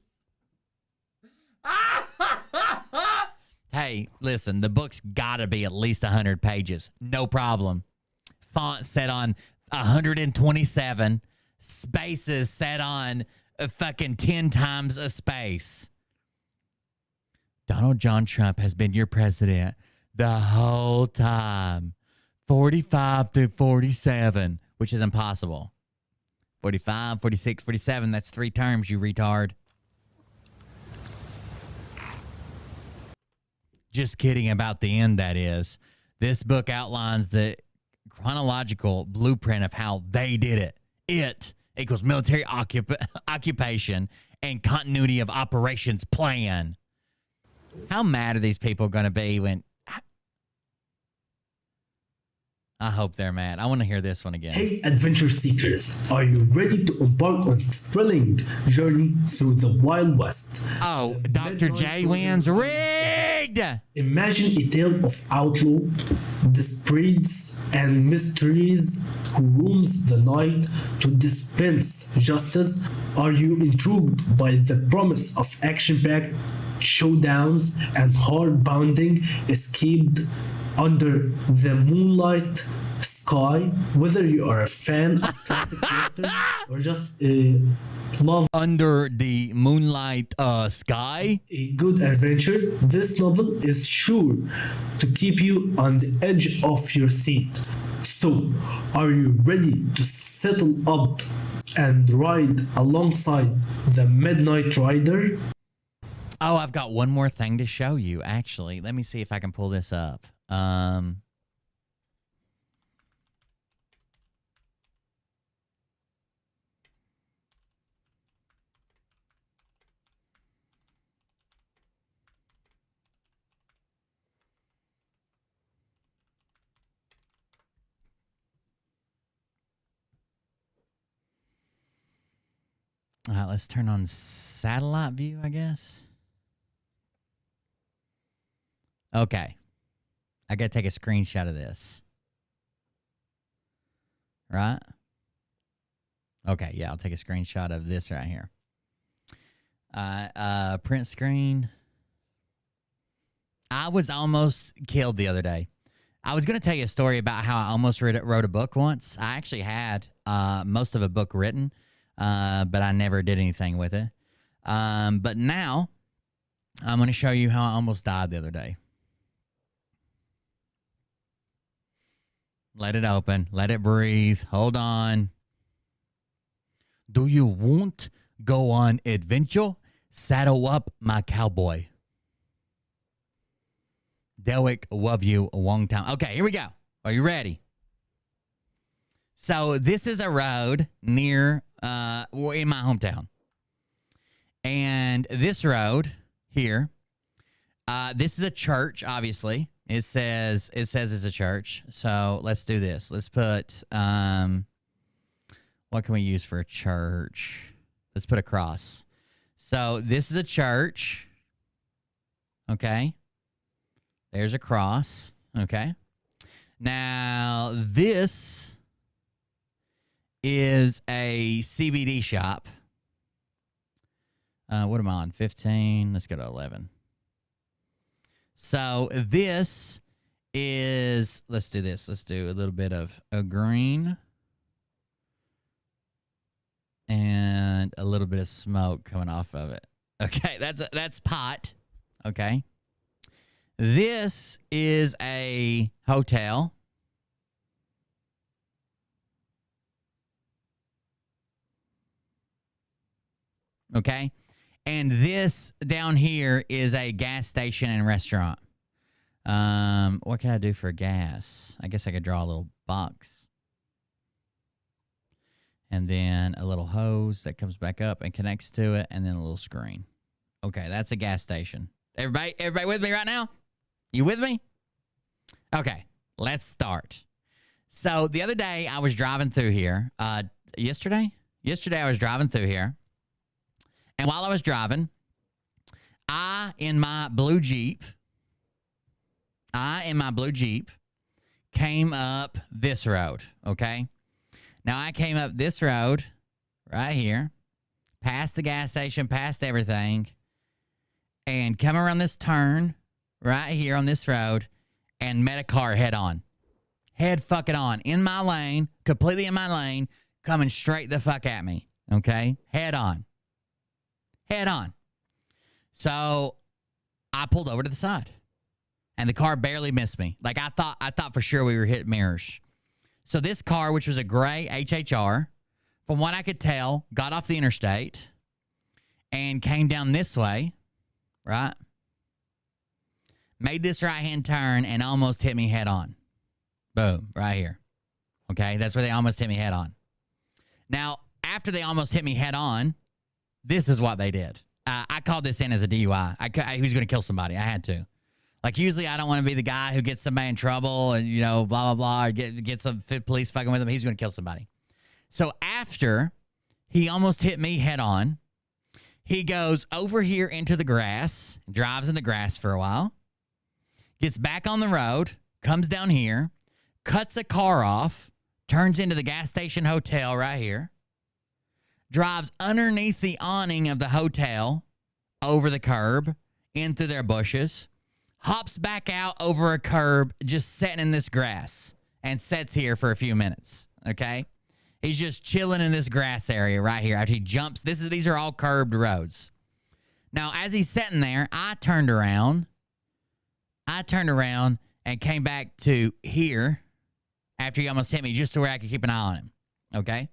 Hey, listen, the book's gotta be at least 100 pages. No problem. Font set on 127. Spaces set on fucking 10 times a space. Donald John Trump has been your president the whole time. 45 through 47, which is impossible. 45, 46, 47, that's 3 terms, you retard. Just kidding about the end, that is. This book outlines the chronological blueprint of how they did it. It equals military occupation and continuity of operations plan. How mad are these people going to be when... I hope they're mad. I want to hear this one again. Hey, adventure seekers, are you ready to embark on a thrilling journey through the Wild West? Oh, Dr. J wins. Rigged! Imagine a tale of outlaw, disputes, and mysteries who roams the night to dispense justice. Are you intrigued by the promise of action-packed showdowns and hard-bounding escaped under the moonlight sky? Whether you are a fan of classic western or just love under the moonlight sky, a good adventure, this novel is sure to keep you on the edge of your seat. So, are you ready to settle up and ride alongside the Midnight Rider? Oh, I've got one more thing to show you, actually. Let me see if I can pull this up. Let's turn on satellite view, I guess. Okay. I got to take a screenshot of this. Right? Okay, yeah, I'll take a screenshot of this right here. Print screen. I was almost killed the other day. I was going to tell you a story about how I almost wrote a book once. I actually had most of a book written, but I never did anything with it. But now, I'm going to show you how I almost died the other day. Let it open. Let it breathe. Hold on. Do you want go on adventure? Saddle up, my cowboy. Derek, love you a long time. Okay, here we go. Are you ready? So this is a road near in my hometown. And this road here. This is a church, obviously. It says it's a church. So let's do this. Let's put what can we use for a church? Let's put a cross. So this is a church. Okay. There's a cross. Okay. Now this is a CBD shop. What am I on? 15. Let's go to 11. So this is, let's do this. Let's do a little bit of a green and a little bit of smoke coming off of it. Okay, that's pot. Okay. This is a hotel. Okay. And this down here is a gas station and restaurant. What can I do for gas? I guess I could draw a little box. And then a little hose that comes back up and connects to it, and then a little screen. Okay, that's a gas station. Everybody with me right now? You with me? Okay, let's start. So the other day I was driving through here. Yesterday I was driving through here. And while I was driving, in my blue Jeep, came up this road, okay? Now, I came up this road right here, past the gas station, past everything, and come around this turn right here on this road and met a car head on. Head fucking on. In my lane, completely in my lane, coming straight the fuck at me, okay? Head on. Head on. So I pulled over to the side, and the car barely missed me. Like I thought for sure we were hitting mirrors. So this car, which was a gray HHR, from what I could tell, got off the interstate and came down this way, right? Made this right-hand turn and almost hit me head on. Boom, right here. Okay, that's where they almost hit me head on. Now, after they almost hit me head on, this is what they did. I called this in as a DUI. He was going to kill somebody. I had to. Like, usually I don't want to be the guy who gets somebody in trouble and, you know, blah, blah, blah, or get some police fucking with him. He's going to kill somebody. So after he almost hit me head on, he goes over here into the grass, drives in the grass for a while, gets back on the road, comes down here, cuts a car off, turns into the gas station hotel right here, drives underneath the awning of the hotel over the curb, in through their bushes, hops back out over a curb, just sitting in this grass, and sits here for a few minutes, okay? He's just chilling in this grass area right here. After he jumps, these are all curbed roads. Now, as he's sitting there, I turned around and came back to here after he almost hit me, just to where I could keep an eye on him, okay?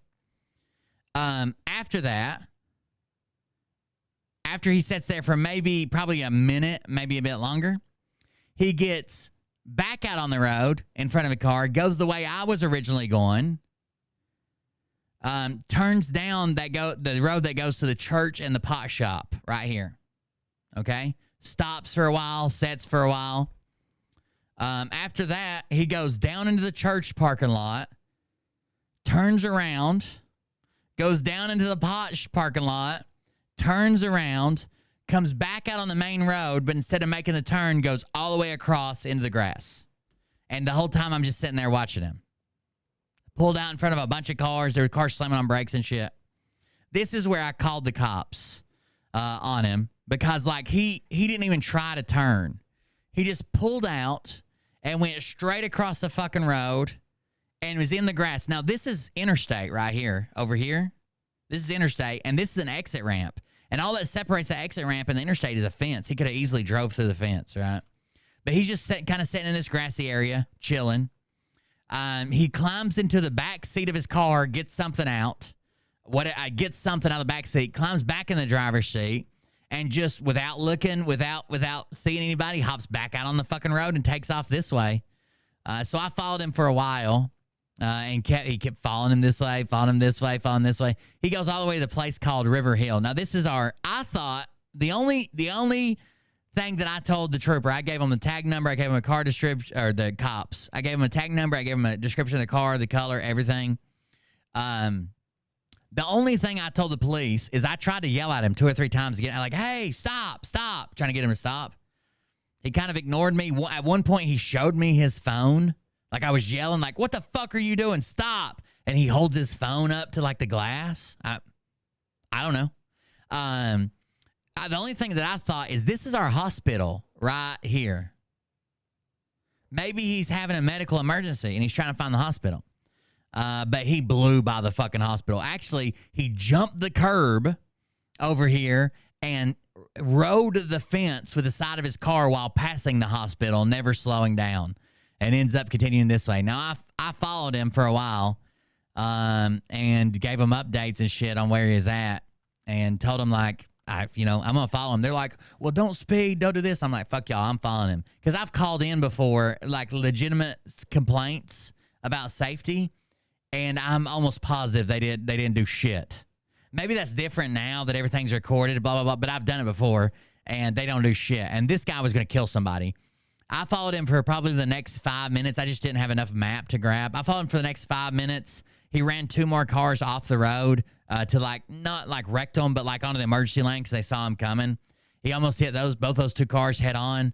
After that, after he sits there for probably a minute, maybe a bit longer, he gets back out on the road in front of a car, goes the way I was originally going, turns down the road that goes to the church and the pot shop right here. Okay? Stops for a while, sits for a while. After that, he goes down into the church parking lot, turns around, goes down into the pot parking lot, turns around, comes back out on the main road, but instead of making the turn, goes all the way across into the grass. And the whole time I'm just sitting there watching him. Pulled out in front of a bunch of cars. There were cars slamming on brakes and shit. This is where I called the cops on him, because like he didn't even try to turn. He just pulled out and went straight across the fucking road and was in the grass. Now, this is interstate right here, over here. This is interstate, and this is an exit ramp. And all that separates the exit ramp and the interstate is a fence. He could have easily drove through the fence, right? But he's just kind of sitting in this grassy area, chilling. He climbs into the back seat of his car, gets something out. Gets something out of the back seat, climbs back in the driver's seat, and just without looking, without seeing anybody, hops back out on the fucking road and takes off this way. So I followed him for a while, and he kept following him this way, following him this way, following this way. He goes all the way to the place called River Hill. Now, I thought the only thing that I told the trooper, I gave him the tag number, I gave him a car description, or the cops. I gave him a tag number, I gave him a description of the car, the color, everything. The only thing I told the police is I tried to yell at him 2 or 3 times again, like, hey, stop, trying to get him to stop. He kind of ignored me. At one point, he showed me his phone. Like, I was yelling, like, what the fuck are you doing? Stop. And he holds his phone up to, like, the glass. I don't know. The only thing that I thought is this is our hospital right here. Maybe he's having a medical emergency and he's trying to find the hospital. But he blew by the fucking hospital. Actually, he jumped the curb over here and rode the fence with the side of his car while passing the hospital, never slowing down, and ends up continuing this way. Now, I followed him for a while and gave him updates and shit on where he's at and told him, like, I'm going to follow him. They're like, well, don't speed, don't do this. I'm like, fuck y'all, I'm following him. Because I've called in before, like, legitimate complaints about safety, and I'm almost positive they didn't do shit. Maybe that's different now that everything's recorded, blah, blah, blah, but I've done it before, and they don't do shit. And this guy was going to kill somebody. I followed him for probably the next 5 minutes. I just didn't have enough map to grab. I followed him for the next 5 minutes. He ran 2 more cars off the road to, like, not, like, wrecked them, but, like, onto the emergency lane because they saw him coming. He almost hit both those 2 cars head on.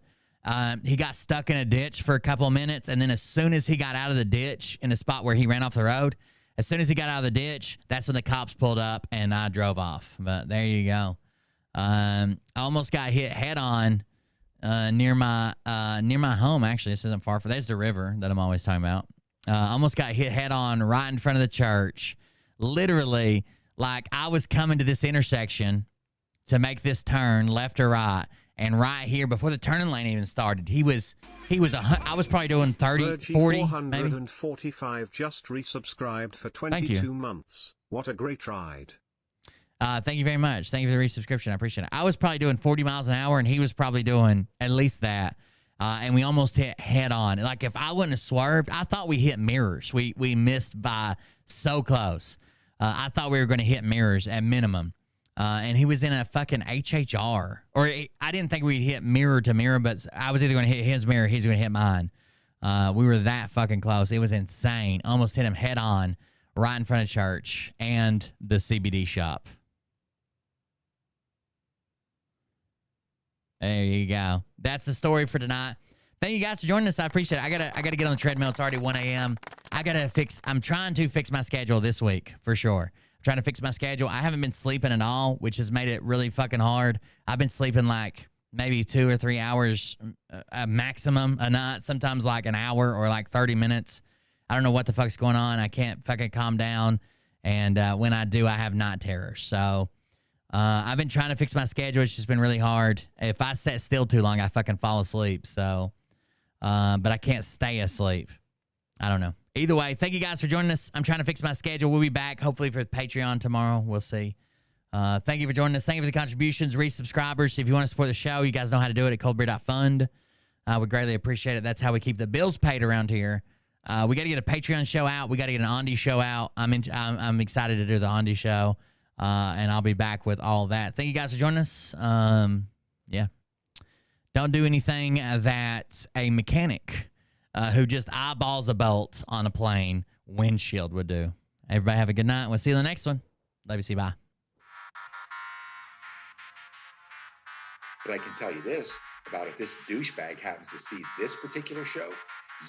He got stuck in a ditch for a couple of minutes, and then as soon as he got out of the ditch in the spot where he ran off the road, as soon as he got out of the ditch, that's when the cops pulled up, and I drove off. But there you go. I almost got hit head on near my home. Actually, this isn't far from. There's the river that I'm always talking about. Almost got hit head on right in front of the church. Literally, like, I was coming to this intersection to make this turn left or right. And right here, before the turning lane even started, I was probably doing 30, 40, maybe. 445 just resubscribed for 22 months. What a great ride. Thank you very much. Thank you for the resubscription. I appreciate it. I was probably doing 40 miles an hour, and he was probably doing at least that. And we almost hit head on. Like, if I wouldn't have swerved, I thought we hit mirrors. We missed by so close. I thought we were going to hit mirrors at minimum. And he was in a fucking HHR. Or I didn't think we'd hit mirror to mirror, but I was either going to hit his mirror or he's going to hit mine. We were that fucking close. It was insane. Almost hit him head on right in front of church and the CBD shop. There you go. That's the story for tonight. Thank you guys for joining us. I appreciate it. I gotta get on the treadmill. It's already 1 a.m. I'm trying to fix my schedule this week for sure. I'm trying to fix my schedule. I haven't been sleeping at all, which has made it really fucking hard. I've been sleeping like maybe 2 or 3 hours maximum a night, sometimes like an hour or like 30 minutes. I don't know what the fuck's going on. I can't fucking calm down. And when I do, I have night terrors. So I've been trying to fix my schedule. It's just been really hard. If I sit still too long, I fucking fall asleep. So, but I can't stay asleep. I don't know. Either way, thank you guys for joining us. I'm trying to fix my schedule. We'll be back hopefully for Patreon tomorrow. We'll see. Thank you for joining us. Thank you for the contributions, resubscribers. If you want to support the show, you guys know how to do it at coldbeer.fund. We greatly appreciate it. That's how we keep the bills paid around here. We got to get a Patreon show out. We got to get an Ondi show out. I'm excited to do the Ondi show, and I'll be back with all that. Thank you guys for joining us. Yeah. Don't do anything that a mechanic who just eyeballs a bolt on a plane windshield would do. Everybody have a good night. We'll see you in the next one. Love you. See you. Bye. But I can tell you this about if this douchebag happens to see this particular show,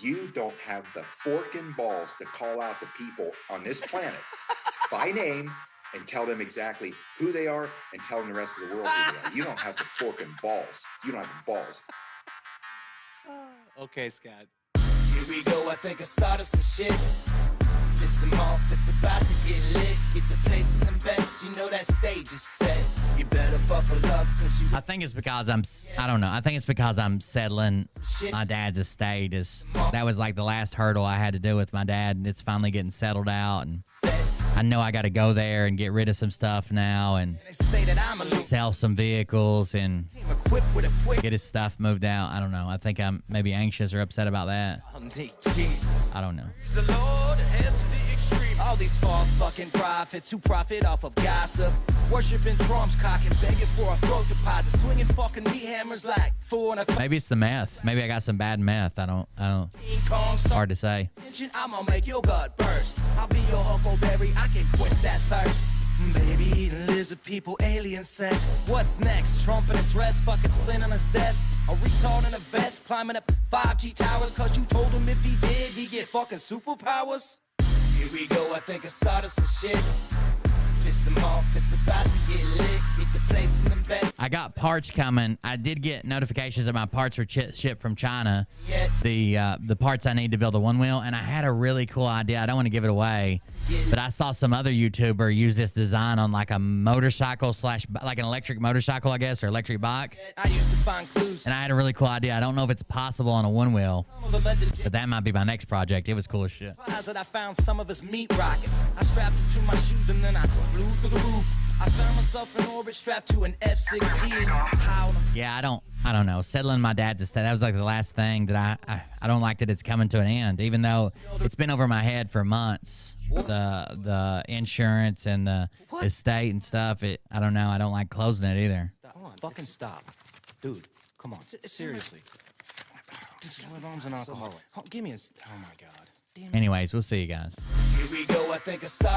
you don't have the forking balls to call out the people on this planet by name and tell them exactly who they are and tell them the rest of the world who they are. You don't have the forking balls. You don't have the balls. Okay, Scott. Here we go, I think I started some shit. Listen off, it's about to get lit. Get the place in the best, you know that stage is set. You better buckle up, cause you... I think it's because I don't know. I think it's because I'm settling my dad's estate. That was like the last hurdle I had to do with my dad, and it's finally getting settled out. And I know I got to go there and get rid of some stuff now and sell some vehicles and get his stuff moved out. I don't know. I think I'm maybe anxious or upset about that. I don't know. All these false fucking prophets who profit off of gossip. Worshiping drums, cocking, begging for a throat deposit. Swinging fucking meat hammers like fool and a Maybe it's the meth. Maybe I got some bad meth. I don't. Hard to say. I'm gonna make your gut burst. I'll be your huckleberry. I can quench that thirst. Baby eating lizard people, alien sex. What's next? Trump in a dress, fucking Flynn on his desk. A retard in a vest, climbing up 5G towers. Cause you told him if he did, he'd get fucking superpowers. Here we go, I think I started some shit. Piss him off, it's about to get lit. Get the place in the best. I got parts coming. I did get notifications that my parts were shipped from China. The parts I need to build a one wheel, and I had a really cool idea. I don't want to give it away, but I saw some other YouTuber use this design on like a motorcycle slash like an electric motorcycle, I guess, or electric bike. I used to find clues. And I had a really cool idea. I don't know if it's possible on a one wheel, but that might be my next project. It was cool as shit. Closet, I found some of his meat rockets. I strapped it to my shoes and then I flew through the roof. I found myself in orbit strapped to an F-16. Yeah, I don't know. Settling my dad's estate. That was like the last thing that I don't like that it's coming to an end, even though it's been over my head for months. The insurance and the estate and stuff. I don't know. I don't like closing it either. Come on, fucking stop. Dude, come on. Seriously. This is my mom's an alcoholic. Oh, give me a... Oh, my God. Anyways, we'll see you guys. Here we go, I think I